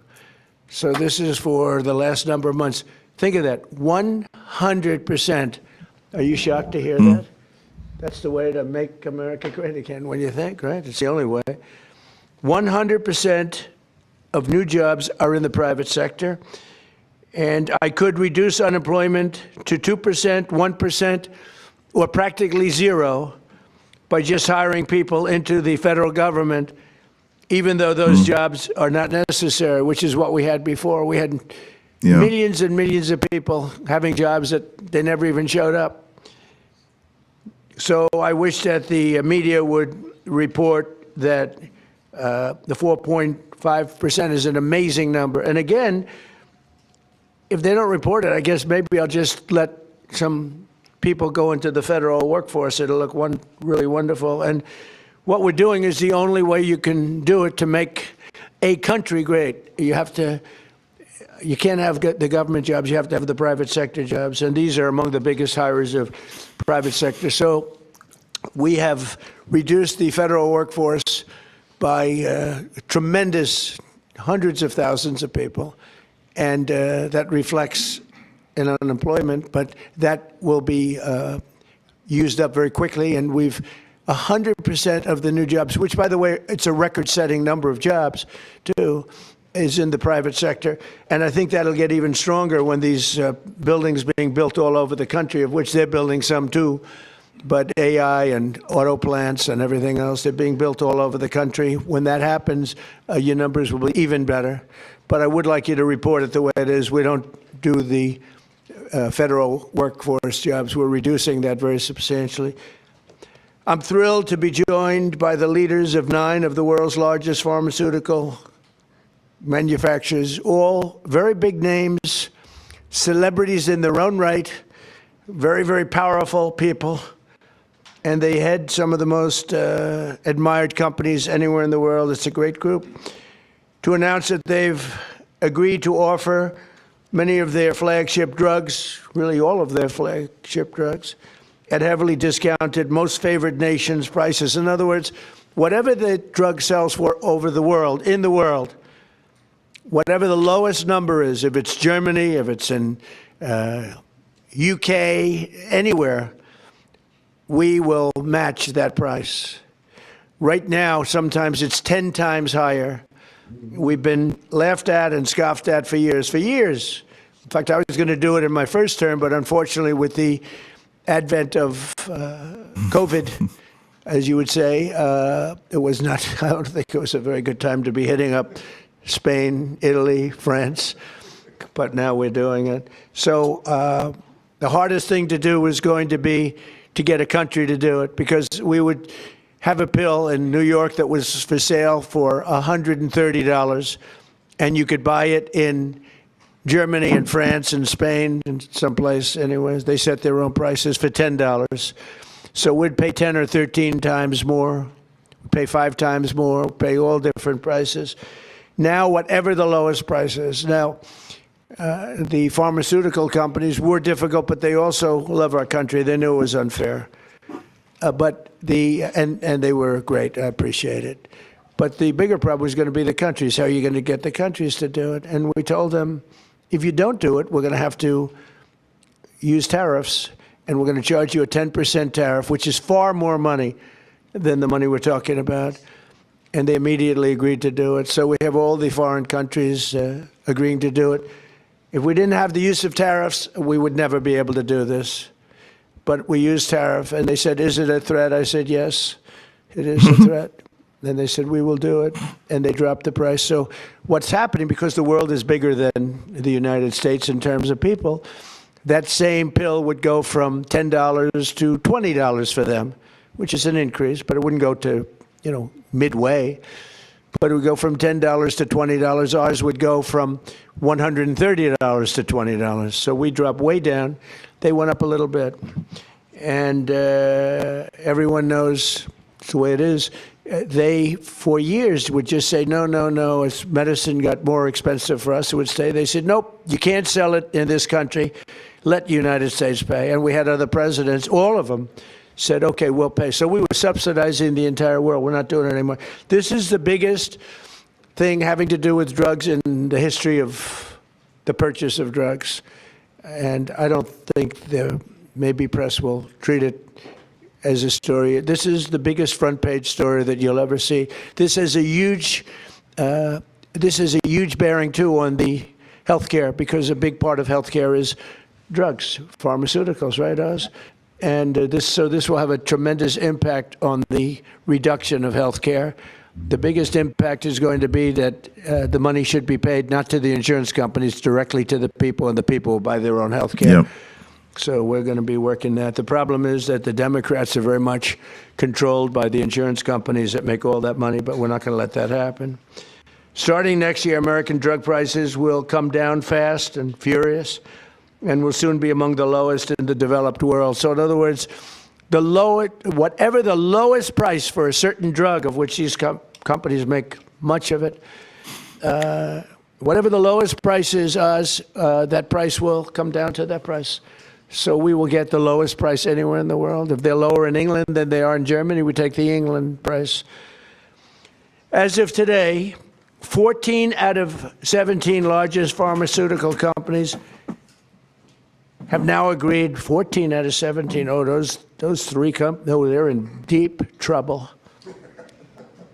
So this is for the last number of months. Think of that, 100%. Are you shocked to hear that? That's the way to make America great again, when you think, right? It's the only way. 100% of new jobs are in the private sector. And I could reduce unemployment to 2%, 1%, or practically zero by just hiring people into the federal government, even though those jobs are not necessary, which is what we had before. We had millions and millions of people having jobs that they never even showed up. So I wish that the media would report that the 4.5% is an amazing number. And again, if they don't report it, I guess maybe I'll just let some people go into the federal workforce. It'll look really wonderful. And what we're doing is the only way you can do it to make a country great. You can't have the government jobs, you have to have the private sector jobs. And these are among the biggest hires of private sector. So we have reduced the federal workforce by tremendous hundreds of thousands of people. And that reflects in unemployment, but that will be used up very quickly. And we've 100% of the new jobs, which, by the way, it's a record-setting number of jobs, too, is in the private sector. And I think that'll get even stronger when these buildings being built all over the country, of which they're building some, too. But AI and auto plants and everything else, they're being built all over the country. When that happens, your numbers will be even better. But I would like you to report it the way it is. We don't do the federal workforce jobs. We're reducing that very substantially. I'm thrilled to be joined by the leaders of 9 of the world's largest pharmaceutical manufacturers, all very big names, celebrities in their own right, very, very powerful people. And they head some of the most admired companies anywhere in the world. It's a great group. To announce that they've agreed to offer many of their flagship drugs, really all of their flagship drugs, at heavily discounted, most favored nations prices. In other words, whatever the drug sells for over the world, in the world, whatever the lowest number is, if it's Germany, if it's in UK, anywhere, we will match that price. Right now, sometimes it's 10 times higher. We've been laughed at and scoffed at for years. In fact, I was going to do it in my first term, but unfortunately, with the advent of COVID, as you would say, it was not, I don't think it was a very good time to be hitting up Spain, Italy, France, but now we're doing it. So the hardest thing to do was going to be to get a country to do it, because we would have a pill in New York that was for sale for $130, and you could buy it in Germany and France and Spain and someplace. Anyways, they set their own prices for $10. So we'd pay 10 or 13 times more, pay 5 times more, pay all different prices. Now, whatever the lowest price is. Now, the pharmaceutical companies were difficult, but they also love our country. They knew it was unfair. And they were great. I appreciate it. But the bigger problem was going to be the countries. How are you going to get the countries to do it? And we told them, if you don't do it, we're going to have to use tariffs, and we're going to charge you a 10% tariff, which is far more money than the money we're talking about. And they immediately agreed to do it. So we have all the foreign countries agreeing to do it. If we didn't have the use of tariffs, we would never be able to do this. But we used tariff, and they said, is it a threat? I said, yes, it is a threat. Then they said, we will do it, and they dropped the price. So what's happening, because the world is bigger than the United States in terms of people, that same pill would go from $10 to $20 for them, which is an increase, but it wouldn't go to, midway. But it would go from $10 to $20. Ours would go from $130 to $20. So we dropped way down. They went up a little bit. And everyone knows it's the way it is. They, for years, would just say, no. As medicine got more expensive for us, it would stay. They said, nope, you can't sell it in this country. Let the United States pay. And we had other presidents, all of them, said, okay, we'll pay. So we were subsidizing the entire world. We're not doing it anymore. This is the biggest thing having to do with drugs in the history of the purchase of drugs. And I don't think the maybe press will treat it as a story. This is the biggest front page story that you'll ever see. This has a huge bearing too on the healthcare, because a big part of healthcare is drugs, pharmaceuticals, right, Oz? And this will have a tremendous impact on the reduction of healthcare. The biggest impact is going to be that the money should be paid not to the insurance companies, directly to the people, and the people will buy their own healthcare. Yep. So we're going to be working that. The problem is that the Democrats are very much controlled by the insurance companies that make all that money, but we're not going to let that happen. Starting next year, American drug prices will come down fast and furious, and will soon be among the lowest in the developed world. So in other words, whatever the lowest price for a certain drug, of which these companies make much of it, whatever the lowest price is, that price will come down to that price. So we will get the lowest price anywhere in the world. If they're lower in England than they are in Germany, we take the England price. As of today, 14 out of 17 largest pharmaceutical companies have now agreed. 14 out of 17. Oh, those three they're in deep trouble.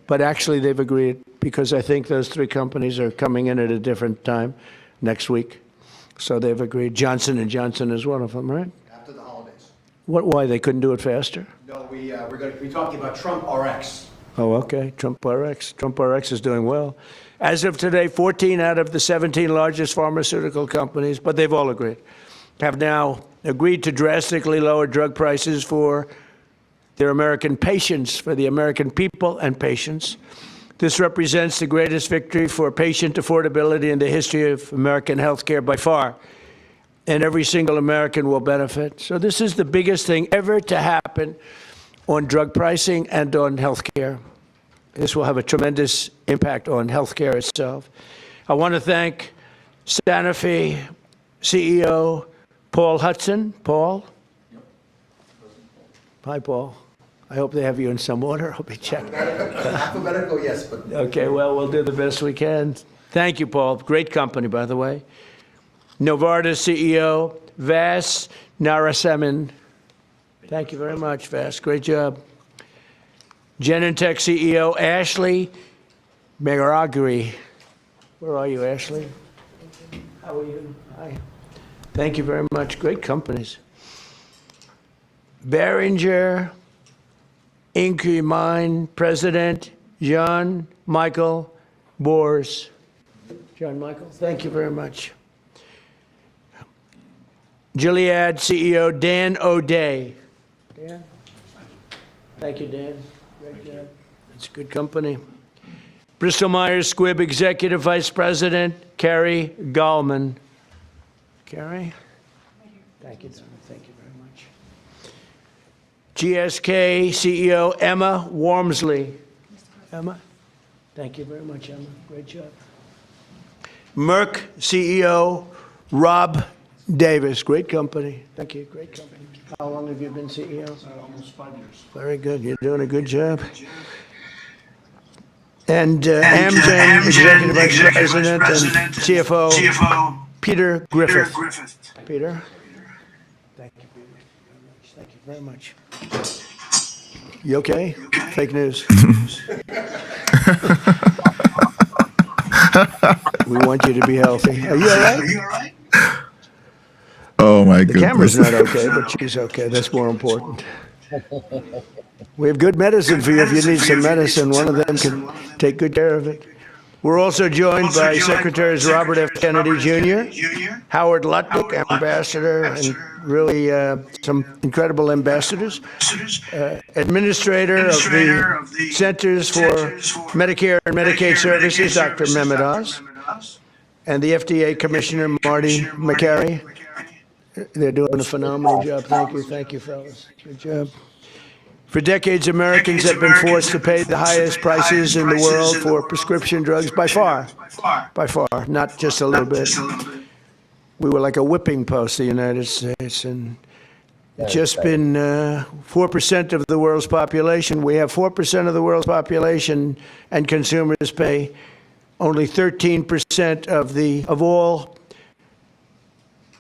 But actually, they've agreed, because I think those three companies are coming in at a different time next week. So they've agreed. Johnson & Johnson is one of them, right? After the holidays. Why? They couldn't do it faster? No, we're going to be talking about Trump RX. Oh, okay. Trump RX. Trump RX is doing well. As of today, 14 out of the 17 largest pharmaceutical companies, but they've all agreed, have now agreed to drastically lower drug prices for their American patients, for the American people and patients. This represents the greatest victory for patient affordability in the history of American healthcare by far, and every single American will benefit. So this is the biggest thing ever to happen on drug pricing and on healthcare. This will have a tremendous impact on healthcare itself. I want to thank Sanofi CEO Paul Hudson. Paul? Hi, Paul. I hope they have you in some order. I'll be checking. Alphabetical, yes, but... Okay, well, we'll do the best we can. Thank you, Paul. Great company, by the way. Novartis CEO Vas Narasimhan. Thank you very much, Vas. Great job. Genentech CEO Ashley Megaragri. Where are you, Ashley? How are you? Hi. Thank you very much. Great companies. Behringer Inc. Mine President John Michael Bors. John Michael, thank you very much. Gilead CEO Dan O'Day. Dan? Thank you, Dan. Great job. That's a good company. Bristol Myers Squibb Executive Vice President Carrie Gallman. Carrie? Thank you. Thank you very much. GSK CEO Emma Wormsley. Emma? Thank you very much, Emma. Great job. Merck CEO Rob Davis. Great company. Thank you. Great company. How long have you been CEO? Almost 5 years. Very good. You're doing a good job. And Amgen Executive Vice President and CFO Peter Griffith. Peter? Thank you, Peter. Thank you very much. You okay? Fake news. We want you to be healthy. Are you all right? Oh, my The goodness. camera's not okay, but she's okay. That's more important. We have good medicine for you if you need some medicine. One of them can take good care of it. We're also joined by Secretaries Robert F. Kennedy Jr., Howard Lutnick, Ambassador, and really some incredible ambassadors, Administrator of the Centers for Medicare and Medicaid Services, Dr. Mehmet Oz, and the FDA Commissioner, Marty McCary. They're doing a phenomenal job. Thank you, fellas. Good job. For decades, Americans have been forced to pay the highest prices in the world for prescription drugs by far, not just a little bit. We were like a whipping post, the United States, and just been 4% of the world's population. We have 4% of the world's population, and consumers pay only 13% of all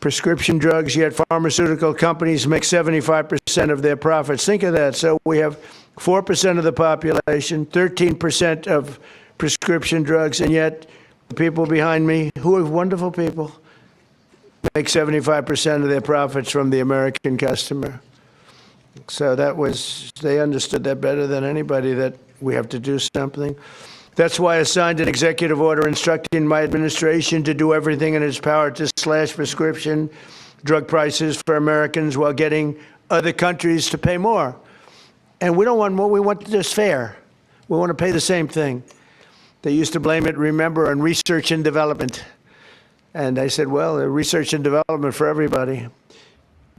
prescription drugs, yet pharmaceutical companies make 75% of their profits. Think of that. So we have 4% of the population, 13% of prescription drugs, and yet the people behind me, who are wonderful people, make 75% of their profits from the American customer. So they understood that better than anybody, that we have to do something. That's why I signed an executive order instructing my administration to do everything in its power to slash prescription drug prices for Americans while getting other countries to pay more. And we don't want more, we want this fair. We want to pay the same thing. They used to blame it, remember, on research and development. And I said, well, research and development for everybody.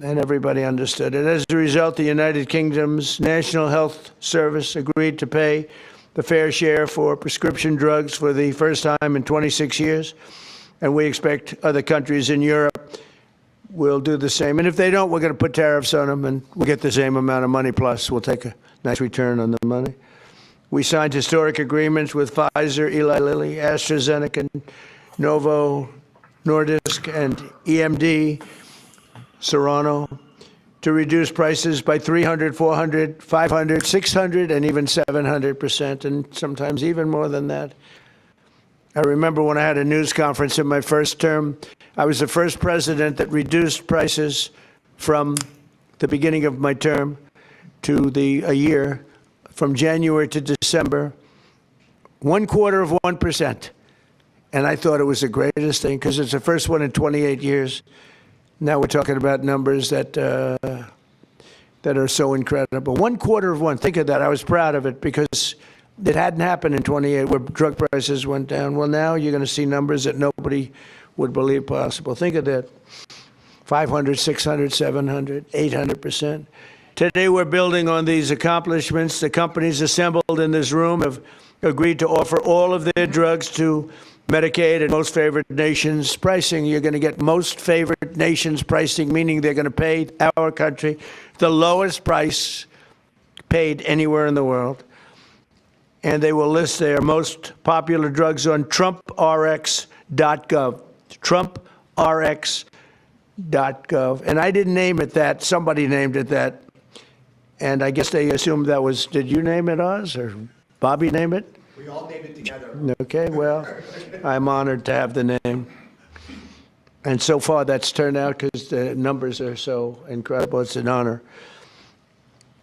And everybody understood it. As a result, the United Kingdom's National Health Service agreed to pay the fair share for prescription drugs for the first time in 26 years. And we expect other countries in Europe will do the same. And if they don't, we're going to put tariffs on them, and we'll get the same amount of money, plus we'll take a nice return on the money. We signed historic agreements with Pfizer, Eli Lilly, AstraZeneca, Novo Nordisk, and EMD, Serrano, to reduce prices by 300, 400, 500, 600, and even 700%, and sometimes even more than that. I remember when I had a news conference in my first term, I was the first president that reduced prices from the beginning of my term to a year, from January to December, 0.25%. And I thought it was the greatest thing, because it's the first one in 28 years. Now we're talking about numbers that are so incredible. 0.25%. Think of that. I was proud of it, because it hadn't happened in 28 where drug prices went down. Well, now you're going to see numbers that nobody would believe possible. Think of that. 500, 600, 700, 800%. Today we're building on these accomplishments. The companies assembled in this room have agreed to offer all of their drugs to Medicaid and most favored nations pricing. You're going to get most favored nations pricing, meaning they're going to pay our country the lowest price paid anywhere in the world. And they will list their most popular drugs on TrumpRx.gov. TrumpRx.gov. And I didn't name it that. Somebody named it that. And I guess they assumed that was, did you name it, Oz? Or Bobby name it? We all named it together. Okay, well, I'm honored to have the name. And so far that's turned out, because the numbers are so incredible. It's an honor.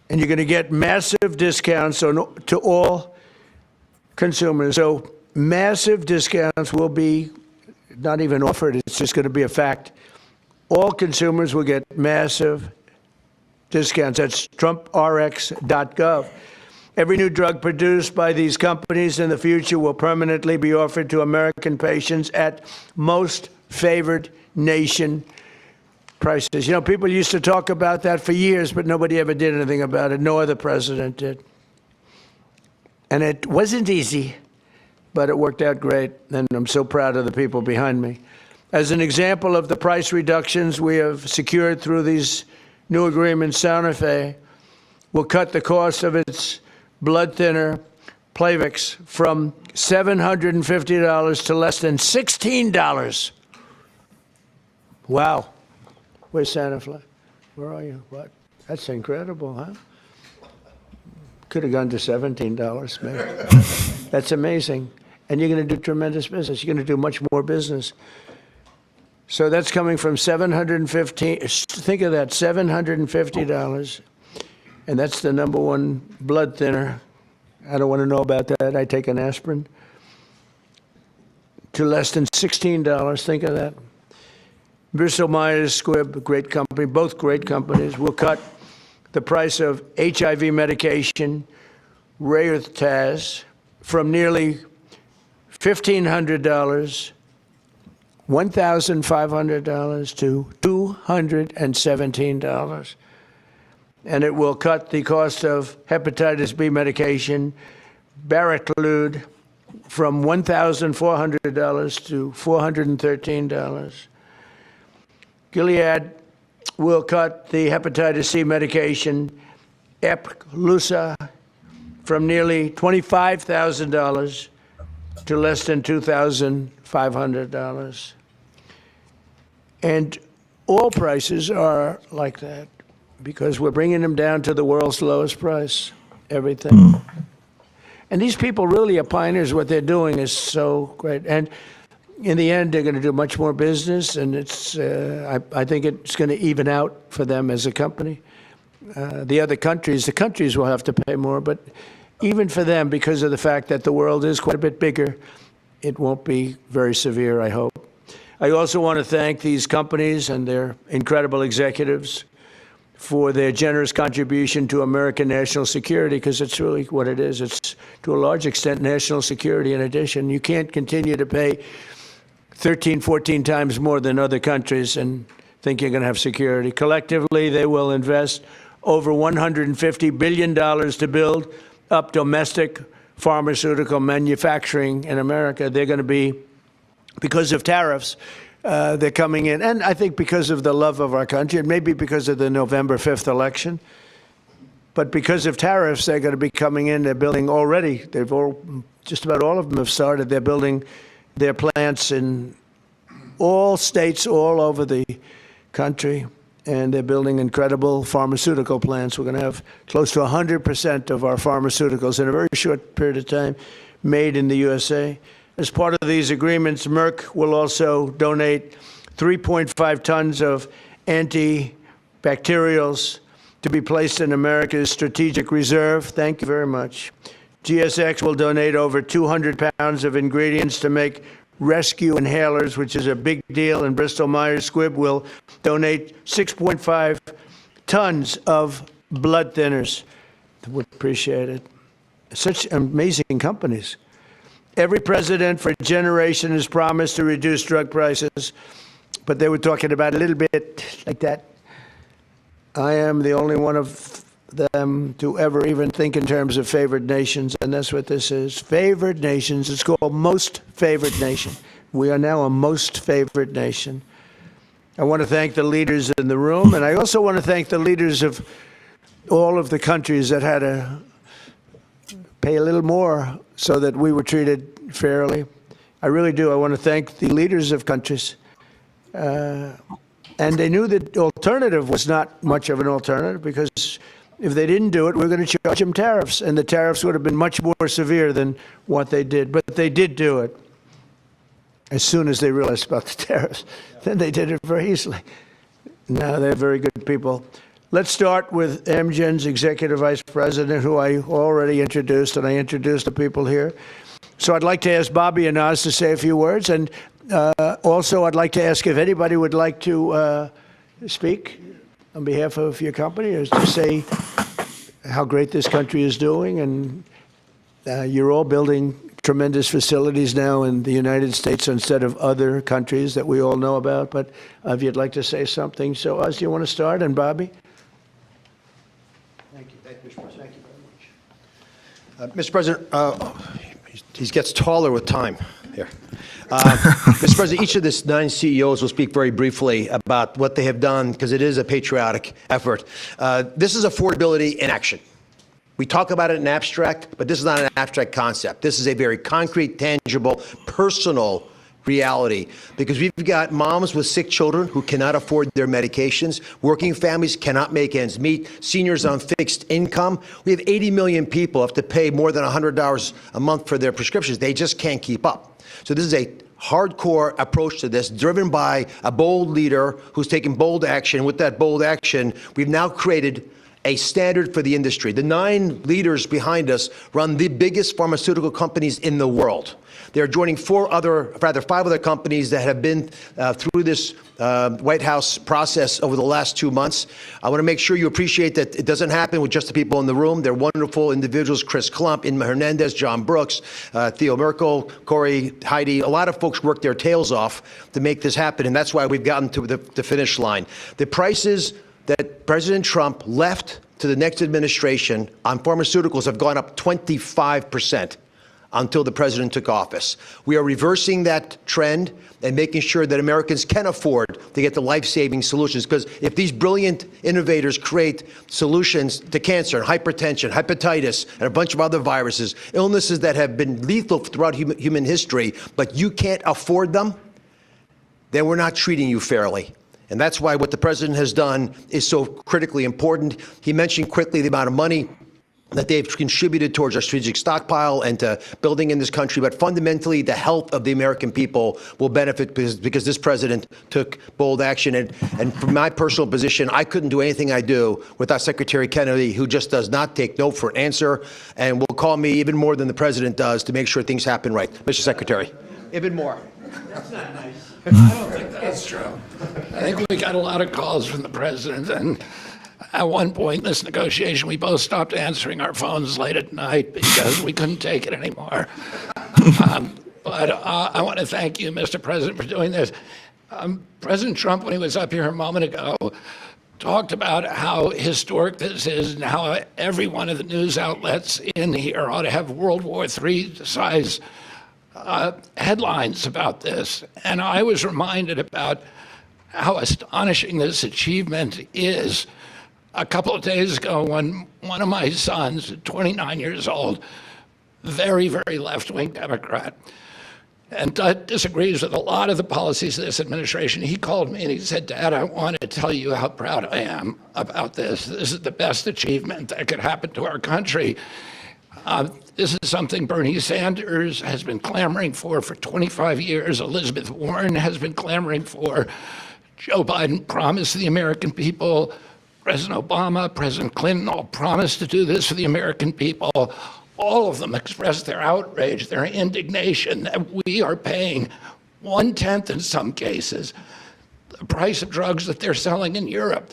And you're going to get massive discounts to all consumers. So massive discounts will be not even offered. It's just going to be a fact. All consumers will get massive discounts. That's TrumpRx.gov. Every new drug produced by these companies in the future will permanently be offered to American patients at most favored nation prices. You know, people used to talk about that for years, but nobody ever did anything about it. No other president did. And it wasn't easy, but it worked out great, and I'm so proud of the people behind me. As an example of the price reductions we have secured through these new agreements, Santa Fe will cut the cost of its blood thinner, Plavix, from $750 to less than $16. Wow. Where's Santa Fe? Where are you? What? That's incredible, huh? Could have gone to $17, maybe. That's amazing. And you're going to do tremendous business. You're going to do much more business. So that's coming from $750. Think of that, $750. And that's the number one blood thinner. I don't want to know about that. I take an asprin. to less than $16. Think of that. Bristol Myers Squibb, a great company, both great companies, will cut the price of HIV medication, Revolt, from nearly $1,500, $1,500 to $217. And it will cut the cost of hepatitis B medication, Baraclude, from $1,400 to $413. Gilead will cut the hepatitis C medication, Epclusa, from nearly $25,000 to less than $2,500. And all prices are like that because we're bringing them down to the world's lowest price, everything. And these people really are pioneers. What they're doing is so great. And in the end, they're going to do much more business, and it's. I think it's going to even out for them as a company. The countries will have to pay more, but even for them, because of the fact that the world is quite a bit bigger, it won't be very severe, I hope. I also want to thank these companies and their incredible executives for their generous contribution to American national security, because it's really what it is. It's, to a large extent, national security in addition. You can't continue to pay 13, 14 times more than other countries and think you're going to have security. Collectively, they will invest over $150 billion to build up domestic pharmaceutical manufacturing in America. They're going to be, because of tariffs, they're coming in. And I think because of the love of our country, and maybe because of the November 5th election, but because of tariffs, they're going to be coming in. They're building already. Just about all of them have started. They're building their plants in all states all over the country, and they're building incredible pharmaceutical plants. We're going to have close to 100% of our pharmaceuticals in a very short period of time made in the USA. As part of these agreements, Merck will also donate 3.5 tons of antibacterials to be placed in America's strategic reserve. Thank you very much. GSX will donate over 200 pounds of ingredients to make rescue inhalers, which is a big deal, and Bristol Myers Squibb will donate 6.5 tons of blood thinners. Would appreciate it. Such amazing companies. Every president for a generation has promised to reduce drug prices, but they were talking about a little bit like that. I am the only one of them to ever even think in terms of favored nations, and that's what this is. Favored nations. It's called most favored nation. We are now a most favored nation. I want to thank the leaders in the room, and I also want to thank the leaders of all of the countries that had to pay a little more so that we were treated fairly. I really do. I want to thank the leaders of countries. And they knew that alternative was not much of an alternative, because if they didn't do it, we're going to charge them tariffs, and the tariffs would have been much more severe than what they did. But they did do it as soon as they realized about the tariffs. Then they did it very easily. Now they're very good people. Let's start with Amgen's Executive Vice President, who I already introduced, and I introduced the people here. So I'd like to ask Bobby and Oz to say a few words, and also I'd like to ask if anybody would like to speak on behalf of your company, or to say how great this country is doing. And you're all building tremendous facilities now in the United States instead of other countries that we all know about. But if you'd like to say something. So Oz, do you want to start? And Bobby? Thank you. Thank you, Mr. President. Thank you very much. Mr. President, he gets taller with time here. Mr. President, each of the 9 CEOs will speak very briefly about what they have done, because it is a patriotic effort. This is affordability in action. We talk about it in abstract, but this is not an abstract concept. This is a very concrete, tangible, personal reality, because we've got moms with sick children who cannot afford their medications. Working families cannot make ends meet. Seniors on fixed income. We have 80 million people who have to pay more than $100 a month for their prescriptions. They just can't keep up. So this is a hardcore approach to this, driven by a bold leader who's taking bold action. With that bold action, we've now created a standard for the industry. The 9 leaders behind us run the biggest pharmaceutical companies in the world. They're joining 5 other companies that have been through this White House process over the last 2 months. I want to make sure you appreciate that it doesn't happen with just the people in the room. They're wonderful individuals: Chris Klump, Inma Hernandez, John Brooks, Theo Merkel, Corey, Heidi. A lot of folks work their tails off to make this happen, and that's why we've gotten to the finish line. The prices that President Trump left to the next administration on pharmaceuticals have gone up 25% until the president took office. We are reversing that trend and making sure that Americans can afford to get the life-saving solutions. Because if these brilliant innovators create solutions to cancer and hypertension, hepatitis, and a bunch of other viruses, illnesses that have been lethal throughout human history, but you can't afford them, then we're not treating you fairly. And that's why what the president has done is so critically important. He mentioned quickly the amount of money that they've contributed towards our strategic stockpile and to building in this country. But fundamentally, the health of the American people will benefit because this president took bold action. And from my personal position, I couldn't do anything I do without Secretary Kennedy, who just does not take no for an answer and will call me even more than the president does to make sure things happen right. Mr. Secretary. Even more. That's not nice. I don't think that's true. I think we got a lot of calls from the president, and at one point in this negotiation, we both stopped answering our phones late at night because we couldn't take it anymore. But I want to thank you, Mr. President, for doing this. President Trump, when he was up here a moment ago, talked about how historic this is and how every one of the news outlets in here ought to have World War III size headlines about this. And I was reminded about how astonishing this achievement is a couple of days ago when one of my sons, 29 years old, very, very left-wing Democrat, and disagrees with a lot of the policies of this administration, he called me and he said, "Dad, I want to tell you how proud I am about this. This is the best achievement that could happen to our country." This is something Bernie Sanders has been clamoring for 25 years. Elizabeth Warren has been clamoring for. Joe Biden promised the American people. President Obama, President Clinton all promised to do this for the American people. All of them expressed their outrage, their indignation that we are paying 1/10 in some cases the price of drugs that they're selling in Europe.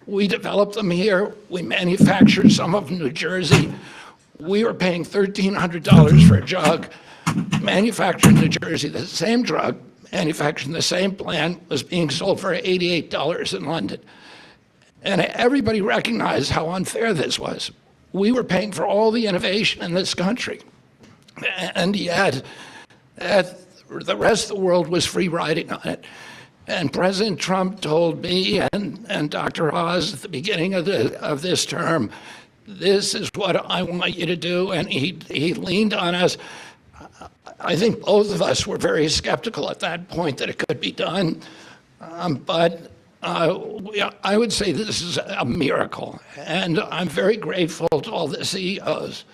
We developed them here. We manufactured some of them in New Jersey. We were paying $1,300 for a drug manufactured in New Jersey. The same drug manufactured in the same plant was being sold for $88 in London. And everybody recognized how unfair this was. We were paying for all the innovation in this country. And yet, the rest of the world was free riding on it. And President Trump told me and Dr. Oz at the beginning of this term, this is what I want you to do. And he leaned on us. I think both of us were very skeptical at that point that it could be done. But I would say this is a miracle. And I'm very grateful to all the CEOs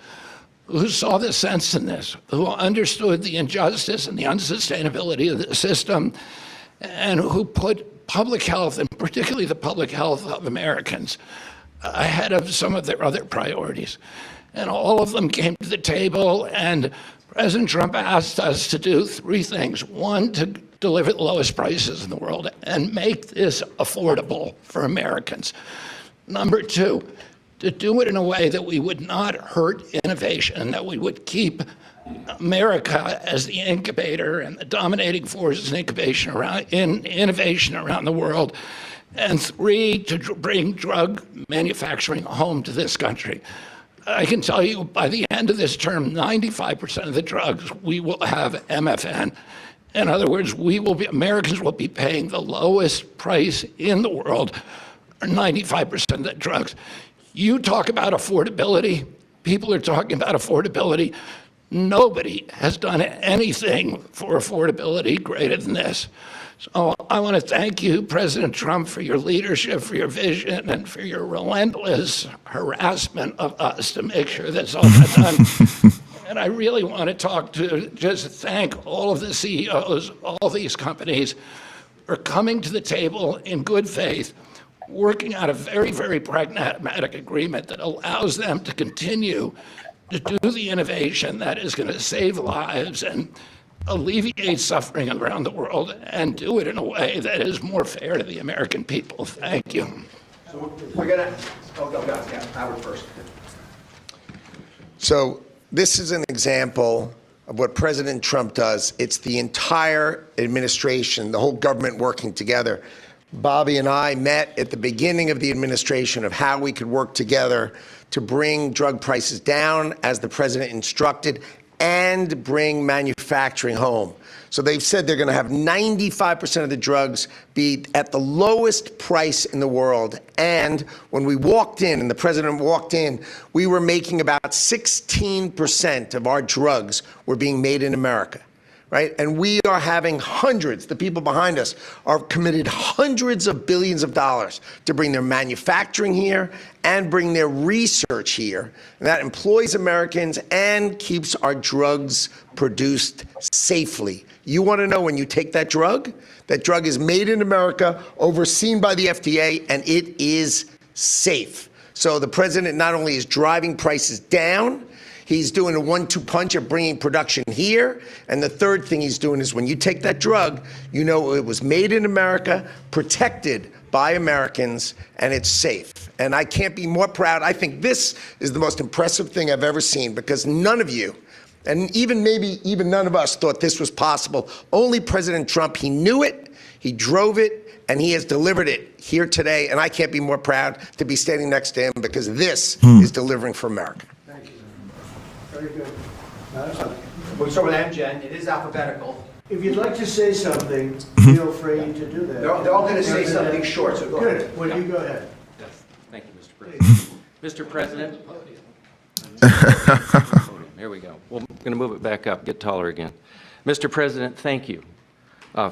who saw the sense in this, who understood the injustice and the unsustainability of the system, and who put public health, and particularly the public health of Americans, ahead of some of their other priorities. And all of them came to the table, and President Trump asked us to do 3 things. 1, to deliver the lowest prices in the world and make this affordable for Americans. Number 2, to do it in a way that we would not hurt innovation, that we would keep America as the incubator and the dominating force in innovation around the world. And 3, to bring drug manufacturing home to this country. I can tell you by the end of this term, 95% of the drugs we will have MFN. In other words, Americans will be paying the lowest price in the world, or 95% of the drugs. You talk about affordability, people are talking about affordability. Nobody has done anything for affordability greater than this. So I want to thank you, President Trump, for your leadership, for your vision, and for your relentless harassment of us to make sure that's all done. And I really want to just thank all of the CEOs, all these companies, for coming to the table in good faith, working out a very, very pragmatic agreement that allows them to continue to do the innovation that is going to save lives and alleviate suffering around the world, and do it in a way that is more fair to the American people. Thank you. So we're going to, Howard first. So this is an example of what President Trump does. It's the entire administration, the whole government working together. Bobby and I met at the beginning of the administration of how we could work together to bring drug prices down, as the president instructed, and bring manufacturing home. So they've said they're going to have 95% of the drugs be at the lowest price in the world. And when we walked in, and the president walked in, we were making about 16% of our drugs were being made in America. Right? And we are having hundreds, the people behind us are committed hundreds of billions of dollars to bring their manufacturing here and bring their research here. And that employs Americans and keeps our drugs produced safely. You want to know, when you take that drug is made in America, overseen by the FDA, and it is safe. So the president not only is driving prices down, he's doing a 1-2 punch of bringing production here. And the third thing he's doing is, when you take that drug, you know it was made in America, protected by Americans, and it's safe. And I can't be more proud. I think this is the most impressive thing I've ever seen, because none of you, and even none of us, thought this was possible. Only President Trump. He knew it, he drove it, and he has delivered it here today. And I can't be more proud to be standing next to him, because this is delivering for America. Very good. We'll start with Amgen. It is alphabetical. If you'd like to say something, feel free to do that. They're all going to say something short, so go ahead. Good. Well, you go ahead. Yes. Thank you, Mr. President. Mr. President. Here we go. We're going to move it back up, get taller again. Mr. President, thank you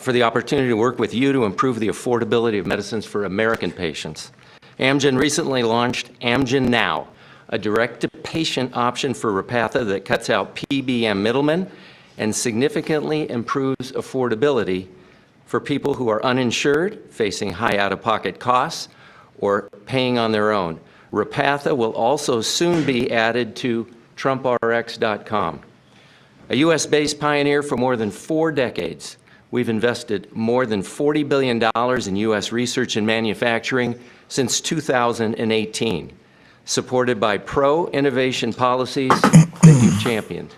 for the opportunity to work with you to improve the affordability of medicines for American patients. Amgen recently launched Amgen Now, a direct-to-patient option for Repatha that cuts out PBM middlemen and significantly improves affordability for people who are uninsured, facing high out-of-pocket costs, or paying on their own. Repatha will also soon be added to TrumpRx.com. A U.S.-based pioneer for more than 4 decades, we've invested more than $40 billion in U.S. research and manufacturing since 2018. Supported by pro-innovation policies that you've championed.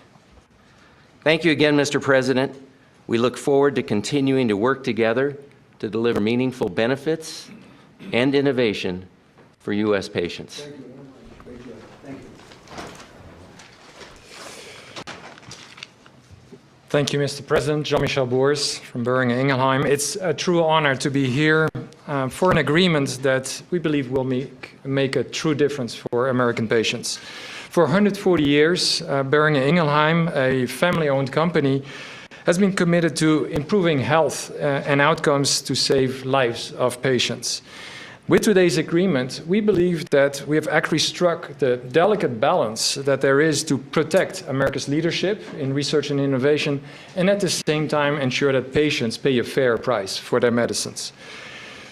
Thank you again, Mr. President. We look forward to continuing to work together to deliver meaningful benefits and innovation for U.S. patients. Thank you. Great job. Thank you. Thank you, Mr. President. Jean-Michel Boers from Boehringer Ingelheim. It's a true honor to be here for an agreement that we believe will make a true difference for American patients. For 140 years, Boehringer Ingelheim, a family-owned company, has been committed to improving health and outcomes to save lives of patients. With today's agreement, we believe that we have actually struck the delicate balance that there is to protect America's leadership in research and innovation, and at the same time ensure that patients pay a fair price for their medicines.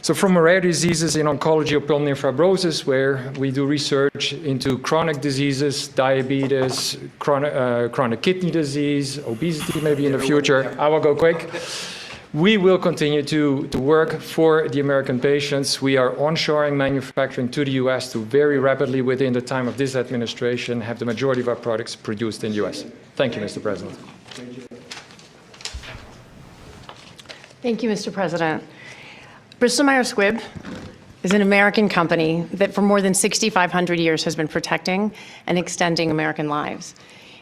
So from rare diseases in oncology or pulmonary fibrosis, where we do research into chronic diseases, diabetes, chronic kidney disease, obesity maybe in the future, I will go quick. We will continue to work for the American patients. We are onshoring manufacturing to the U.S. to very rapidly, within the time of this administration, have the majority of our products produced in the U.S. Thank you, Mr. President. Thank you, Mr. President. Bristol Myers Squibb is an American company that for more than 6,500 years has been protecting and extending American lives.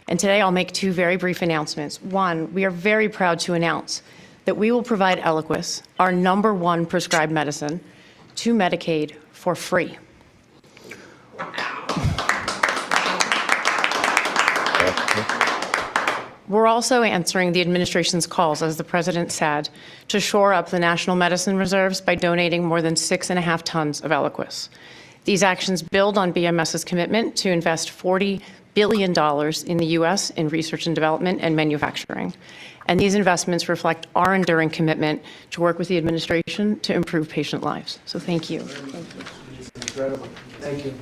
And today I'll make 2 very brief announcements. One, we are very proud to announce that we will provide Eliquis, our #1 prescribed medicine, to Medicaid for free. We're also answering the administration's calls, as the president said, to shore up the national medicine reserves by donating more than 6.5 tons of Eliquis. These actions build on BMS's commitment to invest $40 billion in the U.S. in research and development and manufacturing. And these investments reflect our enduring commitment to work with the administration to improve patient lives. So thank you. Incredible. Thank you.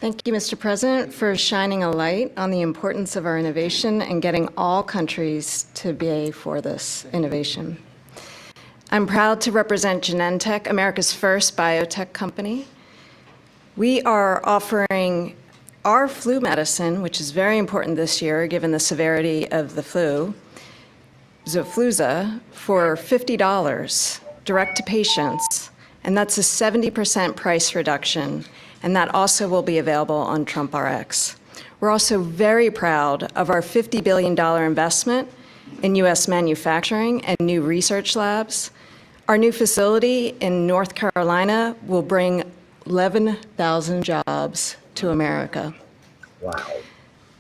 Thank you, Mr. President, for shining a light on the importance of our innovation and getting all countries to pay for this innovation. I'm proud to represent Genentech, America's first biotech company. We are offering our flu medicine, which is very important this year given the severity of the flu, Xofluza, for $50 direct to patients, and that's a 70% price reduction, and that also will be available on TrumpRx. We're also very proud of our $50 billion investment in U.S. manufacturing and new research labs. Our new facility in North Carolina will bring 11,000 jobs to America. Wow.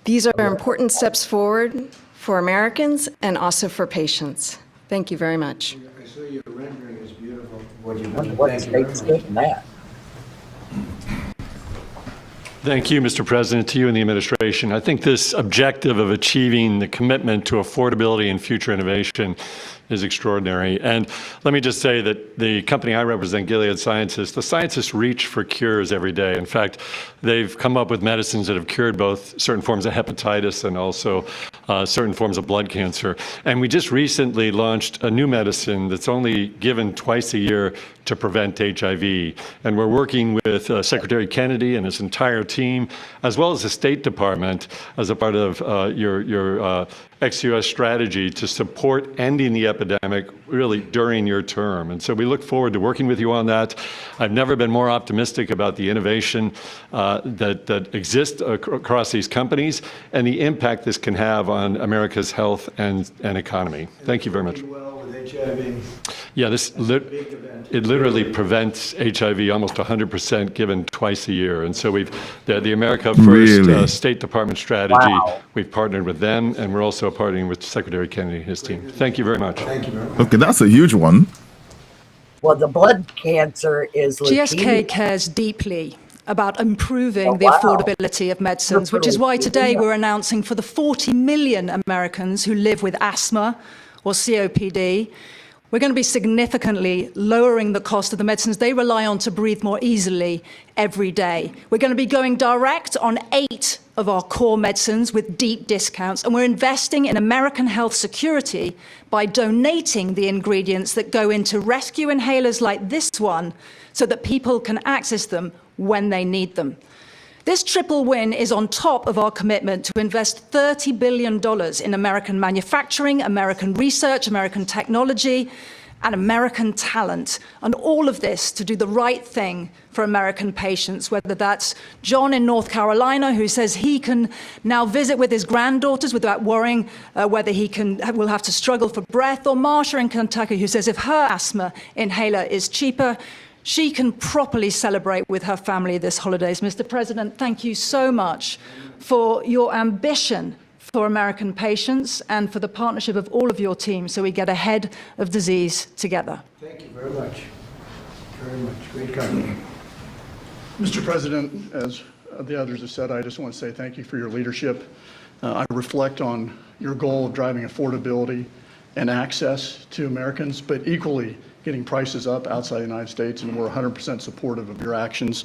These are important steps forward for Americans and also for patients. Thank you very much. I saw your rendering is beautiful. What you've done. What Thank you very state's much. getting that? Thank you, Mr. President, to you and the administration. I think this objective of achieving the commitment to affordability and future innovation is extraordinary. And let me just say that the company I represent, Gilead Sciences, the scientists reach for cures every day. In fact, they've come up with medicines that have cured both certain forms of hepatitis and also certain forms of blood cancer. And we just recently launched a new medicine that's only given twice a year to prevent HIV. And we're working with Secretary Kennedy and his entire team, as well as the State Department, as a part of your ex-US strategy to support ending the epidemic really during your term. And so we look forward to working with you on that. I've never been more optimistic about the innovation that exists across these companies and the impact this can have on America's health and economy. Thank you very much. Well, with HIV. Yeah, it literally prevents HIV almost 100% given twice a year. And so the America First Really? State Department strategy, Wow. we've partnered with them, and we're also partnering with Secretary Kennedy and his team. Thank you very much. Thank you very much. Okay, that's a huge one. Well, the blood cancer is GSK leukemia. cares deeply about improving Oh, the wow. affordability of medicines, which is why today we're announcing for the 40 million Americans who live with asthma or COPD, we're going to be significantly lowering the cost of the medicines they rely on to breathe more easily every day. We're going to be going direct on 8 of our core medicines with deep discounts, and we're investing in American health security by donating the ingredients that go into rescue inhalers like this one so that people can access them when they need them. This triple win is on top of our commitment to invest $30 billion in American manufacturing, American research, American technology, and American talent. And all of this to do the right thing for American patients, whether that's John in North Carolina, who says he can now visit with his granddaughters without worrying whether will have to struggle for breath, or Marsha in Kentucky, who says if her asthma inhaler is cheaper, she can properly celebrate with her family this holidays. Mr. President, thank you so much for your ambition for American patients and for the partnership of all of your team so we get ahead of disease together. Thank you very much. Very much. Great company. Mr. President, as the others have said, I just want to say thank you for your leadership. I reflect on your goal of driving affordability and access to Americans, but equally getting prices up outside the United States, and we're 100% supportive of your actions.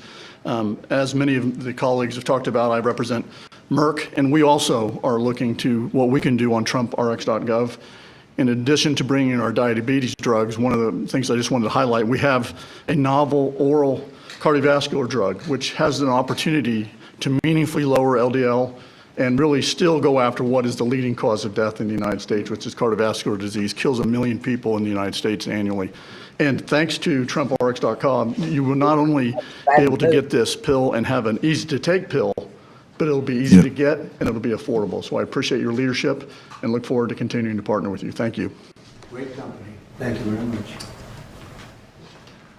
As many of the colleagues have talked about, I represent Merck, and we also are looking to what we can do on TrumpRx.gov. In addition to bringing in our diabetes drugs, one of the things I just wanted to highlight, we have a novel oral cardiovascular drug, which has an opportunity to meaningfully lower LDL and really still go after what is the leading cause of death in the United States, which is cardiovascular disease, kills 1 million people in the United States annually. And thanks to TrumpRx.com, you will not only be able to get this pill and have an easy-to-take pill, but it'll be easy to get and it'll be affordable. So I appreciate your leadership and look forward to continuing to partner with you. Thank you. Great company. Thank you very much.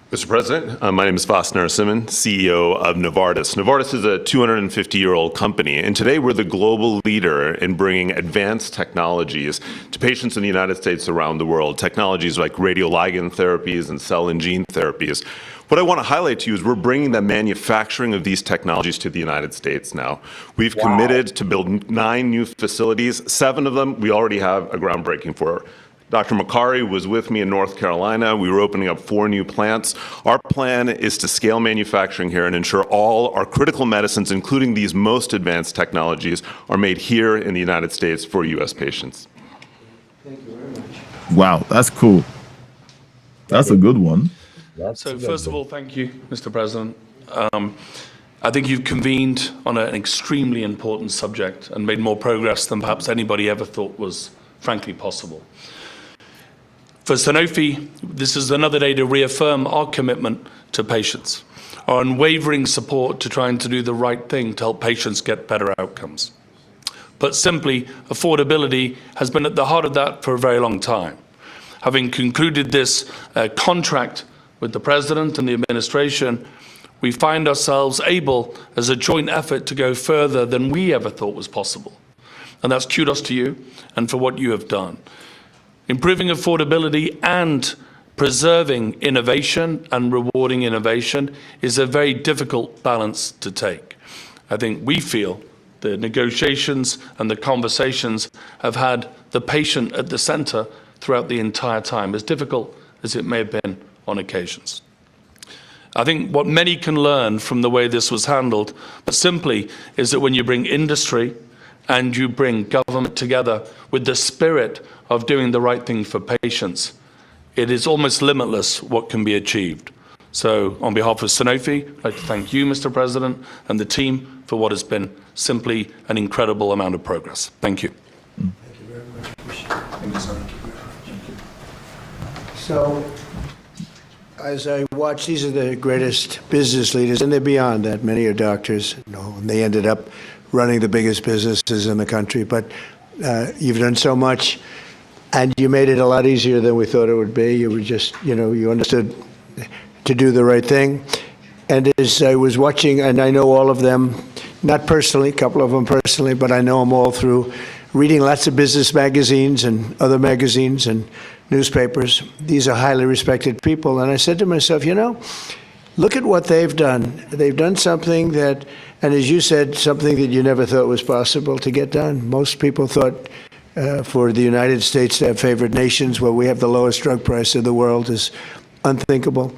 Mr. President, my name is Vas Narasimhan, CEO of Novartis. Novartis is a 250-year-old company, and today we're the global leader in bringing advanced technologies to patients in the United States around the world, technologies like radioligand therapies and cell and gene therapies. What I want to highlight to you is we're bringing the manufacturing of these technologies to the United States now. We've committed to build 9 new facilities. 7 of them we already have a groundbreaking for. Dr. Makari was with me in North Carolina. We were opening up 4 new plants. Our plan is to scale manufacturing here and ensure all our critical medicines, including these most advanced technologies, are made here in the United States for U.S. patients. Thank you very much. Wow, that's cool. That's a good one. So first of all, thank you, Mr. President. I think you've convened on an extremely important subject and made more progress than perhaps anybody ever thought was frankly possible. For Sanofi, this is another day to reaffirm our commitment to patients, our unwavering support to trying to do the right thing to help patients get better outcomes. But simply, affordability has been at the heart of that for a very long time. Having concluded this contract with the President and the administration, we find ourselves able, as a joint effort, to go further than we ever thought was possible. And that's kudos to you and for what you have done. Improving affordability and preserving innovation and rewarding innovation is a very difficult balance to take. I think we feel the negotiations and the conversations have had the patient at the center throughout the entire time, as difficult as it may have been on occasions. I think what many can learn from the way this was handled, but simply, is that when you bring industry and you bring government together with the spirit of doing the right thing for patients, it is almost limitless what can be achieved. So on behalf of Sanofi, I'd like to thank you, Mr. President, and the team for what has been simply an incredible amount of progress. Thank you. Thank you very much. Thank you so much. So, as I watch, these are the greatest business leaders, and they're beyond that. Many are doctors, and they ended up running the biggest businesses in the country. But you've done so much, and you made it a lot easier than we thought it would be. You were just, you understood to do the right thing. And as I was watching, and I know all of them, not personally, a couple of them personally, but I know them all through reading lots of business magazines and other magazines and newspapers. These are highly respected people. And I said to myself, look at what they've done. They've done something that, and as you said, something that you never thought was possible to get done. Most people thought for the United States to have favored nations where we have the lowest drug price in the world is unthinkable.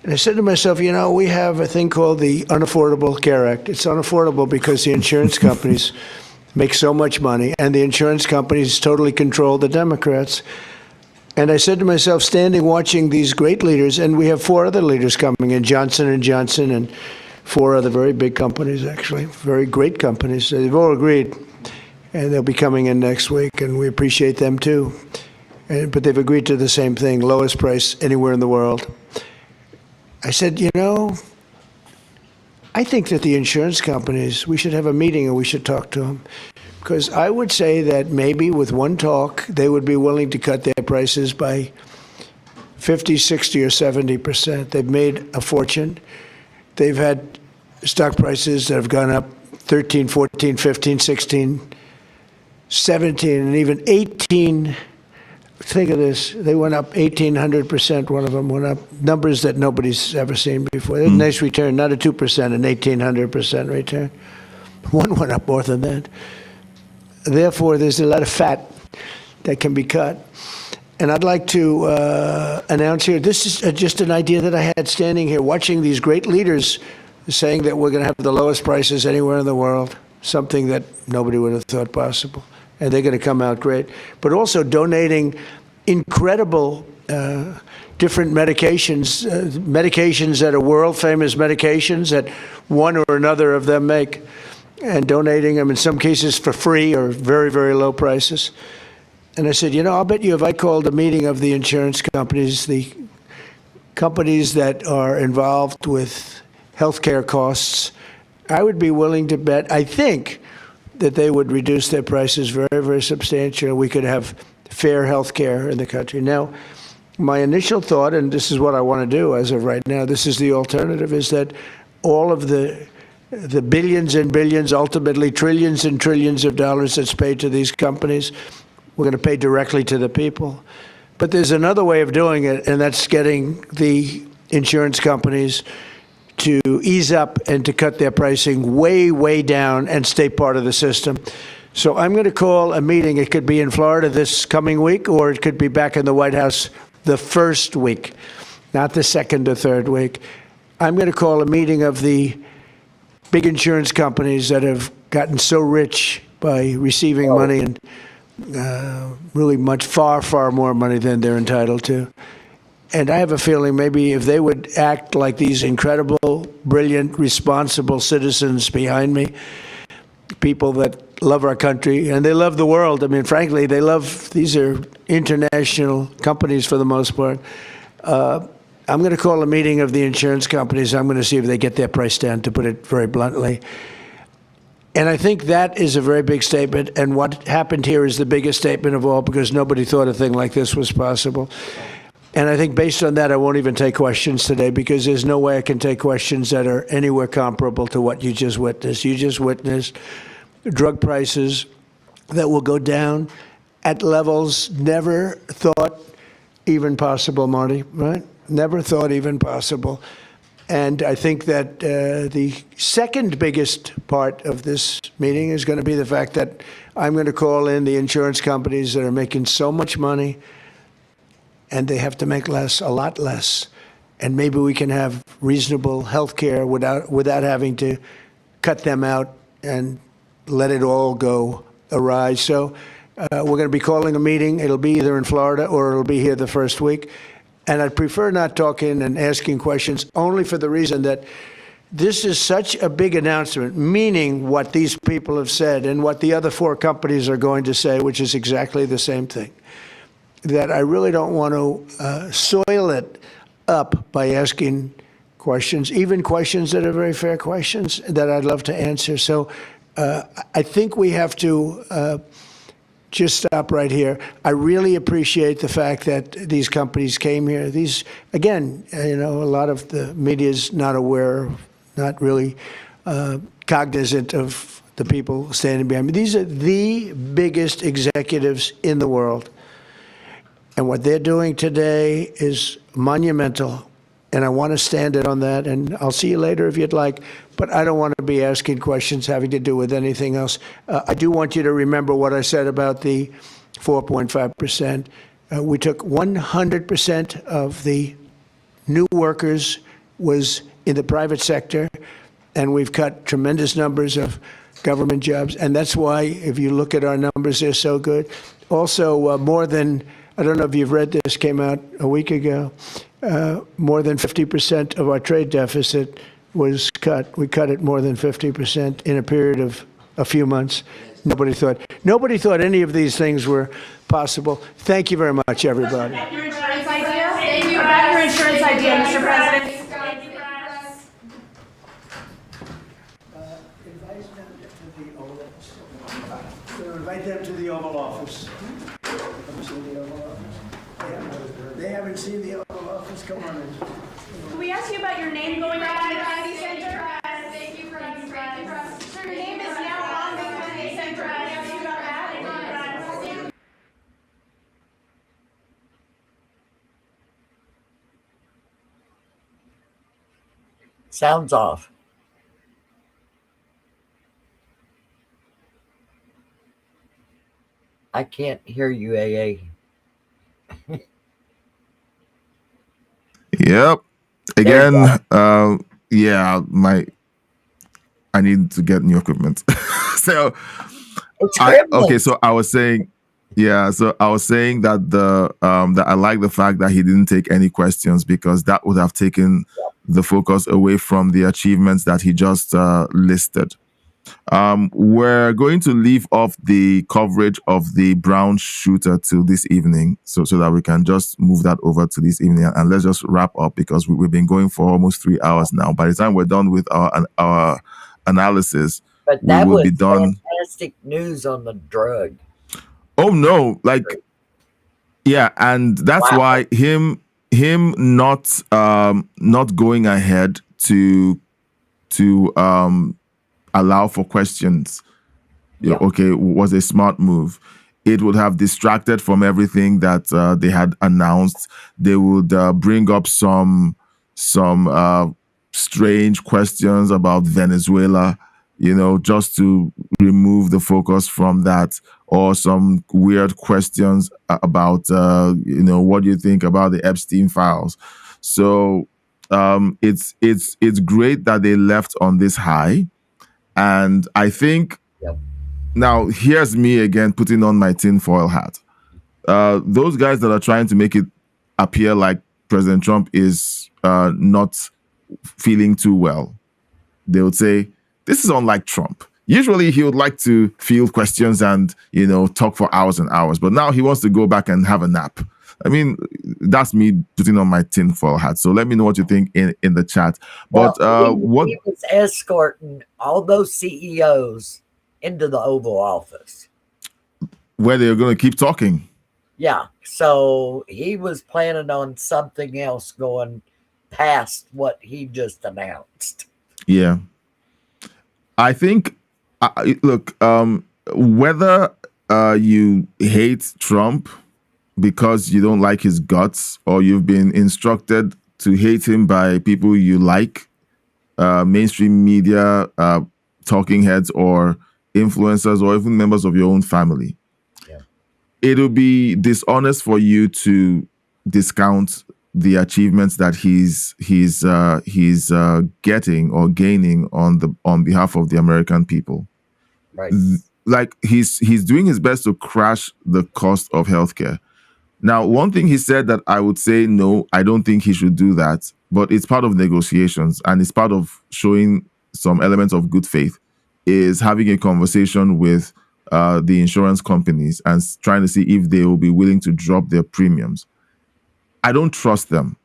And I said to myself, we have a thing called the Unaffordable Care Act. It's unaffordable because the insurance companies make so much money, and the insurance companies totally control the Democrats. And I said to myself, standing watching these great leaders, and we have 4 other leaders coming in, Johnson & Johnson and 4 other very big companies, actually, very great companies. They've all agreed, and they'll be coming in next week, and we appreciate them too. But they've agreed to the same thing, lowest price anywhere in the world. I said, I think that the insurance companies, we should have a meeting and we should talk to them. Because I would say that maybe with one talk, they would be willing to cut their prices by 50, 60, or 70%. They've made a fortune. They've had stock prices that have gone up 13, 14, 15, 16, 17, and even 18. Think of this. They went up 1,800%. One of them went up numbers that nobody's ever seen before. That's a nice return, not a 2%, an 1,800% return. One went up more than that. Therefore, there's a lot of fat that can be cut. And I'd like to announce here, this is just an idea that I had standing here, watching these great leaders saying that we're going to have the lowest prices anywhere in the world, something that nobody would have thought possible. And they're going to come out great. But also donating incredible different medications, medications that are world-famous medications that one or another of them make, and donating them in some cases for free or very, very low prices. And I said, I'll bet you if I called a meeting of the insurance companies, the companies that are involved with healthcare costs, I would be willing to bet, I think, that they would reduce their prices very, very substantially. We could have fair health care in the country. Now, my initial thought, and this is what I want to do as of right now, this is the alternative, is that all of the billions and billions, ultimately trillions and trillions of dollars that's paid to these companies, we're going to pay directly to the people. But there's another way of doing it, and that's getting the insurance companies to ease up and to cut their pricing way, way down and stay part of the system. So I'm going to call a meeting. It could be in Florida this coming week, or it could be back in the White House the first week, not the second or third week. I'm going to call a meeting of the big insurance companies that have gotten so rich by receiving money, and really much, far, far more money than they're entitled to. And I have a feeling maybe if they would act like these incredible, brilliant, responsible citizens behind me, people that love our country and they love the world. I mean, frankly, these are international companies for the most part. I'm going to call a meeting of the insurance companies. I'm going to see if they get their price down, to put it very bluntly. And I think that is a very big statement. And what happened here is the biggest statement of all, because nobody thought a thing like this was possible. And I think based on that, I won't even take questions today, because there's no way I can take questions that are anywhere comparable to what you just witnessed. You just witnessed drug prices that will go down at levels never thought even possible, Marty, right? Never thought even possible. And I think that the second biggest part of this meeting is going to be the fact that I'm going to call in the insurance companies that are making so much money, and they have to make less, a lot less. And maybe we can have reasonable health care without having to cut them out and let it all go awry. So we're going to be calling a meeting. It'll be either in Florida or it'll be here the first week. And I'd prefer not talking and asking questions, only for the reason that this is such a big announcement, meaning what these people have said and what the other four companies are going to say, which is exactly the same thing, that I really don't want to soil it up by asking questions, even questions that are very fair questions that I'd love to answer. So I think we have to just stop right here. I really appreciate the fact that these companies came here. These, again, a lot of the media is not aware, not really cognizant of the people standing behind me. These are the biggest executives in the world. And what they're doing today is monumental. And I want to stand in on that. And I'll see you later if you'd like. But I don't want to be asking questions having to do with anything else. I do want you to remember what I said about the 4.5%. We took 100% of the new workers was in the private sector. And we've cut tremendous numbers of government jobs. And that's why, if you look at our numbers, they're so good. Also, more than, I don't know if you've read this, came out a week ago, more than 50% of our trade deficit was cut. We cut it more than 50% in a period of a few months. Nobody thought any of these things were possible. Thank you very much, everybody. Your insurance idea? Thank you about your insurance idea, Mr. President. Invite them to the Oval Office. They haven't seen the Oval Office. Come on in. Can we ask you about your name going on the Kennedy Center? Thank you, Press. Sir, your name is now on the Kennedy Center. Can we ask you about that? Sounds off. I can't hear you, AA. Yep. Again, yeah, I need to get new equipment. So so I was saying, that that I like the fact that he didn't take any questions, because that would have taken the focus away from the achievements that he just listed. We're going to leave off the coverage of the Brown shooter till this evening, so that we can just move that over to this evening, and let's just wrap up, because we've been going for almost 3 hours now. By the time we're done with our analysis, but that we will was be done. Fantastic news on the drug. Oh no! Like, Yeah, and that's why him not going ahead to allow for questions, okay, was a smart move. It would have distracted from everything that they had announced. They would bring up some strange questions about Venezuela, just to remove the focus from that, or some weird questions about, what do you think about the Epstein files? So it's great that they left on this high, and I think now here's me again putting on my tinfoil hat. Those guys that are trying to make it appear like President Trump is not feeling too well, they would say, this is unlike Trump. Usually he would like to field questions and, talk for hours and hours, but now he wants to go back and have a nap. I mean, that's me putting on my tinfoil hat. So let me know what you think in the chat. But he was escorting all those CEOs into the Oval Office, where they're going to keep talking. Yeah, so he was planning on something else going past what he just announced. Yeah. I think, look, whether you hate Trump because you don't like his guts, or you've been instructed to hate him by people you like, mainstream media, talking heads, or influencers, or even members of your own family, it'll be dishonest for you to discount the achievements that he's getting or gaining on behalf of the American people. Right. Like he's doing his best to crash the cost of healthcare. Now, one thing he said that I would say, no, I don't think he should do that, but it's part of negotiations and it's part of showing some elements of good faith, is having a conversation with the insurance companies and trying to see if they will be willing to drop their premiums. I don't trust them,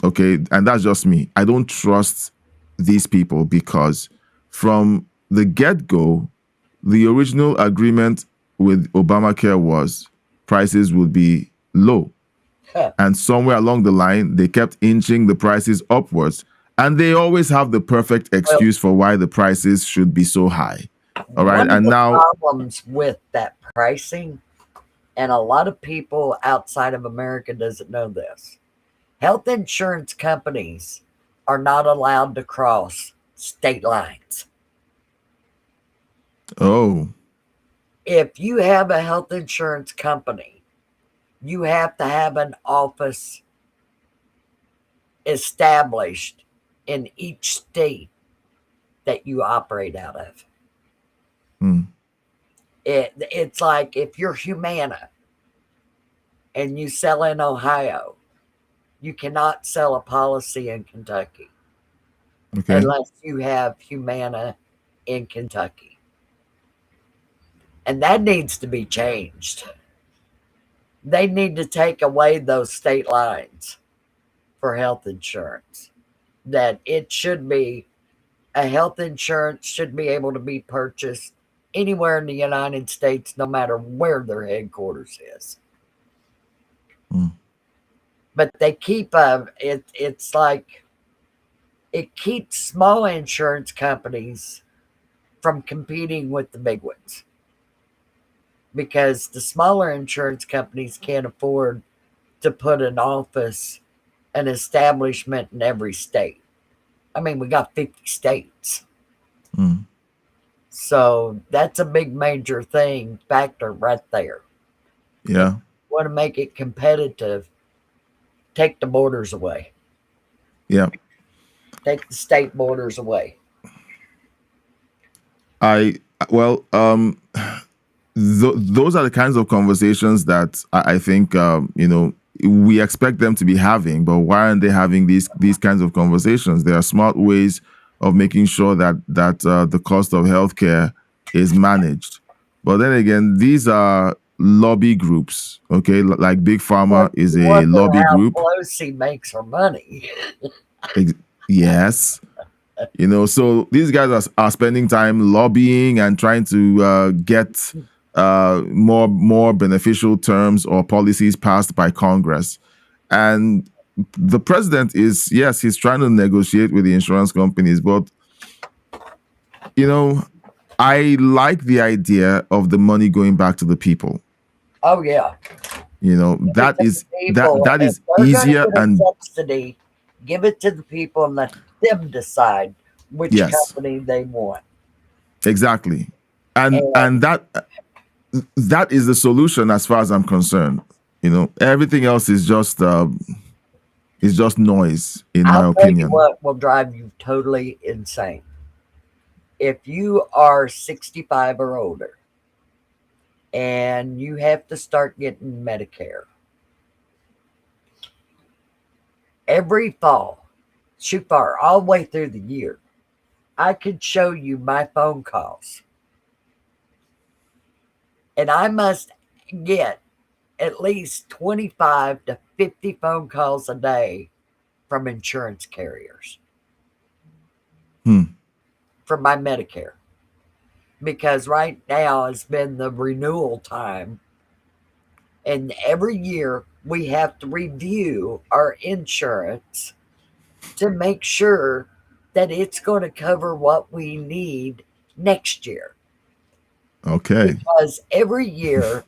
okay? And that's just me. I don't trust these people because from the get-go, the original agreement with Obamacare was prices would be low. And somewhere along the line, they kept inching the prices upwards. And they always have the perfect excuse for why the prices should be so high. All right. One And of the now problems with that pricing, and a lot of people outside of America doesn't know this, health insurance companies are not allowed to cross state lines. Oh. If you have a health insurance company, you have to have an office established in each state that you operate out of. It's like if you're Humana and you sell in Ohio, you cannot sell a policy in Kentucky unless you have Humana in Kentucky. And that needs to be changed. They need to take away those state lines for health insurance. That it should be, a health insurance should be able to be purchased anywhere in the United States, no matter where their headquarters is. But they keep it's like it keeps small insurance companies from competing with the big ones, because the smaller insurance companies can't afford to put an office, an establishment in every state. I mean, we got 50 states. So that's a big major factor right there. Yeah. Want to make it competitive, take the borders away. Yeah. Take the state borders away. Those are the kinds of conversations that I think, we expect them to be having, but why aren't they having these kinds of conversations? There are smart ways of making sure that the cost of healthcare is managed. But then again, these are lobby groups, okay? Like Big Pharma is a lobby group. Pelosi makes her money. Yes. So these guys are spending time lobbying and trying to get more beneficial terms or policies passed by Congress. And the president is, yes, he's trying to negotiate with the insurance companies, but, I like the idea of the money going back to the people. Oh yeah. That is that is If they're easier gonna get a and subsidy, give it to the people and let them decide which yes, company they want. exactly. And that is the solution as far as I'm concerned. Everything else is just noise, in my I'll tell you opinion. what will drive you totally insane. If you are 65 or older and you have to start getting Medicare, every fall, shoot far, all the way through the year, I could show you my phone calls. And I must get at least 25 to 50 phone calls a day from insurance carriers for my Medicare. Because right now has been the renewal time. And every year we have to review our insurance to make sure that it's going to cover what we need next year. Okay. Because every year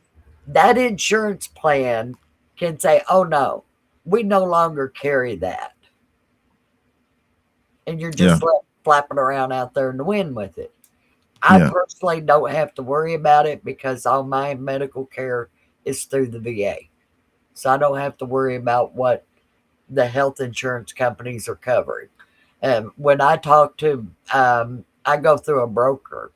that insurance plan can say, oh no, we no longer carry that. And you're just left flapping around out there in the wind with it. I personally don't have to worry about it because all my medical care is through the VA. So I don't have to worry about what the health insurance companies are covering. And when I talk to, I go through a broker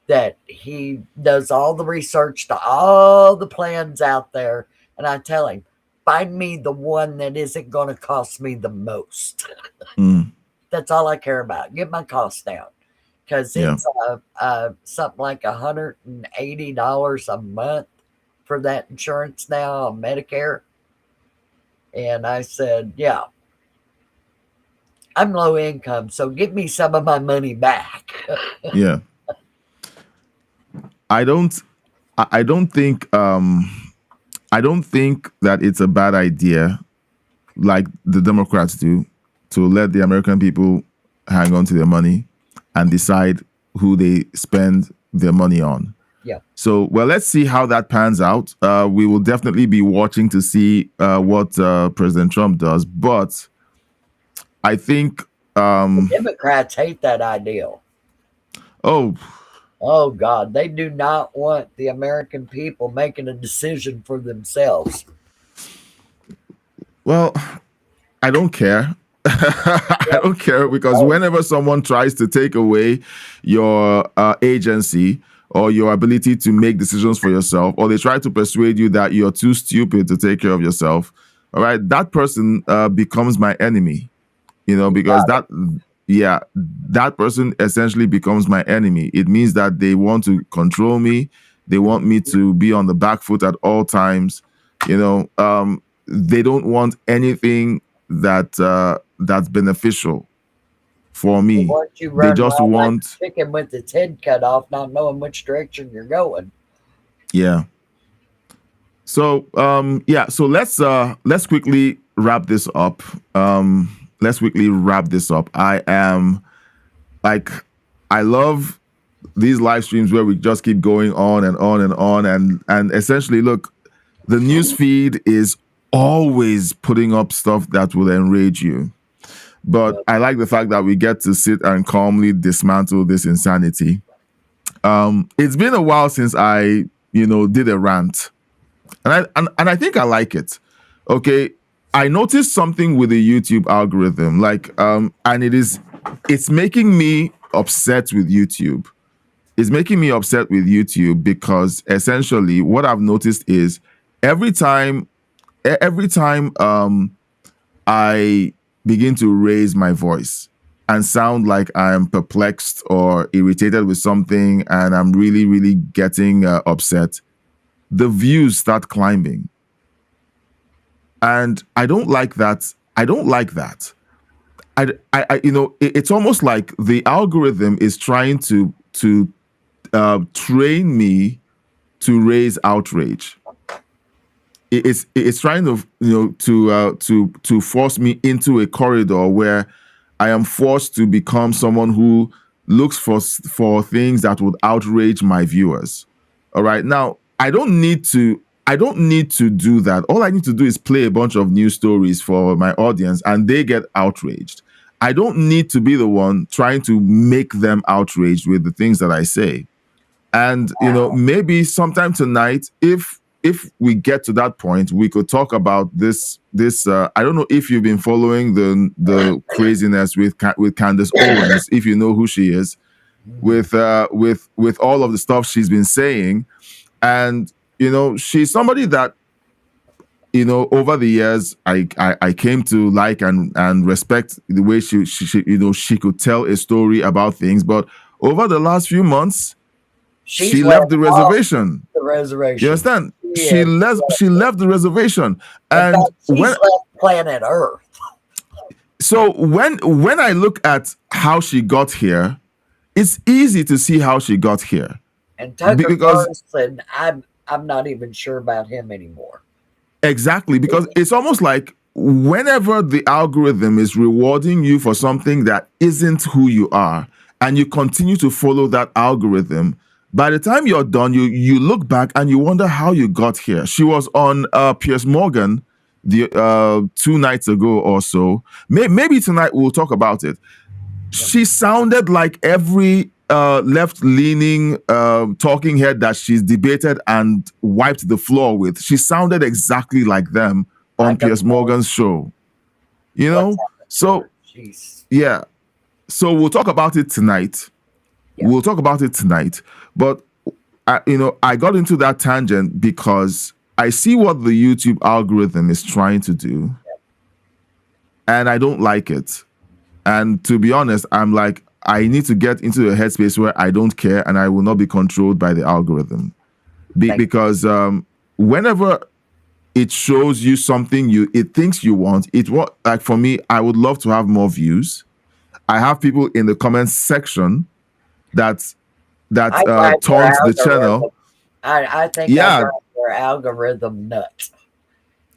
that he does all the research to all the plans out there. And I tell him, find me the one that isn't going to cost me the most. That's all I care about. Get my costs down. Because it's something like $180 a month for that insurance now on Medicare. And I said, yeah, I'm low income, so give me some of my money back. Yeah. I don't think that it's a bad idea, like the Democrats do, to let the American people hang on to their money and decide who they spend their money on. Yeah. So, well, let's see how that pans out. We will definitely be watching to see what President Trump does. But I think the Democrats hate that ideal. Oh, God. They do not want the American people making a decision for themselves. Well, I don't care. I don't care because whenever someone tries to take away your agency or your ability to make decisions for yourself, or they try to persuade you that you're too stupid to take care of yourself, all right, that person becomes my enemy, because that person essentially becomes my enemy. It means that they want to control me. They want me to be on the back foot at all times. They don't want anything that's beneficial for me. They just want like chicken with its head cut off, not knowing which direction you're going. Yeah. So so let's quickly wrap this up. I love these live streams where we just keep going on and on and on, and essentially, look, the news feed is always putting up stuff that will enrage you. But I like the fact that we get to sit and calmly dismantle this insanity. It's been a while since I, did a rant, and I think I like it. Okay, I noticed something with the YouTube algorithm, and it's making me upset with YouTube. It's making me upset with YouTube because essentially what I've noticed is every time I begin to raise my voice and sound like I'm perplexed or irritated with something and I'm really, really getting upset, the views start climbing. And I don't like that. It's almost like the algorithm is trying to train me to raise outrage. It's trying to to force me into a corridor where I am forced to become someone who looks for things that would outrage my viewers. All right. Now, I don't need to do that. All I need to do is play a bunch of news stories for my audience and they get outraged. I don't need to be the one trying to make them outraged with the things that I say. And maybe sometime tonight, if we get to that point, we could talk about this. I don't know if you've been following the craziness with Candace Owens, if you know who she is, with all of the stuff she's been saying, and she's somebody that over the years I came to like and respect the way she could tell a story about things, but over the last few months. She left the reservation. The reservation. You understand? She left the reservation, and she's left planet Earth. So when I look at how she got here, it's easy to see how she got here. And Tucker Carlson, I'm not even sure about him anymore. Exactly, because it's almost like whenever the algorithm is rewarding you for something that isn't who you are, and you continue to follow that algorithm. By the time you're done, you look back and you wonder how you got here. She was on Piers Morgan 2 nights ago or so. Maybe tonight we'll talk about it. She sounded like every left-leaning talking head that she's debated and wiped the floor with. She sounded exactly like them on Piers Morgan's show. So yeah. So we'll talk about it tonight. Yeah. We'll talk about it tonight. But, I got into that tangent because I see what the YouTube algorithm is trying to do. And I don't like it. And to be honest, I'm like, I need to get into a headspace where I don't care and I will not be controlled by the algorithm. Because whenever it shows you something it thinks you want, like for me, I would love to have more views. I have people in the comments section that taunts the channel. I think I drive their algorithm nuts.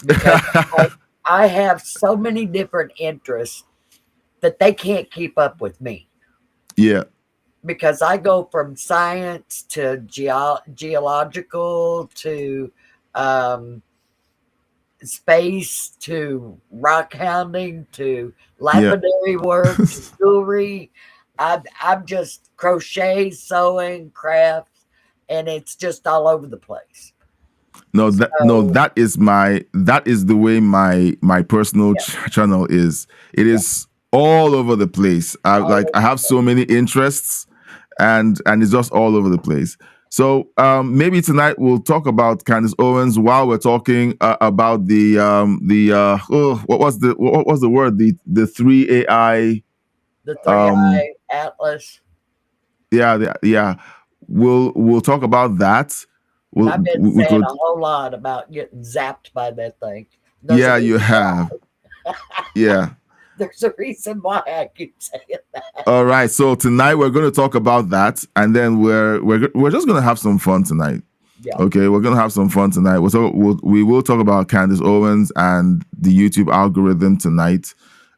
Because I have so many different interests that they can't keep up with me. Yeah. Because I go from science to geological to space to rock hounding to lapidary work to jewelry. I'm just crochet, sewing, crafts, and it's just all over the place. That is the way my personal channel is. It is all over the place. I have so many interests, and it's just all over the place. So maybe tonight we'll talk about Candace Owens while we're talking about what was the word, the 3 AI. The 3 Atlas. Yeah. We'll talk about that. I've been saying a whole lot about getting zapped by that thing. Yeah, you have. Yeah. There's a reason why I keep saying that. All right. So tonight we're going to talk about that, and then we're just going to have some fun tonight. Yeah. Okay, we're going to have some fun tonight. We will talk about Candace Owens and the YouTube algorithm tonight.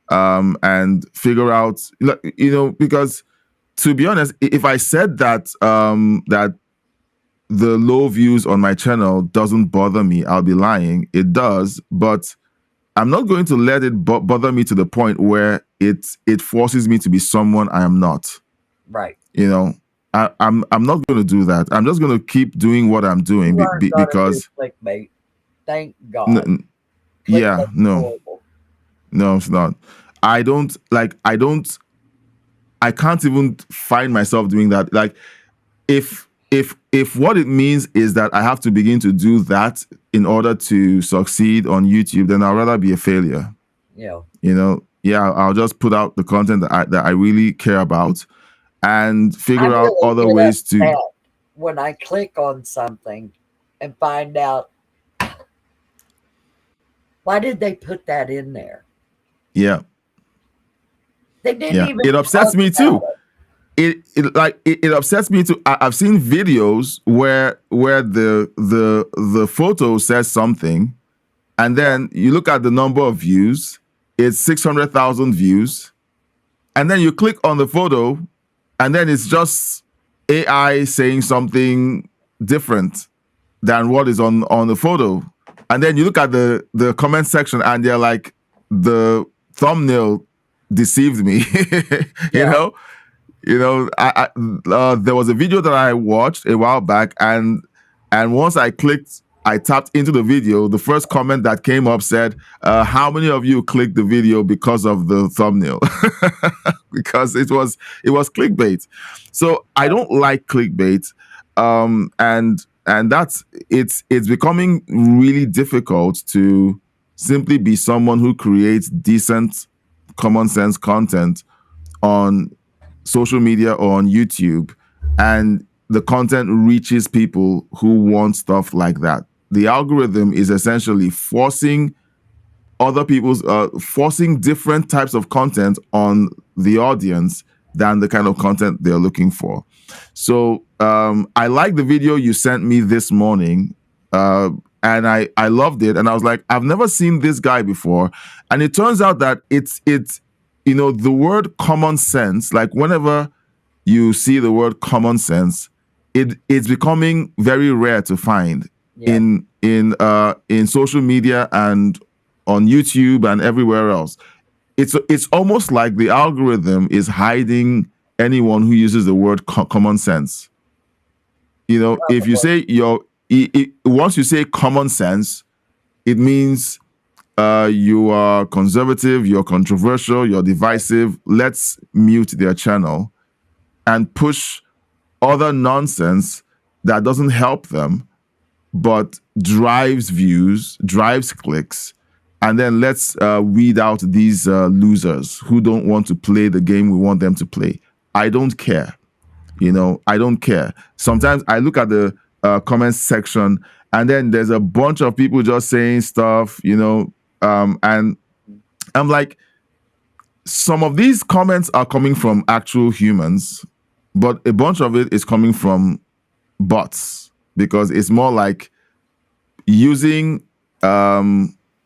And figure out, because to be honest, if I said that that the low views on my channel doesn't bother me, I'll be lying. It does, but I'm not going to let it bother me to the point where it forces me to be someone I am not. Right. I'm not going to do that. I'm just going to keep doing what I'm doing because clickbait. Thank God. Yeah, no. No, it's not. I can't even find myself doing that. Like, if what it means is that I have to begin to do that in order to succeed on YouTube, then I'd rather be a failure. Yeah. I'll just put out the content that I really care about and figure out other ways to. When I click on something and find out, why did they put that in there? Yeah. They didn't even. It upsets me too. it upsets me too. I've seen videos where the photo says something, and then you look at the number of views. It's 600,000 views, and then you click on the photo, and then it's just AI saying something different than what is on the photo. And then you look at the comment section, and they're like, the thumbnail deceived me. You know, there was a video that I watched a while back, and once I tapped into the video, the first comment that came up said, how many of you clicked the video because of the thumbnail? Because it was clickbait. So I don't like clickbait. And that's it's becoming really difficult to simply be someone who creates decent, common sense content on social media or on YouTube, and the content reaches people who want stuff like that. The algorithm is essentially forcing forcing different types of content on the audience than the kind of content they're looking for. So I like the video you sent me this morning, and I loved it. And I was like, I've never seen this guy before. And it turns out that it's the word common sense, like whenever you see the word common sense, it's becoming very rare to find in social media and on YouTube and everywhere else. It's almost like the algorithm is hiding anyone who uses the word common sense. If you say once you say common sense, it means you are conservative, you're controversial, you're divisive. Let's mute their channel and push other nonsense that doesn't help them, but drives views, drives clicks, and then let's weed out these losers who don't want to play the game we want them to play. I don't care. I don't care. Sometimes I look at the comments section, and then there's a bunch of people just saying stuff, and I'm like, some of these comments are coming from actual humans, but a bunch of it is coming from bots, because it's more like using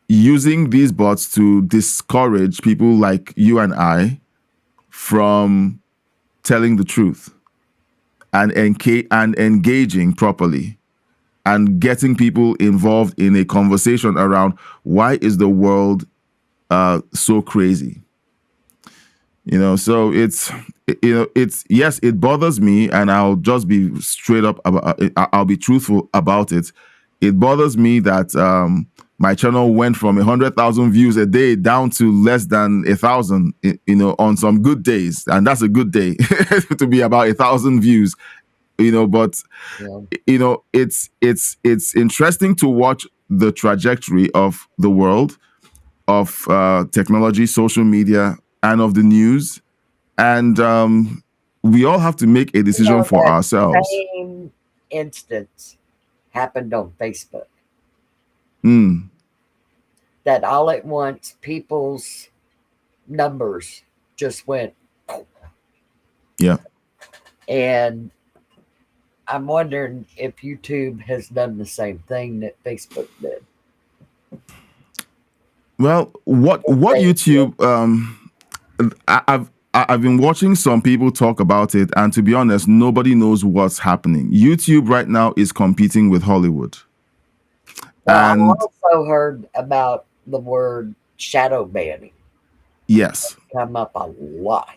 these bots to discourage people like you and I from telling the truth and engaging properly and getting people involved in a conversation around why is the world so crazy. So it's yes, it bothers me, and I'll just be straight up about it. I'll be truthful about it. It bothers me that my channel went from 100,000 views a day down to less than 1,000, on some good days. And that's a good day to be about 1,000 views, but it's interesting to watch the trajectory of the world, of technology, social media, and of the news. And we all have to make a decision for ourselves. Same instance happened on Facebook. That all at once people's numbers just went. Yeah. And I'm wondering if YouTube has done the same thing that Facebook did. Well, what YouTube? I've been watching some people talk about it, and to be honest, nobody knows what's happening. YouTube right now is competing with Hollywood. Well, I also heard about the word shadow banning. Yes. Come up a lot.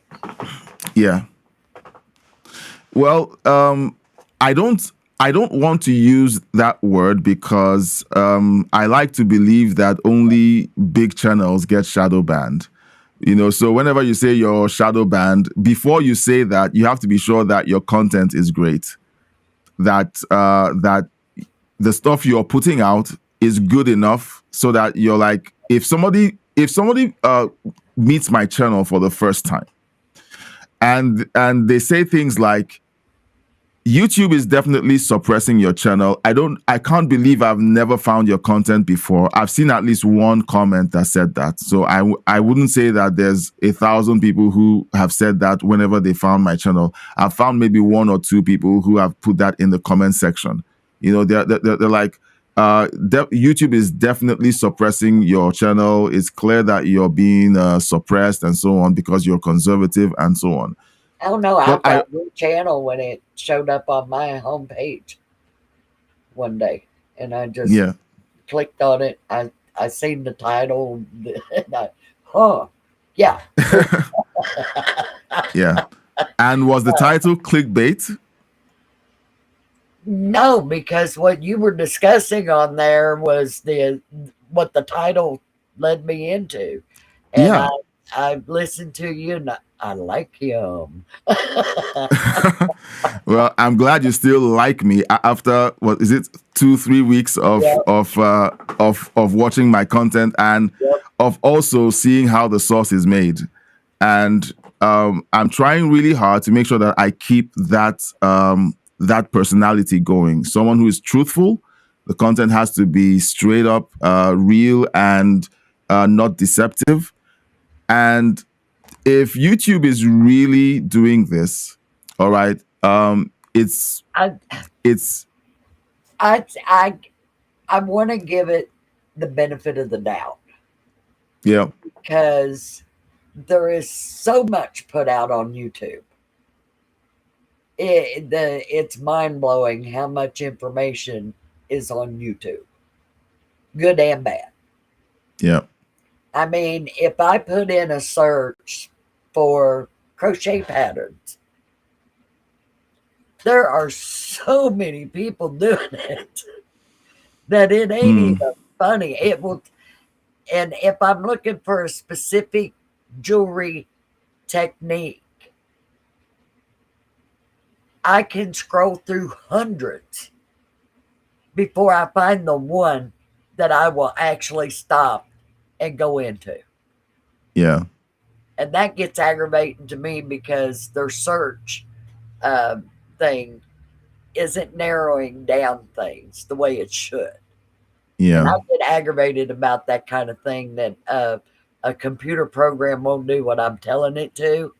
Yeah. Well, I don't want to use that word because I like to believe that only big channels get shadow banned. So whenever you say you're shadow banned, before you say that, you have to be sure that your content is great, that the stuff you're putting out is good enough so that you're like, if somebody meets my channel for the first time and they say things like, YouTube is definitely suppressing your channel. I can't believe I've never found your content before. I've seen at least one comment that said that. So I wouldn't say that there's 1,000 people who have said that whenever they found my channel. I've found maybe 1 or 2 people who have put that in the comment section. You know, they're like, YouTube is definitely suppressing your channel. It's clear that you're being suppressed and so on because you're conservative and so on. I don't know. I But found your channel when it showed up on my homepage one day, and I just clicked on it. I seen the title, and yeah. Yeah. And was the title clickbait? No, because what you were discussing on there was what the title led me into, and Yeah. I listened to you, and I like him. Well, I'm glad you still like me after what is it, 2-3 weeks of watching my content and of also seeing how the sauce is made. And I'm trying really hard to make sure that I keep that that personality going. Someone who is truthful. The content has to be straight up, real, and not deceptive. And if YouTube is really doing this, all right, I want to give it the benefit of the doubt. Yeah. Because there is so much put out on YouTube. It's mind-blowing how much information is on YouTube. Good and bad. Yeah. I mean, if I put in a search for crochet patterns, there are so many people doing it that it ain't even funny. It will, and if I'm looking for a specific jewelry technique, I can scroll through hundreds before I find the one that I will actually stop and go into. Yeah. And that gets aggravating to me because their search thing isn't narrowing down things the way it should. Yeah. And I get aggravated about that kind of thing, that a computer program won't do what I'm telling it to.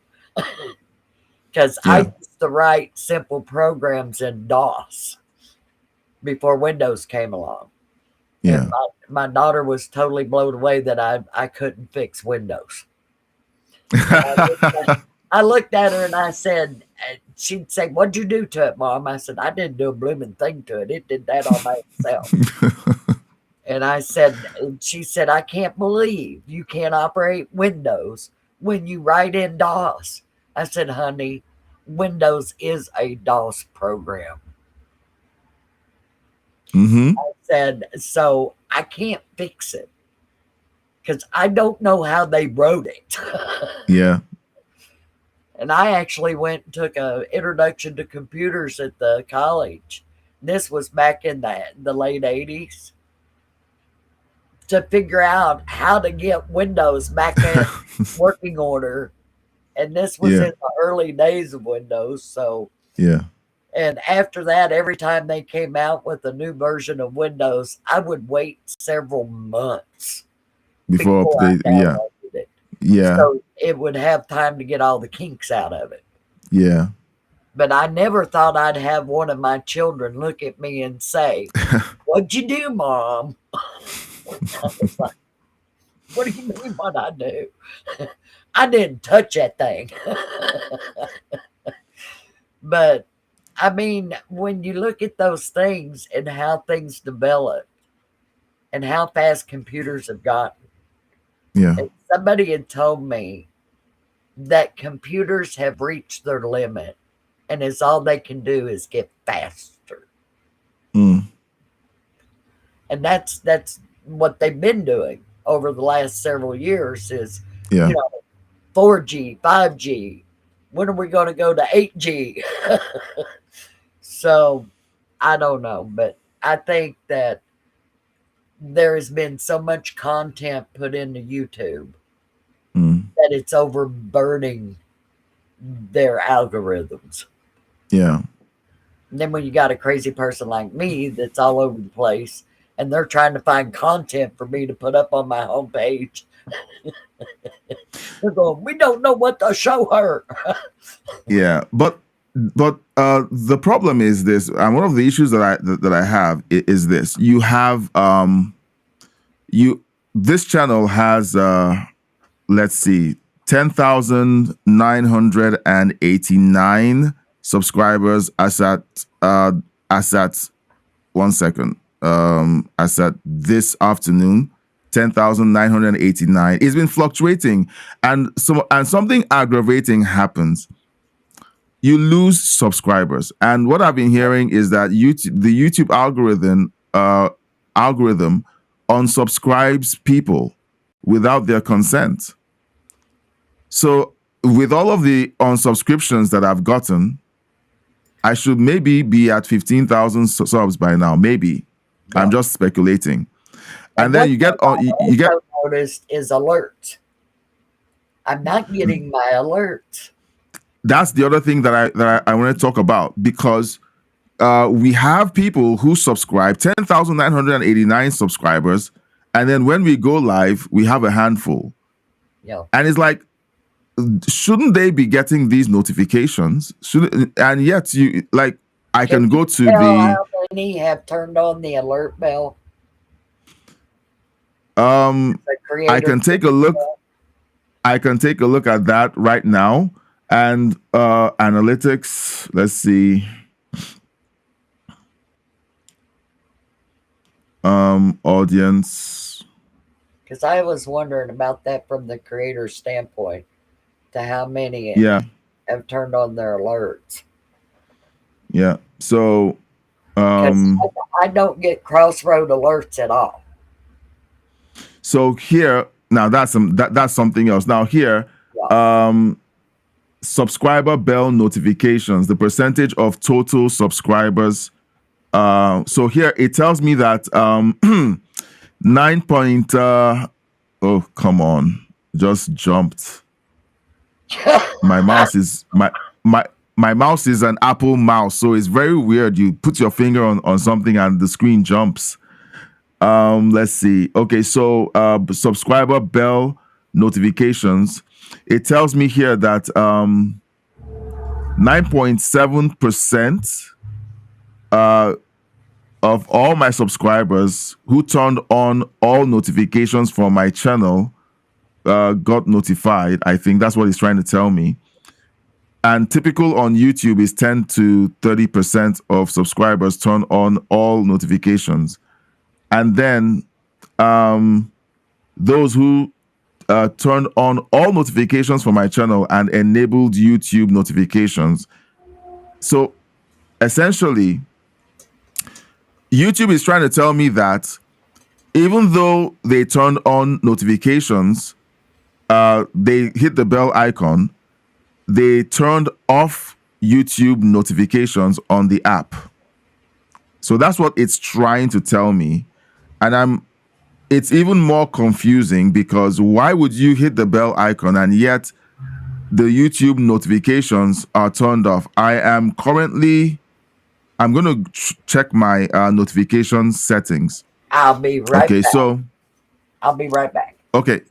Because I used to write simple programs in DOS before Windows came along. Yeah. And my daughter was totally blown away that I couldn't fix Windows. I looked at her and I said, she'd say, "What'd you do to it, Mom?" I said, "I didn't do a blooming thing to it. It did that all by itself." And I said, she said, "I can't believe you can't operate Windows when you write in DOS." I said, "Honey, Windows is a DOS program." I said, "So I can't fix it because I don't know how they wrote it." Yeah. And I actually went and took an introduction to computers at the college. This was back in the late 80s, to figure out how to get Windows back in working order. And this was in the early days of Windows. So, and after that, every time they came out with a new version of Windows, I would wait several months before I update. downloaded it. Yeah. So it would have time to get all the kinks out of it. Yeah. But I never thought I'd have one of my children look at me and say, "What'd you do, Mom?" I was like, "What do you mean what I do?" I didn't touch that thing. But I mean, when you look at those things and how things develop and how fast computers have gotten, and somebody had told me that computers have reached their limit, and it's all they can do is get faster. And that's what they've been doing over the last several years is, 4G, 5G. When are we going to go to 8G? So I don't know, but I think that there has been so much content put into YouTube that it's overburdening their algorithms. Yeah. And then when you got a crazy person like me that's all over the place and they're trying to find content for me to put up on my homepage, they're going, we don't know what to show her. Yeah, but the problem is this, and one of the issues that I have is this: you have this channel has let's see, 10,989 subscribers as at 1 second, as at this afternoon. 10,989. It's been fluctuating, and something aggravating happens. You lose subscribers, and what I've been hearing is that the YouTube algorithm unsubscribes people without their consent. So, with all of the unsubscriptions that I've gotten, I should maybe be at 15,000 subs by now. Maybe. Yeah. I'm just speculating. And then you get noticed is alert. I'm not getting my alert. That's the other thing that I want to talk about, because we have people who subscribe, 10,989 subscribers, and then when we go live, we have a handful. Yeah. And it's like, shouldn't they be getting these notifications? And yet I can go to how many have turned on the alert bell? I can take a look. I can take a look at that right now. And analytics, let's see. Audience. Because I was wondering about that from the creator standpoint, to how many have turned on their alerts. Yeah. So I don't get crossroad alerts at all. So here, now that's something else. Now here, subscriber bell notifications, the percentage of total subscribers. So here it tells me that 9 point. Oh, come on, just jumped. My mouse is my mouse is an Apple mouse, so it's very weird. You put your finger on something and the screen jumps. Let's see. Okay, so subscriber bell notifications. It tells me here that 9.7% of all my subscribers who turned on all notifications for my channel got notified. I think that's what it's trying to tell me. And typical on YouTube is 10 to 30% of subscribers turn on all notifications. And then those who turned on all notifications for my channel and enabled YouTube notifications. So essentially, YouTube is trying to tell me that even though they turned on notifications, they hit the bell icon, they turned off YouTube notifications on the app. So that's what it's trying to tell me. And it's even more confusing, because why would you hit the bell icon and yet the YouTube notifications are turned off? I'm going to check my notification settings. I'll be right back. So I'll be right back. Okay.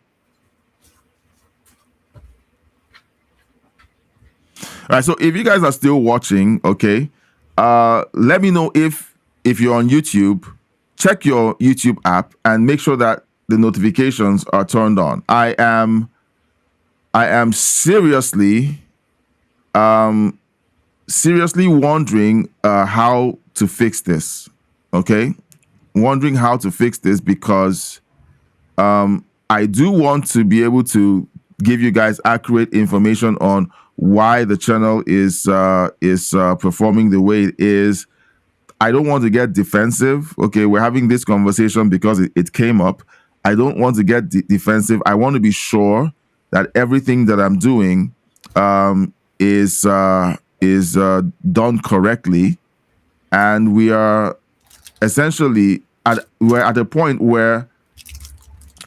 All right, so if you guys are still watching, okay, let me know if you're on YouTube. Check your YouTube app and make sure that the notifications are turned on. I am seriously wondering how to fix this. Okay, wondering how to fix this, because I do want to be able to give you guys accurate information on why the channel is performing the way it is. I don't want to get defensive. Okay, we're having this conversation because it came up. I don't want to get defensive. I want to be sure that everything that I'm doing is done correctly, and we are essentially we're at a point where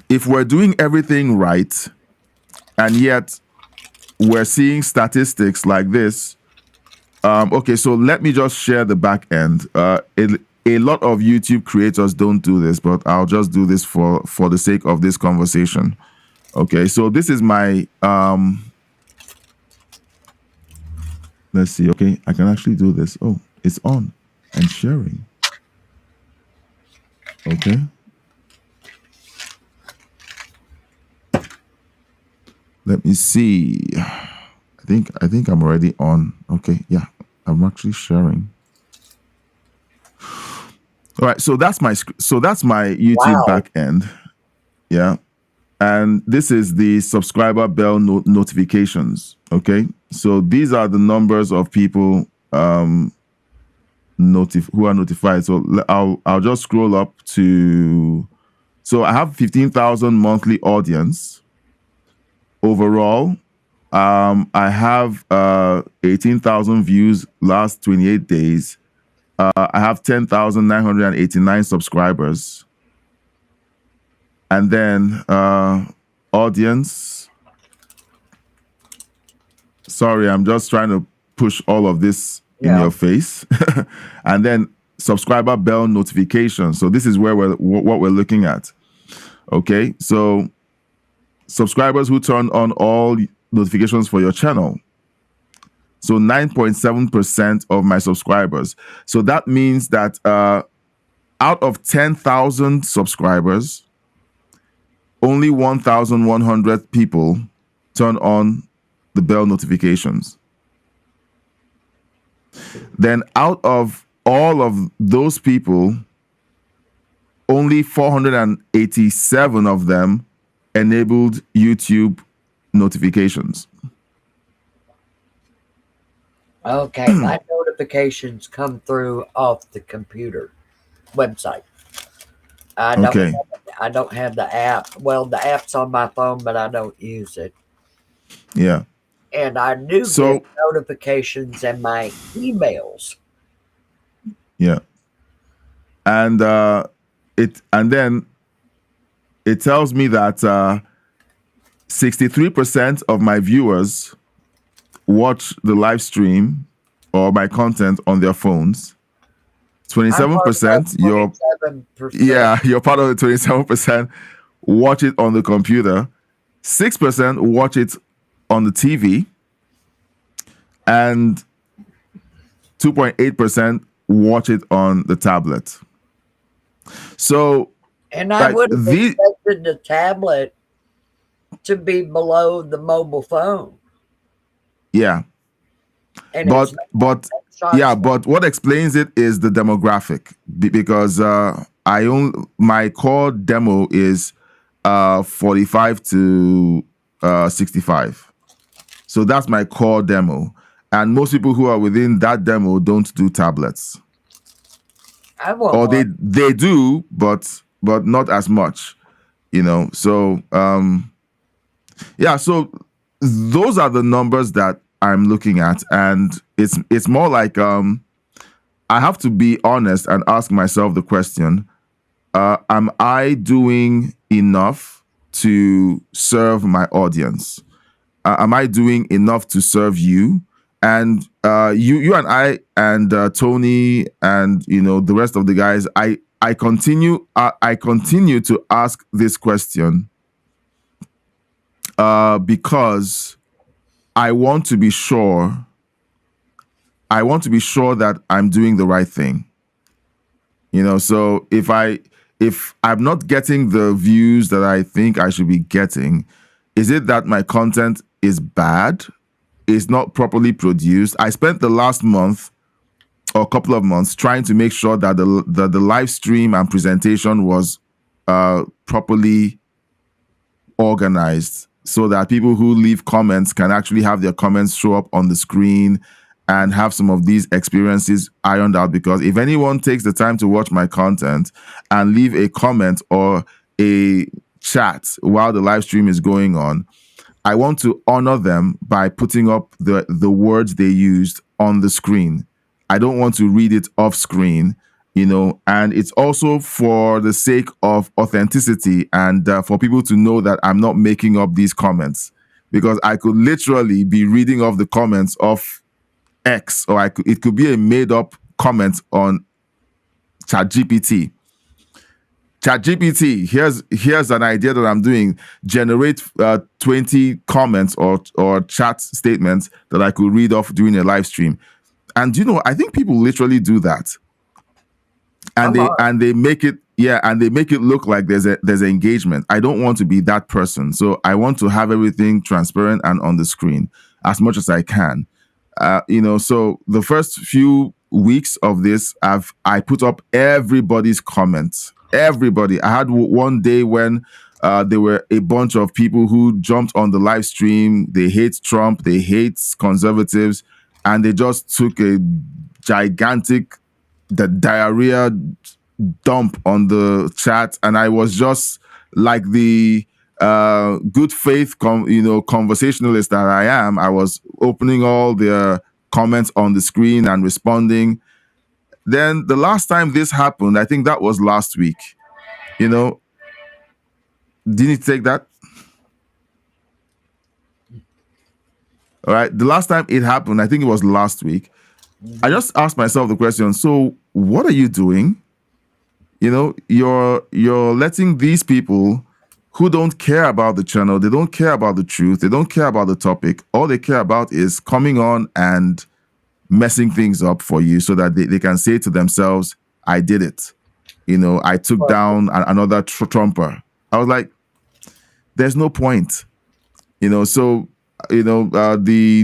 if we're doing everything right, and yet we're seeing statistics like this, Okay, so let me just share the back end. A lot of YouTube creators don't do this, but I'll just do this for the sake of this conversation. Okay, so this is my let's see. Okay, I can actually do this. Oh, it's on and sharing. Okay. Let me see. I think I'm already on. Okay, yeah, I'm actually sharing. All right, so that's my YouTube back end. Yeah. And this is the subscriber bell notifications. Okay. So these are the numbers of people who are notified. So I'll just scroll up to, so I have 15,000 monthly audience overall. I have 18,000 views last 28 days. I have 10,989 subscribers. And then audience. Sorry, I'm just trying to push all of this in your face. And then subscriber bell notifications. So this is where what we're looking at. Okay, so subscribers who turn on all notifications for your channel. So 9.7% of my subscribers. So that means that out of 10,000 subscribers, only 1,100 people turn on the bell notifications. Then out of all of those people, only 487 of them enabled YouTube notifications. Okay, my notifications come through off the computer website. I don't have the app. Well, the app's on my phone, but I don't use it. Yeah. And I do get notifications in my emails. Yeah. And then it tells me that 63% of my viewers watch the live stream or my content on their phones. 27%, you're part of the 27%, watch it on the computer. 6% watch it on the TV. And 2.8% watch it on the tablet. So, and I would have expected the tablet to be below the mobile phone. Yeah. And but what explains it is the demographic, because my core demo is 45 to 65. So that's my core demo. And most people who are within that demo don't do tablets. Or they do, but not as much, you know. So so those are the numbers that I'm looking at, and it's more like I have to be honest and ask myself the question: am I doing enough to serve my audience? Am I doing enough to serve you? And you and I and Tony and the rest of the guys, I continue to ask this question because I want to be sure that I'm doing the right thing. So if I'm not getting the views that I think I should be getting, is it that my content is bad? Is not properly produced? I spent the last month or a couple of months trying to make sure that the live stream and presentation was properly organized, so that people who leave comments can actually have their comments show up on the screen and have some of these experiences ironed out. Because if anyone takes the time to watch my content and leave a comment or a chat while the live stream is going on, I want to honor them by putting up the words they used on the screen. I don't want to read it off screen, and it's also for the sake of authenticity and for people to know that I'm not making up these comments, because I could literally be reading off the comments of X, or it could be a made up comment on ChatGPT. ChatGPT, here's an idea that I'm doing. Generate 20 comments or chat statements that I could read off during a live stream. And I think people literally do that. And they make it look like there's engagement. I don't want to be that person. So I want to have everything transparent and on the screen as much as I can. So the first few weeks of this, I put up everybody's comments. Everybody. I had one day when there were a bunch of people who jumped on the live stream. They hate Trump. They hate conservatives. And they just took a gigantic diarrhea dump on the chat. And I was just like the good faith conversationalist that I am. I was opening all the comments on the screen and responding. Then the last time this happened, I think that was last week. Didn't you take that? All right. The last time it happened, I think it was last week. I just asked myself the question, so what are you doing? You're letting these people who don't care about the channel, they don't care about the truth, they don't care about the topic. All they care about is coming on and messing things up for you so that they can say to themselves, I did it. I took down another Trumper. I was like, there's no point. The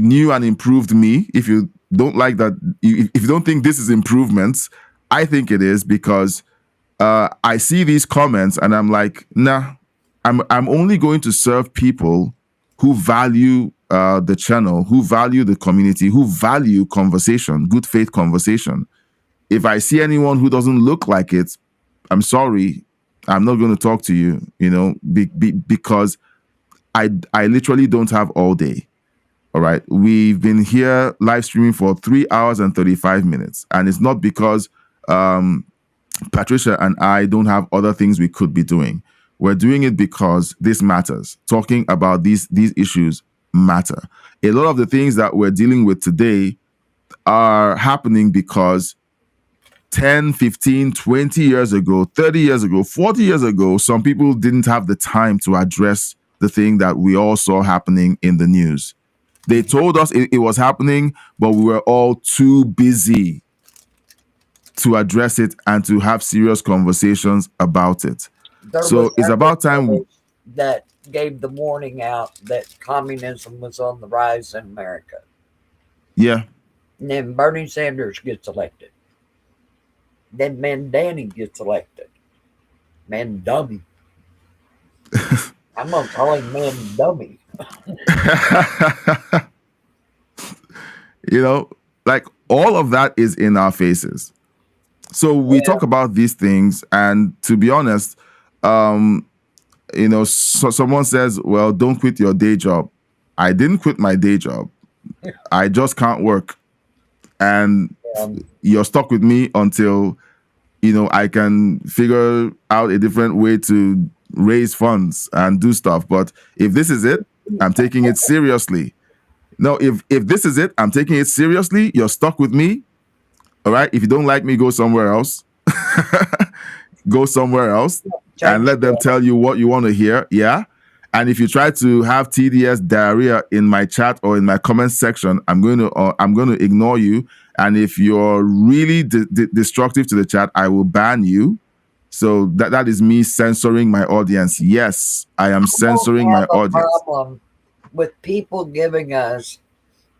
new and improved me, if you don't like that, if you don't think this is improvements, I think it is, because I see these comments and I'm like, nah, I'm only going to serve people who value the channel, who value the community, who value conversation, good faith conversation. If I see anyone who doesn't look like it, I'm sorry, I'm not going to talk to you, because I literally don't have all day. All right. We've been here live streaming for 3 hours and 35 minutes. And it's not because Patricia and I don't have other things we could be doing. We're doing it because this matters. Talking about these issues matter. A lot of the things that we're dealing with today are happening because 10, 15, 20 years ago, 30 years ago, 40 years ago, some people didn't have the time to address the thing that we all saw happening in the news. They told us it was happening, but we were all too busy to address it and to have serious conversations about it. So it's about time that gave the warning out that communism was on the rise in America. Yeah. And then Bernie Sanders gets elected. Then Mandani gets elected. Mandummy. I'm going to call him Mandummy. Like all of that is in our faces. So we talk about these things, and to be honest, so someone says, well, don't quit your day job. I didn't quit my day job. I just can't work. And you're stuck with me until, I can figure out a different way to raise funds and do stuff. But if this is it, I'm taking it seriously. No, if this is it, I'm taking it seriously. You're stuck with me. All right. If you don't like me, go somewhere else. Go somewhere else and let them tell you what you want to hear. Yeah. And if you try to have TDS diarrhea in my chat or in my comment section, I'm going to ignore you. And if you're really destructive to the chat, I will ban you. So that is me censoring my audience. Yes, I am censoring my audience. Problem with people giving us,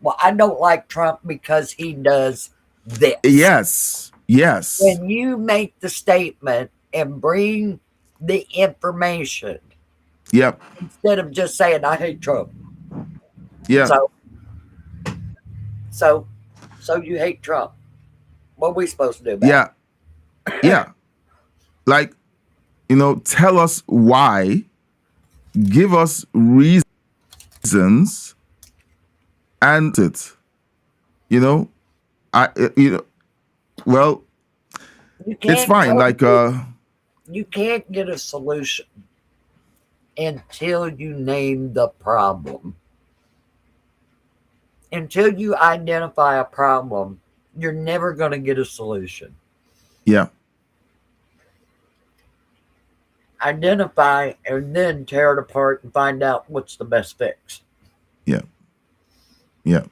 well, I don't like Trump because he does this. Yes. Yes. When you make the statement and bring the information. Yep. Instead of just saying, I hate Trump. Yeah. So you hate Trump. What are we supposed to do about it? Yeah. Like, tell us why. Give us reasons. And it. Well, it's fine. Like, you can't get a solution until you name the problem. until you identify a problem, you're never going to get a solution. Yeah. Identify and then tear it apart and find out what's the best fix. Yeah. Yeah.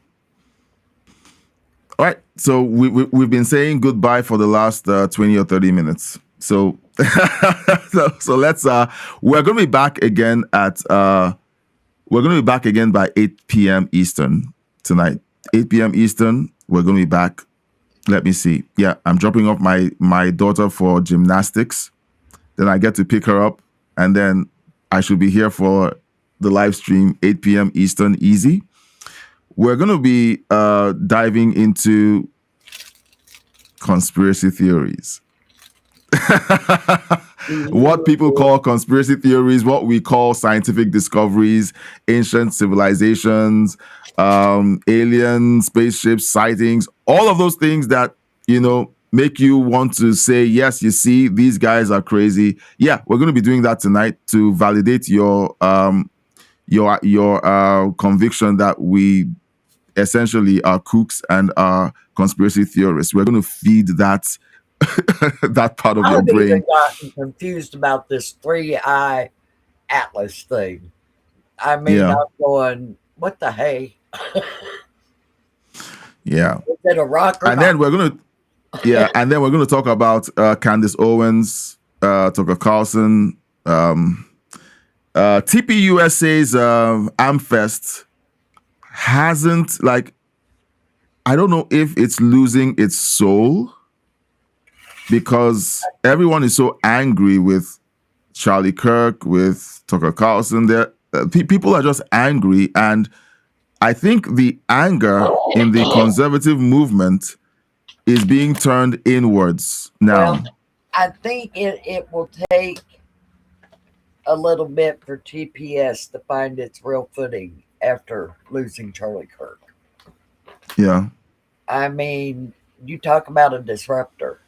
All right. So we've been saying goodbye for the last 20 or 30 minutes. So so let's we're going to be back again at by 8 p.m. Eastern tonight. 8 p.m. Eastern. We're going to be back. Let me see. Yeah, I'm dropping off my daughter for gymnastics. Then I get to pick her up, and then I should be here for the live stream 8 p.m. Eastern easy. We're going to be diving into conspiracy theories. What people call conspiracy theories, what we call scientific discoveries, ancient civilizations, aliens, spaceships, sightings, all of those things that, make you want to say, yes, you see, these guys are crazy. Yeah, we're going to be doing that tonight to validate your conviction that we essentially are kooks and are conspiracy theorists. We're going to feed that that part of your brain. I've gotten confused about this 3-eye atlas thing. I mean, Yeah. I'm going, what the hey? Yeah. Is it a rock or and not? then we're going to talk about Candace Owens, Tucker Carlson, TPUSA's AmFest hasn't, I don't know if it's losing its soul because everyone is so angry with Charlie Kirk, with Tucker Carlson. People are just angry, and I think the anger in the conservative movement is being turned inwards now. Well, I think it will take a little bit for TPS to find its real footing after losing Charlie Kirk. Yeah. I mean, you talk about a disruptor.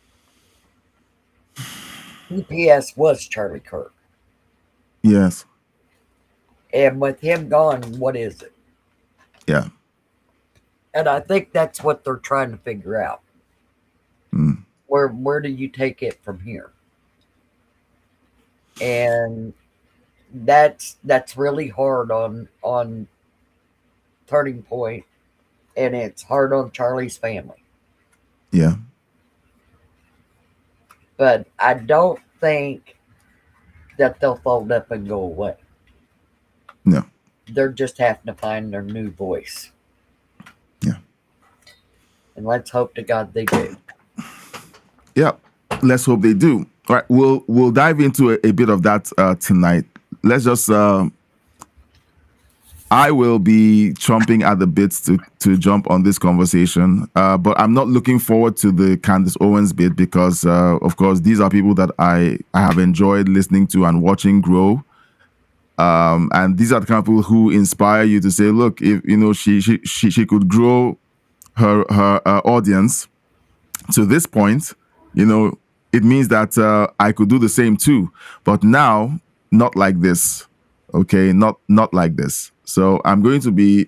TPS was Charlie Kirk. Yes. And with him gone, what is it? Yeah. And I think that's what they're trying to figure out. Where do you take it from here? And that's really hard on Turning Point, and it's hard on Charlie's family. Yeah. But I don't think that they'll fold up and go away. No. They're just having to find their new voice. Yeah. And let's hope to God they do. Yeah. Let's hope they do. All right. We'll dive into a bit of that tonight. Let's just I will be chomping at the bits to jump on this conversation, but I'm not looking forward to the Candace Owens bit because, of course, these are people that I have enjoyed listening to and watching grow, and these are the kind of people who inspire you to say, look, if she could grow her audience to this point, it means that I could do the same too, but now not like this. Okay, not like this. So I'm going to be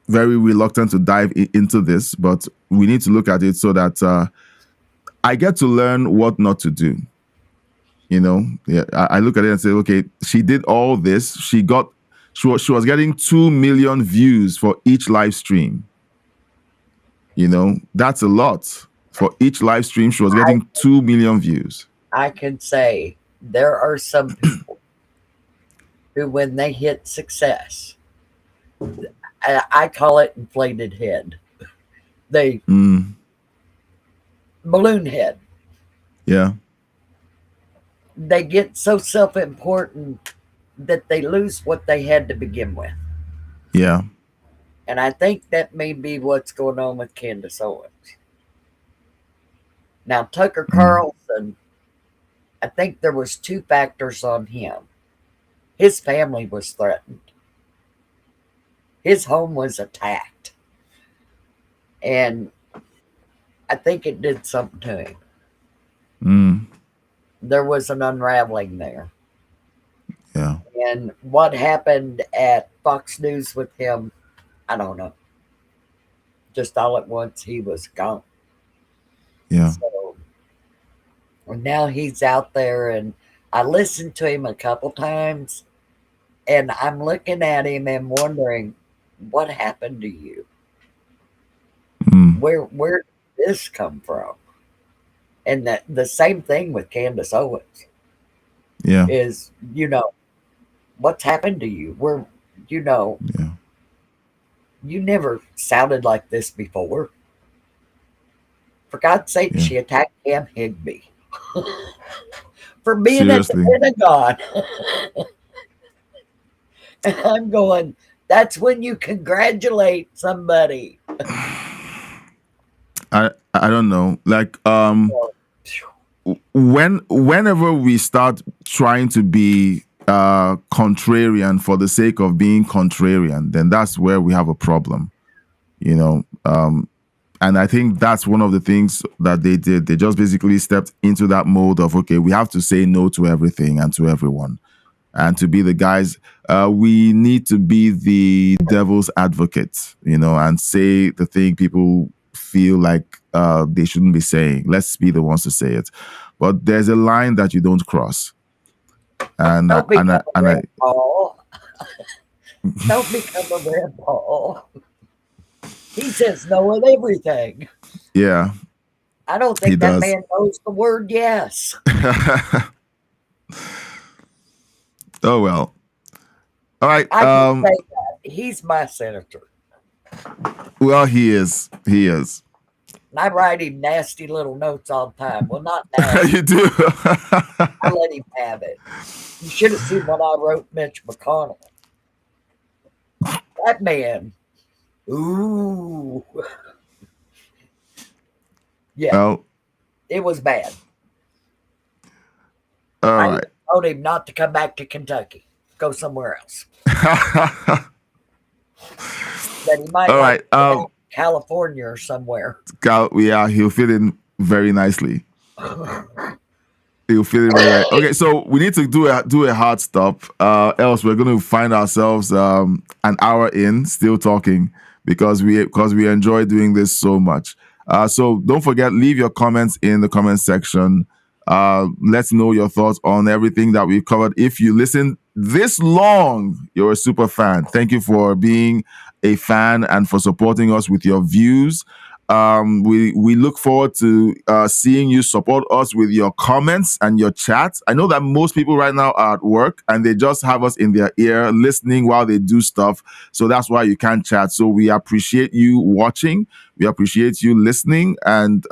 very reluctant to dive into this, but we need to look at it so that I get to learn what not to do. I look at it and say, okay, she did all this. She was getting 2 million views for each live stream. That's a lot. For each live stream, she was getting 2 million views. I can say there are some people who, when they hit success, I call it inflated head. They balloon head. Yeah. They get so self-important that they lose what they had to begin with. Yeah. And I think that may be what's going on with Candace Owens. Now, Tucker Carlson, I think there was 2 factors on him. His family was threatened. His home was attacked. And I think it did something to him. There was an unraveling there. Yeah. And what happened at Fox News with him, I don't know. just all at once he was gone. Yeah. So now he's out there, and I listened to him a couple times, and I'm looking at him and wondering, what happened to you? Where did this come from? And that the same thing with Candace Owens. Yeah. Is, what's happened to you? You never sounded like this before. For God's sake, she attacked Cam Higbee for being Seriously. at the Pentagon. And I'm going, that's when you congratulate somebody. I don't know. Like whenever we start trying to be contrarian for the sake of being contrarian, then that's where we have a problem. And I think that's one of the things that they did. They just basically stepped into that mode of, okay, we have to say no to everything and to everyone. And to be the guys, we need to be the devil's advocate, and say the thing people feel like they shouldn't be saying. Let's be the ones to say it. But there's a line that you don't cross. And Don't become a red ball. Don't become a red ball. He says no at everything. Yeah. I don't think that man knows the word yes. Oh, well. All right. I can say that. He's my senator. Well, he is. He is. And I write him nasty little notes all the time. Well, not nasty. You do. I let him have it. You should have seen what I wrote Mitch McConnell. That man. Ooh. Yeah. Well, it was bad. All right. I told him not to come back to Kentucky. Go somewhere else. That he might all right. California or somewhere. Yeah, he'll fit in very nicely. He'll fit in very nicely. Okay, so we need to do a hard stop. Else we're going to find ourselves an hour in still talking because we enjoy doing this so much. So don't forget, leave your comments in the comment section. Let's know your thoughts on everything that we've covered. If you listen this long, you're a super fan. Thank you for being a fan and for supporting us with your views. We look forward to seeing you support us with your comments and your chats. I know that most people right now are at work and they just have us in their ear listening while they do stuff. So that's why you can't chat. So we appreciate you watching. We appreciate you listening. And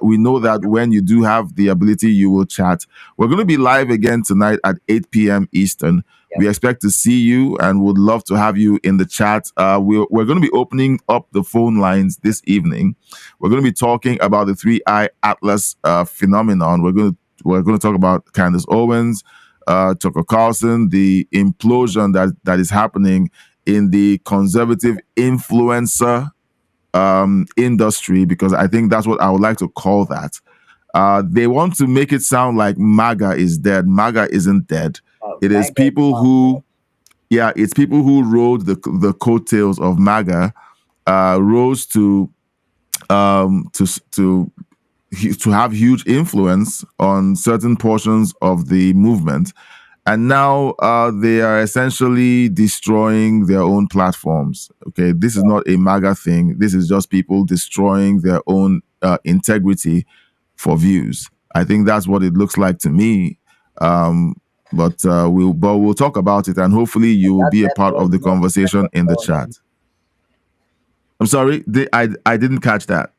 we know that when you do have the ability, you will chat. We're going to be live again tonight at 8 p.m. Eastern. We expect to see you and would love to have you in the chat. We're going to be opening up the phone lines this evening. We're going to be talking about the 3-eye atlas phenomenon. We're going to talk about Candace Owens, Tucker Carlson, the implosion that is happening in the conservative influencer industry, because I think that's what I would like to call that. They want to make it sound like MAGA is dead. MAGA isn't dead. It is people who, it's people who rode the coattails of MAGA, rose to have huge influence on certain portions of the movement, and now they are essentially destroying their own platforms. Okay, this is not a MAGA thing. This is just people destroying their own integrity for views. I think that's what it looks like to me. But we'll talk about it, and hopefully you will be a part of the conversation in the chat. I'm sorry, I didn't catch that.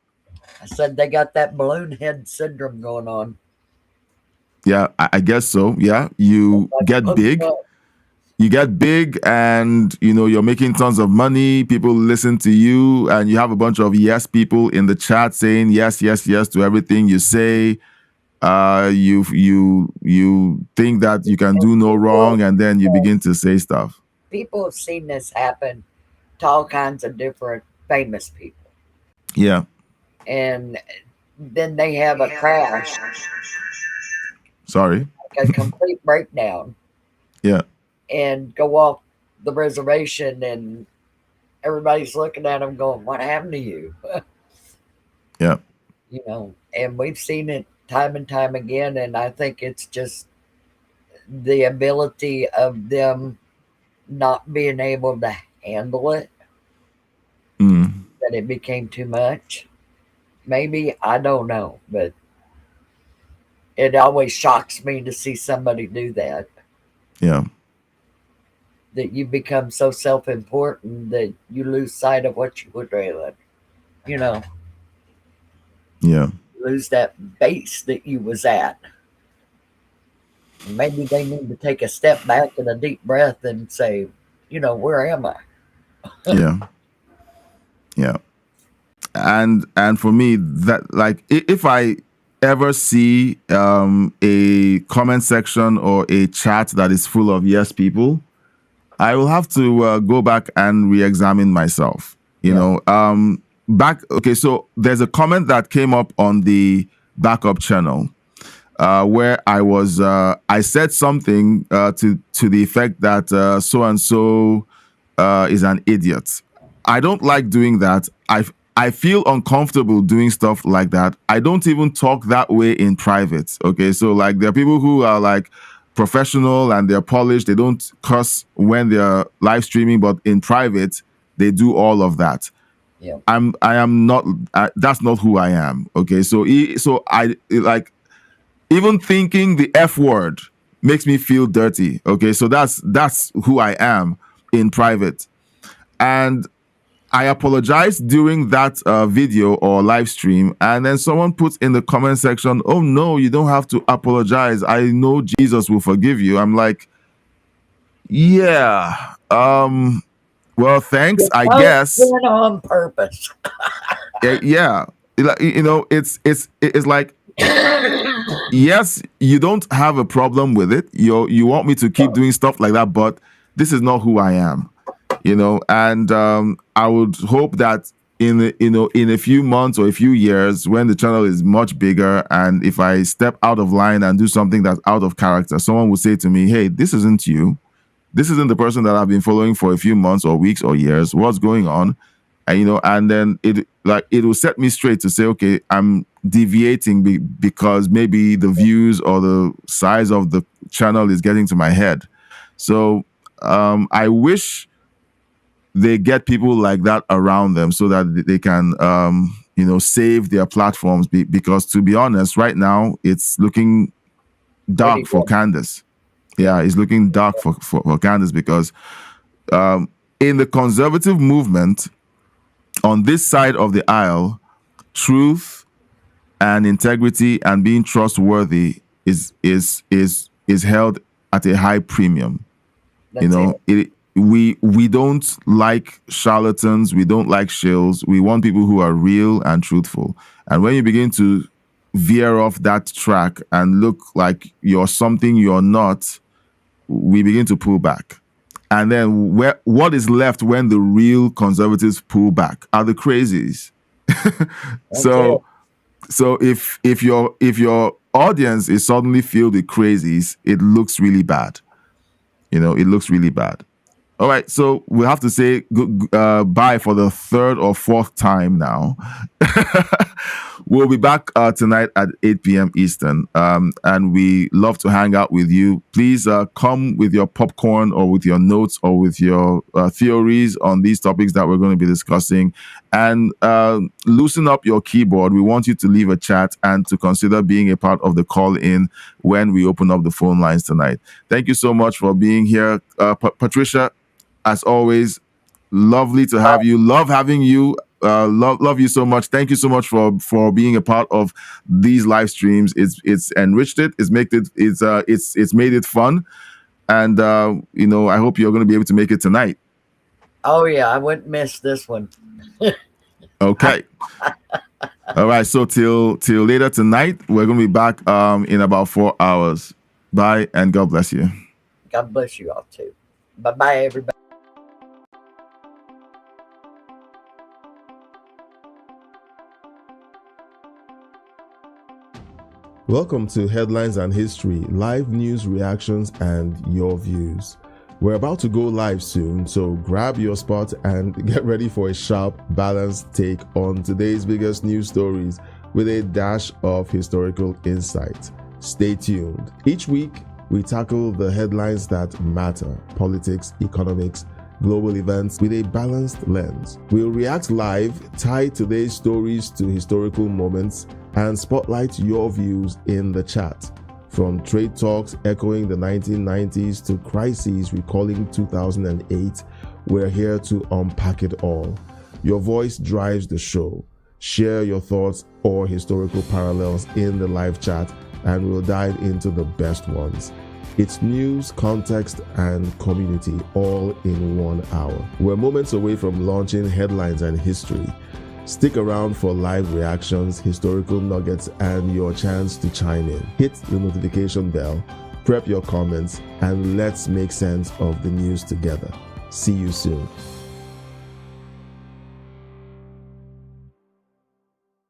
I said they got that balloon head syndrome going on. Yeah, I guess so. Yeah, you get big. You get big, and you're making tons of money. People listen to you, and you have a bunch of yes people in the chat saying yes, yes, yes to everything you say. You think that you can do no wrong, and then you begin to say stuff. People have seen this happen to all kinds of different famous people. Yeah. And then they have a crash. Sorry. Like a complete breakdown. Yeah. And go off the reservation everybody's looking at them going, what happened to you? Yeah. You know, and we've seen it time and time again. And I think it's just the ability of them not being able to handle it, that it became too much. Maybe, I don't know, but it always shocks me to see somebody do that. Yeah. That you become so self-important that you lose sight of what you would rather, you know, Yeah. lose that base that you was at. Maybe they need to take a step back and a deep breath and say, you know, where am I? Yeah. Yeah. And for me, that, like, if I ever see a comment section or a chat that is full of yes people, I will have to go back and re-examine myself. You know, okay, so there's a comment that came up on the backup channel where I said something to the effect that so and so is an idiot. I don't like doing that. I feel uncomfortable doing stuff like that. I don't even talk that way in private. Okay, so like there are people who are like professional and they're polished. They don't cuss when they're live streaming, but in private they do all of that. Yeah. I am not. That's not who I am. Okay, so I like even thinking the F word makes me feel dirty. Okay, so that's who I am in private, and I apologized during that video or live stream, and then someone puts in the comment section, "Oh no, you don't have to apologize. I know Jesus will forgive you." I'm like, yeah, well, thanks, I guess. Don't do it on purpose. Yeah, you know, it's like, yes, you don't have a problem with it. You want me to keep doing stuff like that, but this is not who I am. You know, and I would hope that in a few months or a few years, when the channel is much bigger, and if I step out of line and do something that's out of character, someone will say to me, "Hey, this isn't you. This isn't the person that I've been following for a few months or weeks or years. What's going on?" And you know, and then it will set me straight to say, okay, I'm deviating because maybe the views or the size of the channel is getting to my head. So I wish they get people like that around them so that they can, you know, save their platforms. Because to be honest, right now it's looking dark for Candace. Yeah, it's looking dark for Candace because in the conservative movement, on this side of the aisle, truth and integrity and being trustworthy is held at a high premium. You know, we don't like charlatans. We don't like shills. We want people who are real and truthful. And when you begin to veer off that track and look like you're something you're not, we begin to pull back. And then what is left when the real conservatives pull back are the crazies. So if your audience is suddenly filled with crazies, it looks really bad. You know, it looks really bad. All right, so we'll have to say bye for the third or fourth time now. We'll be back tonight at 8 p.m. Eastern, and we love to hang out with you. Please come with your popcorn or with your notes or with your theories on these topics that we're going to be discussing, and loosen up your keyboard. We want you to leave a chat and to consider being a part of the call-in when we open up the phone lines tonight. Thank you so much for being here, Patricia. As always, lovely to have you. Love having you. Love you so much. Thank you so much for being a part of these live streams. It's enriched it. It's made it fun. And you know, I hope you're going to be able to make it tonight. Oh yeah, I wouldn't miss this one. Okay. All right. So till later tonight, we're going to be back in about 4 hours. Bye, and God bless you. God bless you all too. Bye-bye, everybody. Welcome to Headlines and History, live news reactions and your views. We're about to go live soon, so grab your spot and get ready for a sharp, balanced take on today's biggest news stories with a dash of historical insight. Stay tuned. Each week, we tackle the headlines that matter: politics, economics, global events with a balanced lens. We'll react live, tie today's stories to historical moments, and spotlight your views in the chat. From trade talks echoing the 1990s to crises recalling 2008, we're here to unpack it all. Your voice drives the show. Share your thoughts or historical parallels in the live chat, and we'll dive into the best ones. It's news, context, and community all in 1 hour. We're moments away from launching headlines and history. Stick around for live reactions, historical nuggets, and your chance to chime in. Hit the notification bell, prep your comments, and let's make sense of the news together. See you soon.